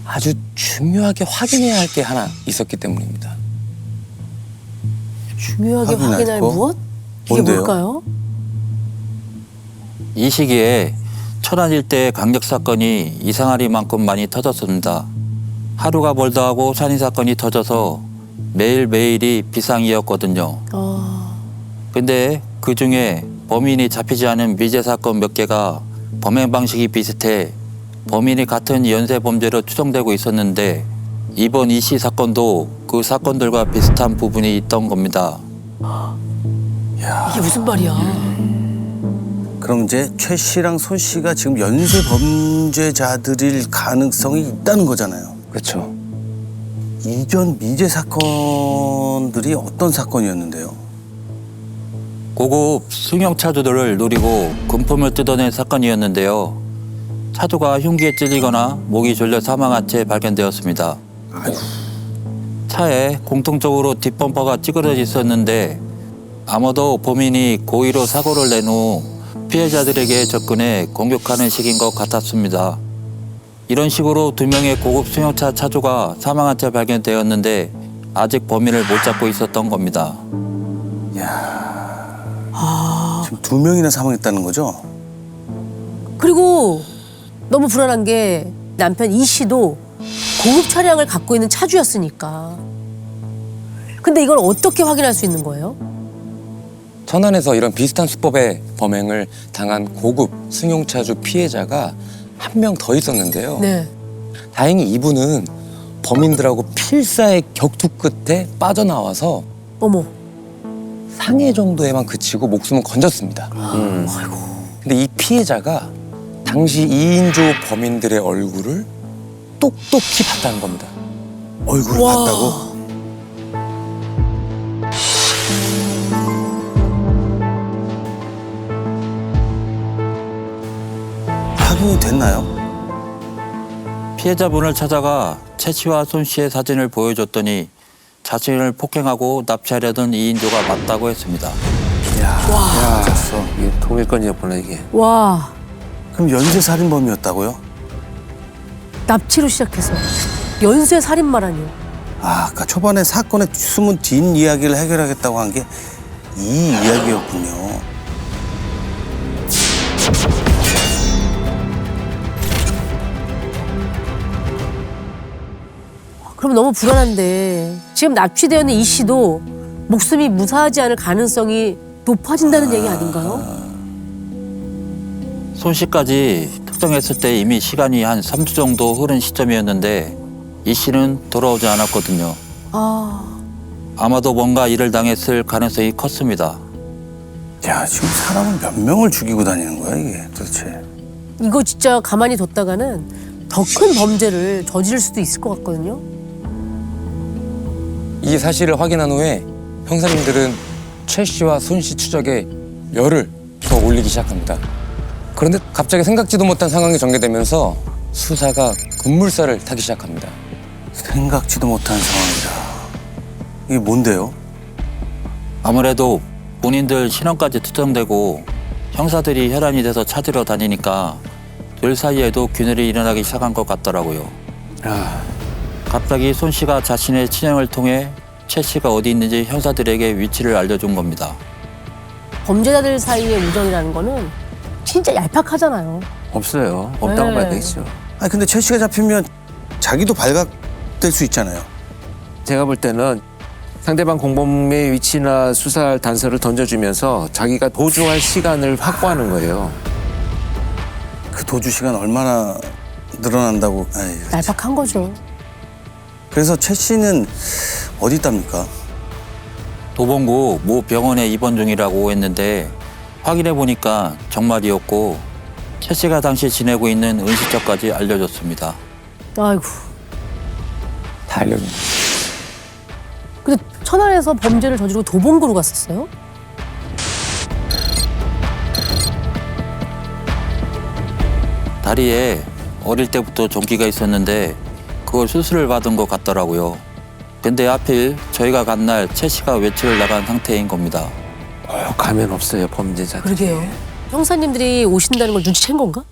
아주 중요하게 확인해야 할 게 하나 있었기 때문입니다. 중요하게 확인할 확인할 거? 무엇? 이게 뭔데요? 뭘까요? 이 시기에 천안 일대 강력 사건이 이상하리만큼 많이 터졌습니다. 하루가 멀다 하고 살인 사건이 터져서 매일매일이 비상이었거든요. 근데 그중에 범인이 잡히지 않은 미제 사건 몇 개가 범행 방식이 비슷해 범인이 같은 연쇄 범죄로 추정되고 있었는데 이번 이씨 사건도 그 사건들과 비슷한 부분이 있던 겁니다. 이게 무슨 말이야? 그럼 이제 최 씨랑 손 씨가 지금 연쇄 범죄자들일 가능성이 있다는 거잖아요. 그렇죠. 이전 미제 사건들이 어떤 사건이었는데요? 고급 승용 차주들을 노리고 금품을 뜯어낸 사건이었는데요. 차주가 흉기에 찔리거나 목이 졸려 사망한 채 발견되었습니다. 차에 공통적으로 뒷범퍼가 찌그러져 있었는데 아마도 범인이 고의로 사고를 낸 후 피해자들에게 접근해 공격하는 식인 것 같았습니다. 이런 식으로 2명의 고급 승용차 차주가 사망한 채 발견되었는데 아직 범인을 못 잡고 있었던 겁니다. 지금 2명이나 사망했다는 거죠? 그리고 너무 불안한 게 남편 이 씨도 고급 차량을 갖고 있는 차주였으니까. 근데 이걸 어떻게 확인할 수 있는 거예요? 천안에서 이런 비슷한 수법의 범행을 당한 고급 승용차주 피해자가 한 명 더 있었는데요. 네. 다행히 이분은 범인들하고 필사의 격투 끝에 빠져나와서 어머. 상해 정도에만 그치고 목숨은 건졌습니다. 근데 이 피해자가 당시 2인조 범인들의 얼굴을 똑똑히 봤다는 겁니다. 얼굴을 와. 봤다고? 확인이 됐나요? 피해자분을 찾아가 최 씨와 손 씨의 사진을 보여줬더니 자신을 폭행하고 납치하려던 2인조가 맞다고 했습니다. 맞았어. 이게 통일권이었구나 이게. 와. 그럼 연쇄 살인범이었다고요? 납치로 시작해서 연쇄 살인마라니요. 아까 초반에 사건의 숨은 뒷이야기를 해결하겠다고 한 게 이 이야기였군요. 그럼 너무 불안한데 지금 납치되어 있는 이 씨도 목숨이 무사하지 않을 가능성이 높아진다는 얘기 아닌가요? 손 씨까지 특정했을 때 이미 시간이 한 3주 정도 흐른 시점이었는데 이 씨는 돌아오지 않았거든요. 아마도 뭔가 일을 당했을 가능성이 컸습니다. 야, 지금 사람을 몇 명을 죽이고 다니는 거야, 이게 도대체? 이거 진짜 가만히 뒀다가는 더 큰 범죄를 저지를 수도 있을 것 같거든요. 이 사실을 확인한 후에 형사님들은 최 씨와 손 씨 추적에 열을 더 올리기 시작합니다. 그런데 갑자기 생각지도 못한 상황이 전개되면서 수사가 급물살을 타기 시작합니다. 생각지도 못한 상황이다. 이게 뭔데요? 아무래도 본인들 신원까지 특정되고 형사들이 혈안이 돼서 찾으러 다니니까 둘 사이에도 균열이 일어나기 시작한 것 같더라고요. 갑자기 손 씨가 자신의 친형을 통해 최 씨가 어디 있는지 형사들에게 위치를 알려준 겁니다. 범죄자들 사이의 우정이라는 거는 진짜 얄팍하잖아요. 없어요. 없다고 네. 봐야 되겠죠. 아니 근데 최 씨가 잡히면 자기도 발각될 수 있잖아요. 제가 볼 때는 상대방 공범의 위치나 수사할 단서를 던져주면서 자기가 도주할 시간을 확보하는 거예요. 그 도주 시간 얼마나 늘어난다고. 아이, 얄팍한 거죠. 그래서 최 씨는 어디 있답니까? 도봉구 모 병원에 입원 중이라고 했는데 확인해 보니까 정말이었고 최 씨가 당시 지내고 있는 은시처까지 알려줬습니다. 아이고. 다 알려준 근데 천안에서 범죄를 저지르고 도봉구로 갔었어요? 다리에 어릴 때부터 종기가 있었는데 그걸 수술을 받은 것 같더라고요. 근데 하필 저희가 간 날 최 씨가 외출을 나간 상태인 겁니다. 가면 없어요, 범죄자들. 그러게요. 형사님들이 오신다는 걸 눈치챈 건가?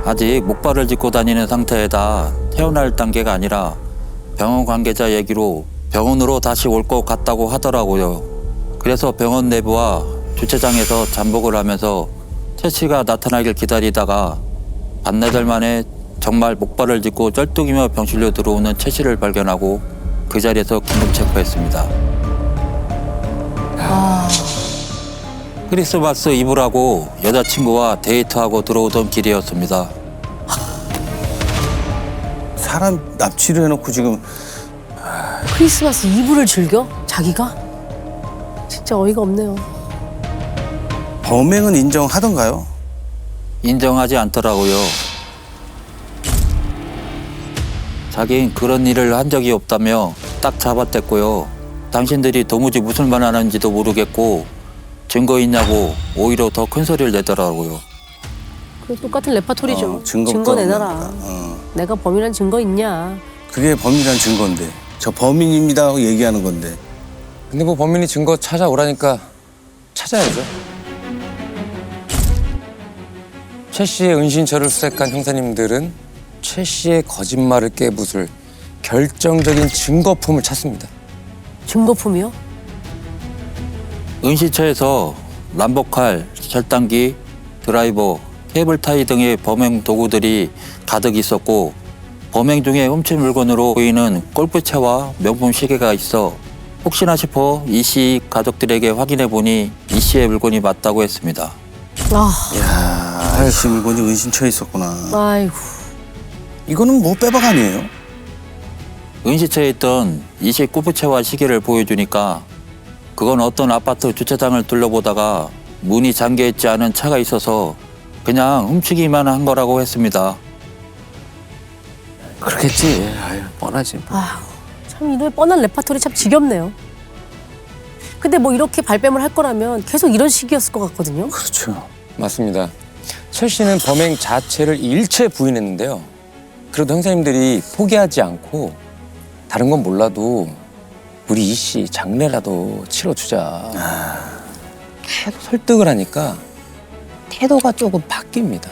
아직 목발을 짚고 다니는 상태에다 태어날 단계가 아니라 병원 관계자 얘기로 병원으로 다시 올 것 같다고 하더라고요. 그래서 병원 내부와 주차장에서 잠복을 하면서 최 씨가 나타나길 기다리다가 반나절 만에 정말 목발을 짚고 쩔뚝이며 병실로 들어오는 최 씨를 발견하고 그 자리에서 긴급 체포했습니다. 크리스마스 이브라고 여자친구와 데이트하고 들어오던 길이었습니다. 사람 납치를 해놓고 지금 크리스마스 이브를 즐겨? 자기가? 진짜 어이가 없네요. 범행은 인정하던가요? 인정하지 않더라고요. 자긴 그런 일을 한 적이 없다며 딱 잡아댔고요. 당신들이 도무지 무슨 말 하는지도 모르겠고 증거 있냐고 오히려 더 큰 소리를 내더라고요. 그 똑같은 레파토리죠. 증거 증거 없다고 내놔라. 합니다. 내가 범인한 증거 있냐? 그게 범인이란 증거인데 저 범인입니다 하고 얘기하는 건데. 근데 뭐 범인이 증거 찾아오라니까 찾아야죠. 최 씨의 은신처를 수색한 형사님들은 최 씨의 거짓말을 깨부술 결정적인 증거품을 찾습니다. 증거품이요? 은시처에서 람보칼, 절단기, 드라이버, 케이블 타이 등의 범행 도구들이 가득 있었고 범행 중에 훔친 물건으로 보이는 골프채와 명품 시계가 있어 혹시나 싶어 이 씨 가족들에게 확인해 보니 이 씨의 물건이 맞다고 했습니다. 아, 이씨 물건이 은신처에 있었구나. 아이고. 이거는 뭐 빼박 아니에요? 은시처에 있던 이 씨 골프채와 시계를 보여주니까 그건 어떤 아파트 주차장을 둘러보다가 문이 잠겨있지 않은 차가 있어서 그냥 훔치기만 한 거라고 했습니다. 그렇겠지. 아유, 뻔하지. 아휴, 참 이놈의 뻔한 레파토리 참 지겹네요. 근데 뭐 이렇게 발뺌을 할 거라면 계속 이런 식이었을 것 같거든요. 그렇죠. 맞습니다. 최 씨는 범행 자체를 일체 부인했는데요. 그래도 형사님들이 포기하지 않고 다른 건 몰라도 우리 이 씨 장례라도 치러주자. 계속 설득을 하니까 태도가 조금 바뀝니다.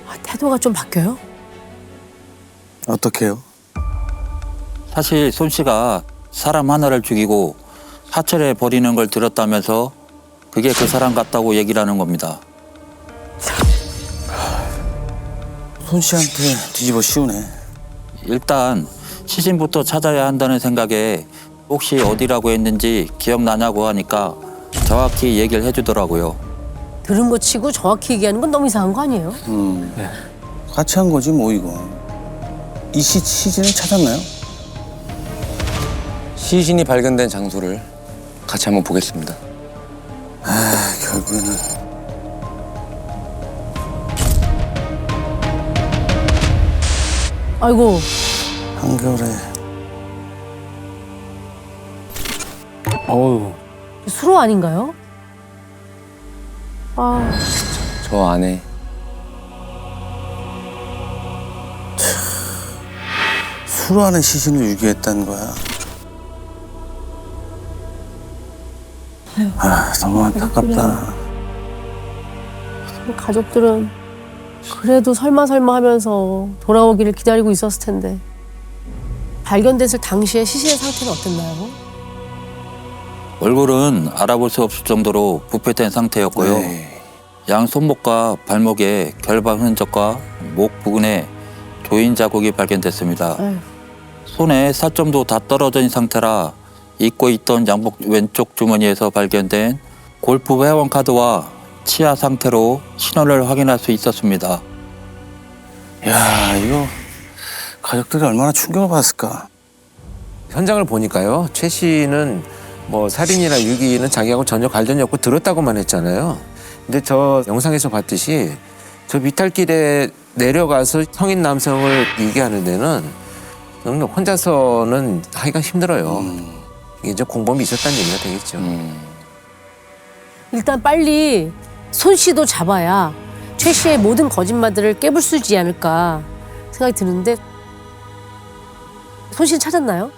아, 태도가 좀 바뀌어요? 어떻게요? 사실 손 씨가 사람 하나를 죽이고 사찰에 버리는 걸 들었다면서 그게 그 사람 같다고 얘기를 하는 겁니다. 손 씨한테 뒤집어 씌우네. 일단 시신부터 찾아야 한다는 생각에 혹시 어디라고 했는지 기억나냐고 하니까 정확히 얘기를 해주더라고요. 들은 거 치고 정확히 얘기하는 건 너무 이상한 거 아니에요? 같이 한 거지 뭐 이거. 이 씨 시신을 찾았나요? 시신이 발견된 장소를 같이 한번 보겠습니다. 결국에는 아이고. 한겨울에. 어우. 수로 아닌가요? 아. 저 안에 수로하는 시신을 유기했다는 거야. 아, 너무 안타깝다. 가족들은 그래도 설마 하면서 돌아오기를 기다리고 있었을 텐데. 발견됐을 당시의 시신의 상태는 어땠나요? 얼굴은 알아볼 수 없을 정도로 부패된 상태였고요. 네. 양 손목과 발목에 결방 흔적과 목 부근에 조인 자국이 발견됐습니다. 에휴. 손에 살점도 다 떨어진 상태라 입고 있던 양복 왼쪽 주머니에서 발견된 골프 회원 카드와 치아 상태로 신원을 확인할 수 있었습니다. 야, 이거 가족들이 얼마나 충격을 받았을까. 현장을 보니까요. 최 씨는 뭐 살인이나 유기는 자기하고 전혀 관련이 없고 들었다고만 했잖아요. 근데 저 영상에서 봤듯이 저 비탈길에 내려가서 성인 남성을 유기하는 데는 혼자서는 하기가 힘들어요. 이게 이제 공범이 있었다는 얘기가 되겠죠. 일단 빨리 손 씨도 잡아야 최 씨의 모든 거짓말들을 깨볼 수 있지 않을까 생각이 드는데 손 씨는 찾았나요?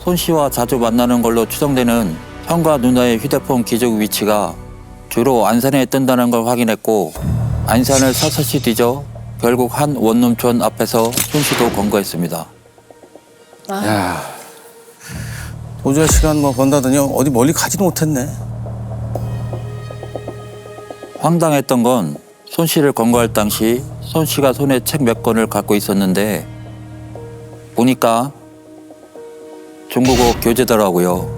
손 씨와 자주 만나는 걸로 추정되는 형과 누나의 휴대폰 기록 위치가 주로 안산에 뜬다는 걸 확인했고 안산을 샅샅이 뒤져 결국 한 원룸촌 앞에서 손 씨도 검거했습니다. 야, 도저히 시간 뭐 번다더니 어디 멀리 가지도 못했네. 황당했던 건 손 씨를 검거할 당시 손 씨가 손에 책 몇 권을 갖고 있었는데 보니까 중국어 교재더라고요.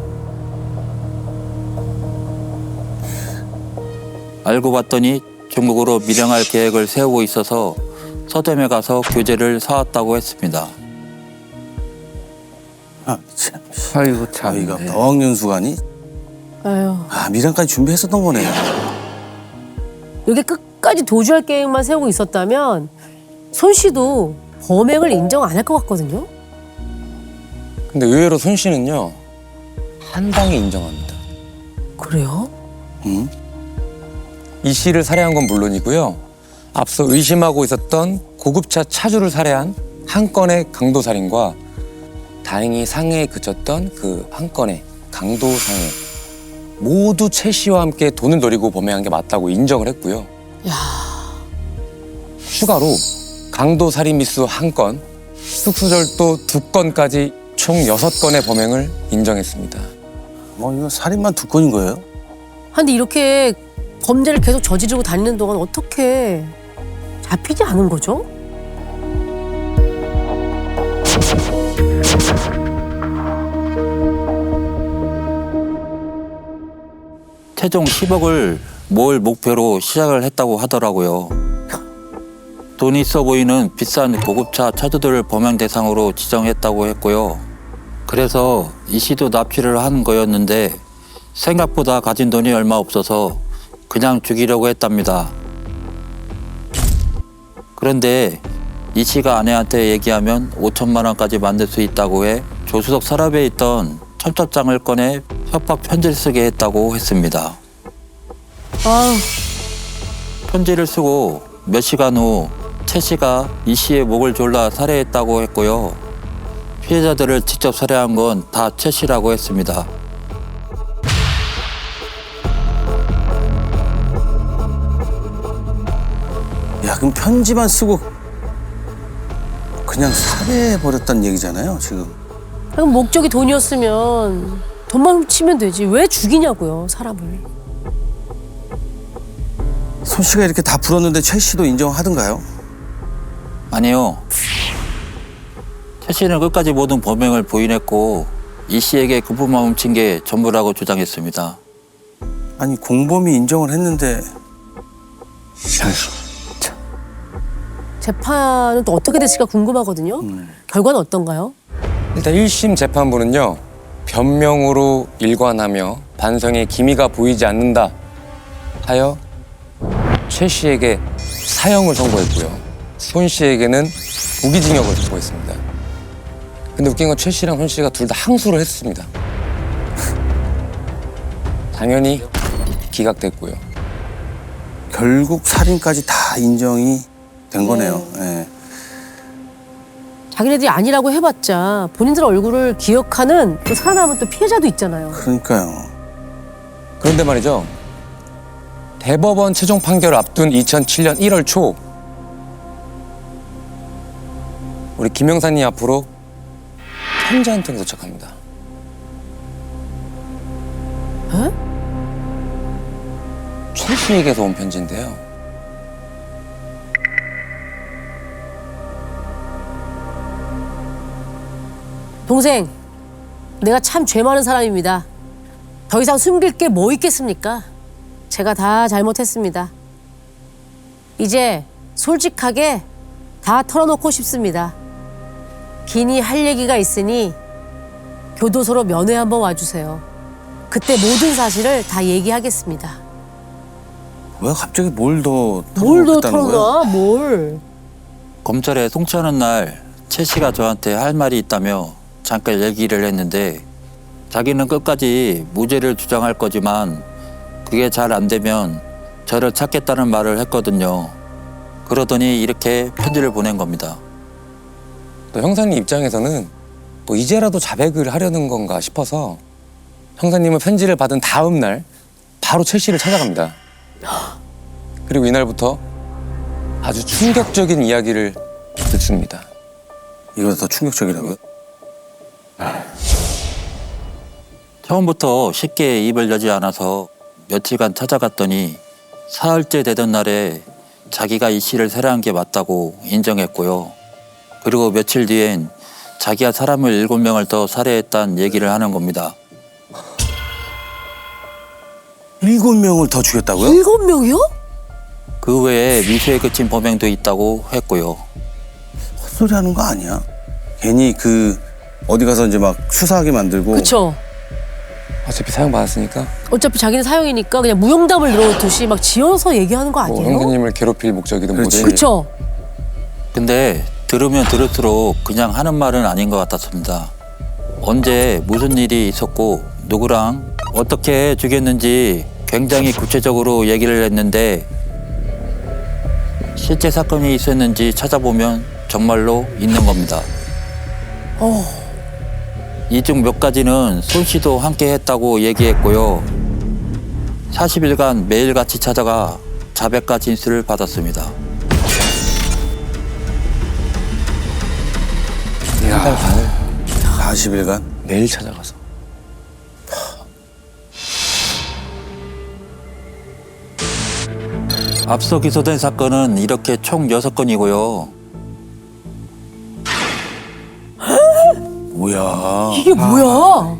알고 봤더니 중국으로 밀양할 계획을 세우고 있어서 서점에 가서 교재를 사왔다고 했습니다. 아, 참. 아이고 참. 이거 어학연수관이 아유. 아, 미량까지 준비했었던 거네요. 이게 끝까지 도주할 계획만 세우고 있었다면 손 씨도 범행을 인정 안 할 것 같거든요. 근데 의외로 손 씨는요 한 방에 인정합니다. 그래요? 응? 이 씨를 살해한 건 물론이고요. 앞서 의심하고 있었던 고급차 차주를 살해한 한 건의 강도 살인과 다행히 상해에 그쳤던 그 한 건의 강도 상해 모두 최 씨와 함께 돈을 노리고 범행한 게 맞다고 인정을 했고요. 야. 추가로 강도 살인 미수 1건, 숙수절도 2건까지 총 6건의 범행을 인정했습니다. 뭐 이거 살인만 2건인 거예요? 근데 이렇게 범죄를 계속 저지르고 다니는 동안 어떻게 잡히지 않은 거죠? 최종 10억을 모을 목표로 시작을 했다고 하더라고요. 돈 있어 보이는 비싼 고급차 차주들을 범행 대상으로 지정했다고 했고요. 그래서 이 씨도 납치를 한 거였는데 생각보다 가진 돈이 얼마 없어서 그냥 죽이려고 했답니다. 그런데 이 씨가 아내한테 얘기하면 5천만 원까지 만들 수 있다고 해 조수석 서랍에 있던 첩첩장을 꺼내 협박 편지를 쓰게 했다고 했습니다. 아유. 편지를 쓰고 몇 시간 후 최 씨가 이 씨의 목을 졸라 살해했다고 했고요. 피해자들을 직접 살해한 건 다 최 씨라고 했습니다. 야, 그럼 편지만 쓰고 그냥 살해해버렸다는 얘기잖아요, 지금. 그럼 목적이 돈이었으면 돈만 훔치면 되지. 왜 죽이냐고요, 사람을. 손 씨가 이렇게 다 불었는데 최 씨도 인정하던가요? 아니요. 최 씨는 끝까지 모든 범행을 부인했고 이 씨에게 금품만 훔친 게 전부라고 주장했습니다. 아니, 공범이 인정을 했는데 재판은 또 어떻게 됐을까 궁금하거든요. 결과는 어떤가요? 일단 1심 재판부는요. 변명으로 일관하며 반성에 기미가 보이지 않는다 하여 최 씨에게 사형을 선고했고요. 손 씨에게는 무기징역을 선고했습니다. 근데 웃긴 건 최 씨랑 손 씨가 둘 다 항소를 했습니다. 당연히 기각됐고요. 결국 살인까지 다 인정이 된 거네요. 예. 자기네들이 아니라고 해봤자 본인들 얼굴을 기억하는 또 살아남은 또 피해자도 있잖아요. 그러니까요. 그런데 말이죠. 대법원 최종 판결을 앞둔 2007년 1월 초 우리 김 형사님 앞으로 편지 한 통이 도착합니다. 에? 최 씨에게서 온 편지인데요. 동생, 내가 참 죄 많은 사람입니다. 더 이상 숨길 게 뭐 있겠습니까? 제가 다 잘못했습니다. 이제 솔직하게 다 털어놓고 싶습니다. 긴히 할 얘기가 있으니 교도소로 면회 한번 와주세요. 그때 모든 사실을 다 얘기하겠습니다. 왜 갑자기 뭘 더 뭘 더 털어놓겠다는 거예요? 털어놔? 뭘? 검찰에 송치하는 날 최 씨가 저한테 할 말이 있다며 잠깐 얘기를 했는데 자기는 끝까지 무죄를 주장할 거지만 그게 잘 안 되면 저를 찾겠다는 말을 했거든요. 그러더니 이렇게 편지를 보낸 겁니다. 또 형사님 입장에서는 뭐 이제라도 자백을 하려는 건가 싶어서 형사님은 편지를 받은 다음 날 바로 최 씨를 찾아갑니다. 그리고 이날부터 아주 충격적인 이야기를 듣습니다. 이거 더 충격적이라고요? 처음부터 쉽게 입을 여지 않아서 며칠간 찾아갔더니 사흘째 되던 날에 자기가 이 씨를 살해한 게 맞다고 인정했고요. 그리고 며칠 뒤엔 자기가 사람을 7명을 더 살해했다는 얘기를 하는 겁니다. 7명을 더 죽였다고요? 7명이요? 그 외에 미수에 그친 범행도 있다고 했고요. 헛소리 하는 거 아니야? 괜히 그 어디 가서 이제 막 수사하게 만들고. 그쵸. 어차피 사형받았으니까 어차피 자기는 사형이니까 그냥 무용담을 늘어놓듯이 막 지어서 얘기하는 거 뭐 아니에요? 형사님을 괴롭힐 목적이든 그렇지. 뭐든 그쵸. 근데 들으면 들을수록 그냥 하는 말은 아닌 것 같았습니다. 언제 무슨 일이 있었고 누구랑 어떻게 죽였는지 굉장히 구체적으로 얘기를 했는데 실제 사건이 있었는지 찾아보면 정말로 있는 겁니다. 이 중 몇 가지는 손 씨도 함께 했다고 얘기했고요. 40일간 매일같이 찾아가 자백과 진술을 받았습니다. 한 달 반을 40일간? 매일 찾아가서 앞서 기소된 사건은 이렇게 총 6건이고요. 뭐야. 이게 뭐야?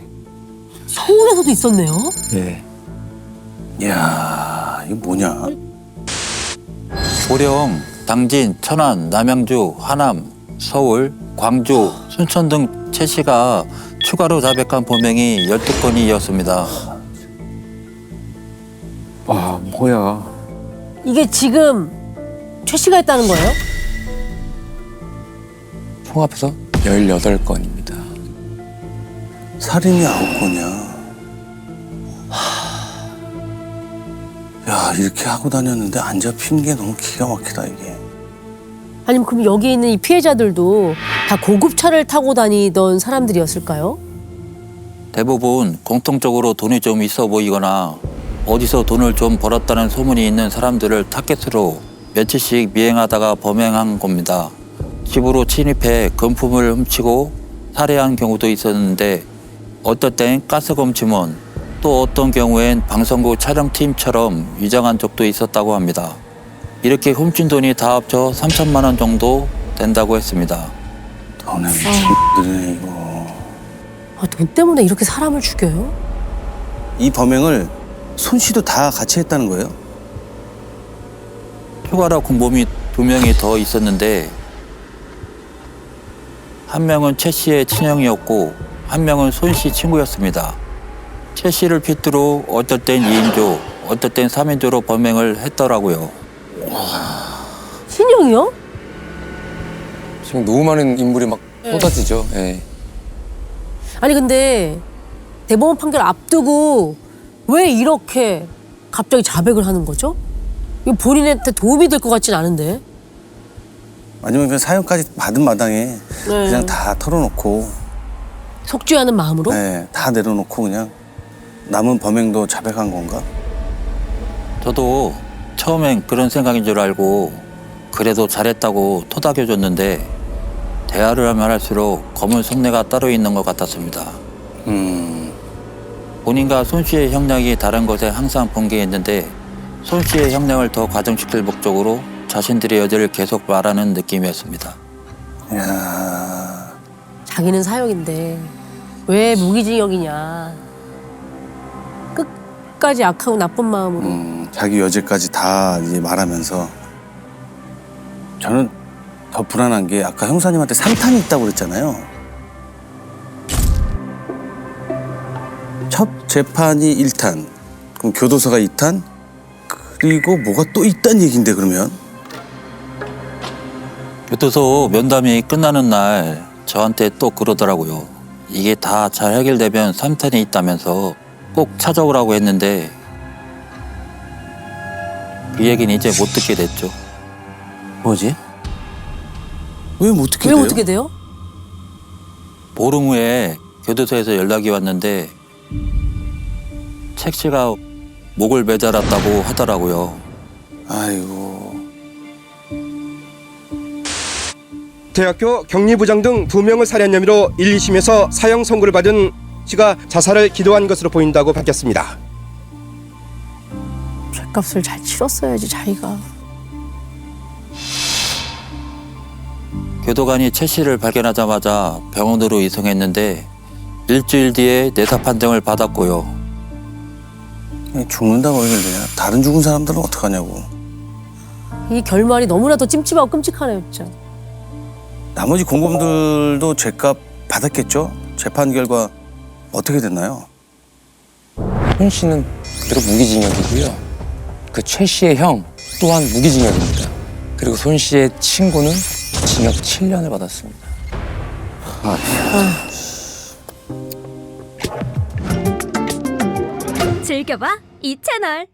서울에서도 있었네요. 예. 이야, 이거 뭐냐? 고령, 당진, 천안, 남양주, 하남, 서울, 광주, 순천 등 최 씨가 추가로 자백한 범행이 12건이었습니다. 와 뭐야. 이게 지금 최 씨가 했다는 거예요? 총 합해서 18건입니다. 살인이 9건이야. 야, 이렇게 하고 다녔는데 안 잡힌 게 너무 기가 막히다, 이게. 아니면 그럼 여기 있는 이 피해자들도 다 고급차를 타고 다니던 사람들이었을까요? 대부분 공통적으로 돈이 좀 있어 보이거나 어디서 돈을 좀 벌었다는 소문이 있는 사람들을 타겟으로 며칠씩 미행하다가 범행한 겁니다. 집으로 침입해 금품을 훔치고 살해한 경우도 있었는데 어떨 땐 가스검 침원, 또 어떤 경우엔 방송국 촬영팀처럼 위장한 적도 있었다고 합니다. 이렇게 훔친 돈이 다 합쳐 3천만 원 정도 된다고 했습니다. 너네 미친들이네, 이거. 아, 돈 때문에 이렇게 사람을 죽여요? 이 범행을 손 씨도 다 같이 했다는 거예요? 추가로 공범이 2명이 더 있었는데 한 명은 최 씨의 친형이었고 한 명은 손 씨 친구였습니다. 최 씨를 필두로 어떨 땐 2인조, 어떨 땐 3인조로 범행을 했더라고요. 신용이요? 지금 너무 많은 인물이 막 쏟아지죠. 예. 아니 근데 대법원 판결 앞두고 왜 이렇게 갑자기 자백을 하는 거죠? 이거 본인한테 도움이 될 것 같진 않은데. 아니면 그냥 사형까지 받은 마당에 그냥 다 털어놓고 속죄하는 마음으로? 네, 다 내려놓고 그냥 남은 범행도 자백한 건가? 저도 처음엔 그런 생각인 줄 알고 그래도 잘했다고 토닥여줬는데 대화를 하면 할수록 검은 속내가 따로 있는 것 같았습니다. 본인과 손 씨의 형량이 다른 것에 항상 번개했는데 손 씨의 형량을 더 가중시킬 목적으로 자신들의 여지를 계속 말하는 느낌이었습니다. 이야, 자기는 사형인데 왜 무기징역이냐. 끝까지 악하고 나쁜 마음으로. 자기 여지까지 다 이제 말하면서 저는 더 불안한 게 아까 형사님한테 3탄이 있다고 그랬잖아요. 첫 재판이 1탄, 그럼 교도소가 2탄, 그리고 뭐가 또 있다는 얘긴데 그러면? 교도소 면담이 끝나는 날 저한테 또 그러더라고요. 이게 다 잘 해결되면 3탄이 있다면서 꼭 찾아오라고 했는데 그 얘기는 이제 못 듣게 됐죠. 뭐지? 왜 못 듣게 왜 돼요? 어떻게 돼요? 보름 후에 교도소에서 연락이 왔는데 책 씨가 목을 매달았다고 하더라고요. 아이고. 대학교 격리부장 등 2명을 살해한 혐의로 1, 2심에서 사형 선고를 받은 씨가 자살을 기도한 것으로 보인다고 밝혔습니다. 죗값을 잘 치렀어야지 자기가. 교도관이 최 씨를 발견하자마자 병원으로 이송했는데 일주일 뒤에 내사 판정을 받았고요. 죽는다고 얘기되냐? 다른 죽은 사람들은 어떡하냐고. 이 결말이 너무나도 찜찜하고 끔찍하네요 진짜. 나머지 공범들도 죄값 받았겠죠? 재판 결과 어떻게 됐나요? 손 씨는 그대로 무기징역이고요. 그 최 씨의 형 또한 무기징역입니다. 그리고 손 씨의 친구는 징역 7년을 받았습니다. 즐겨봐 이 채널.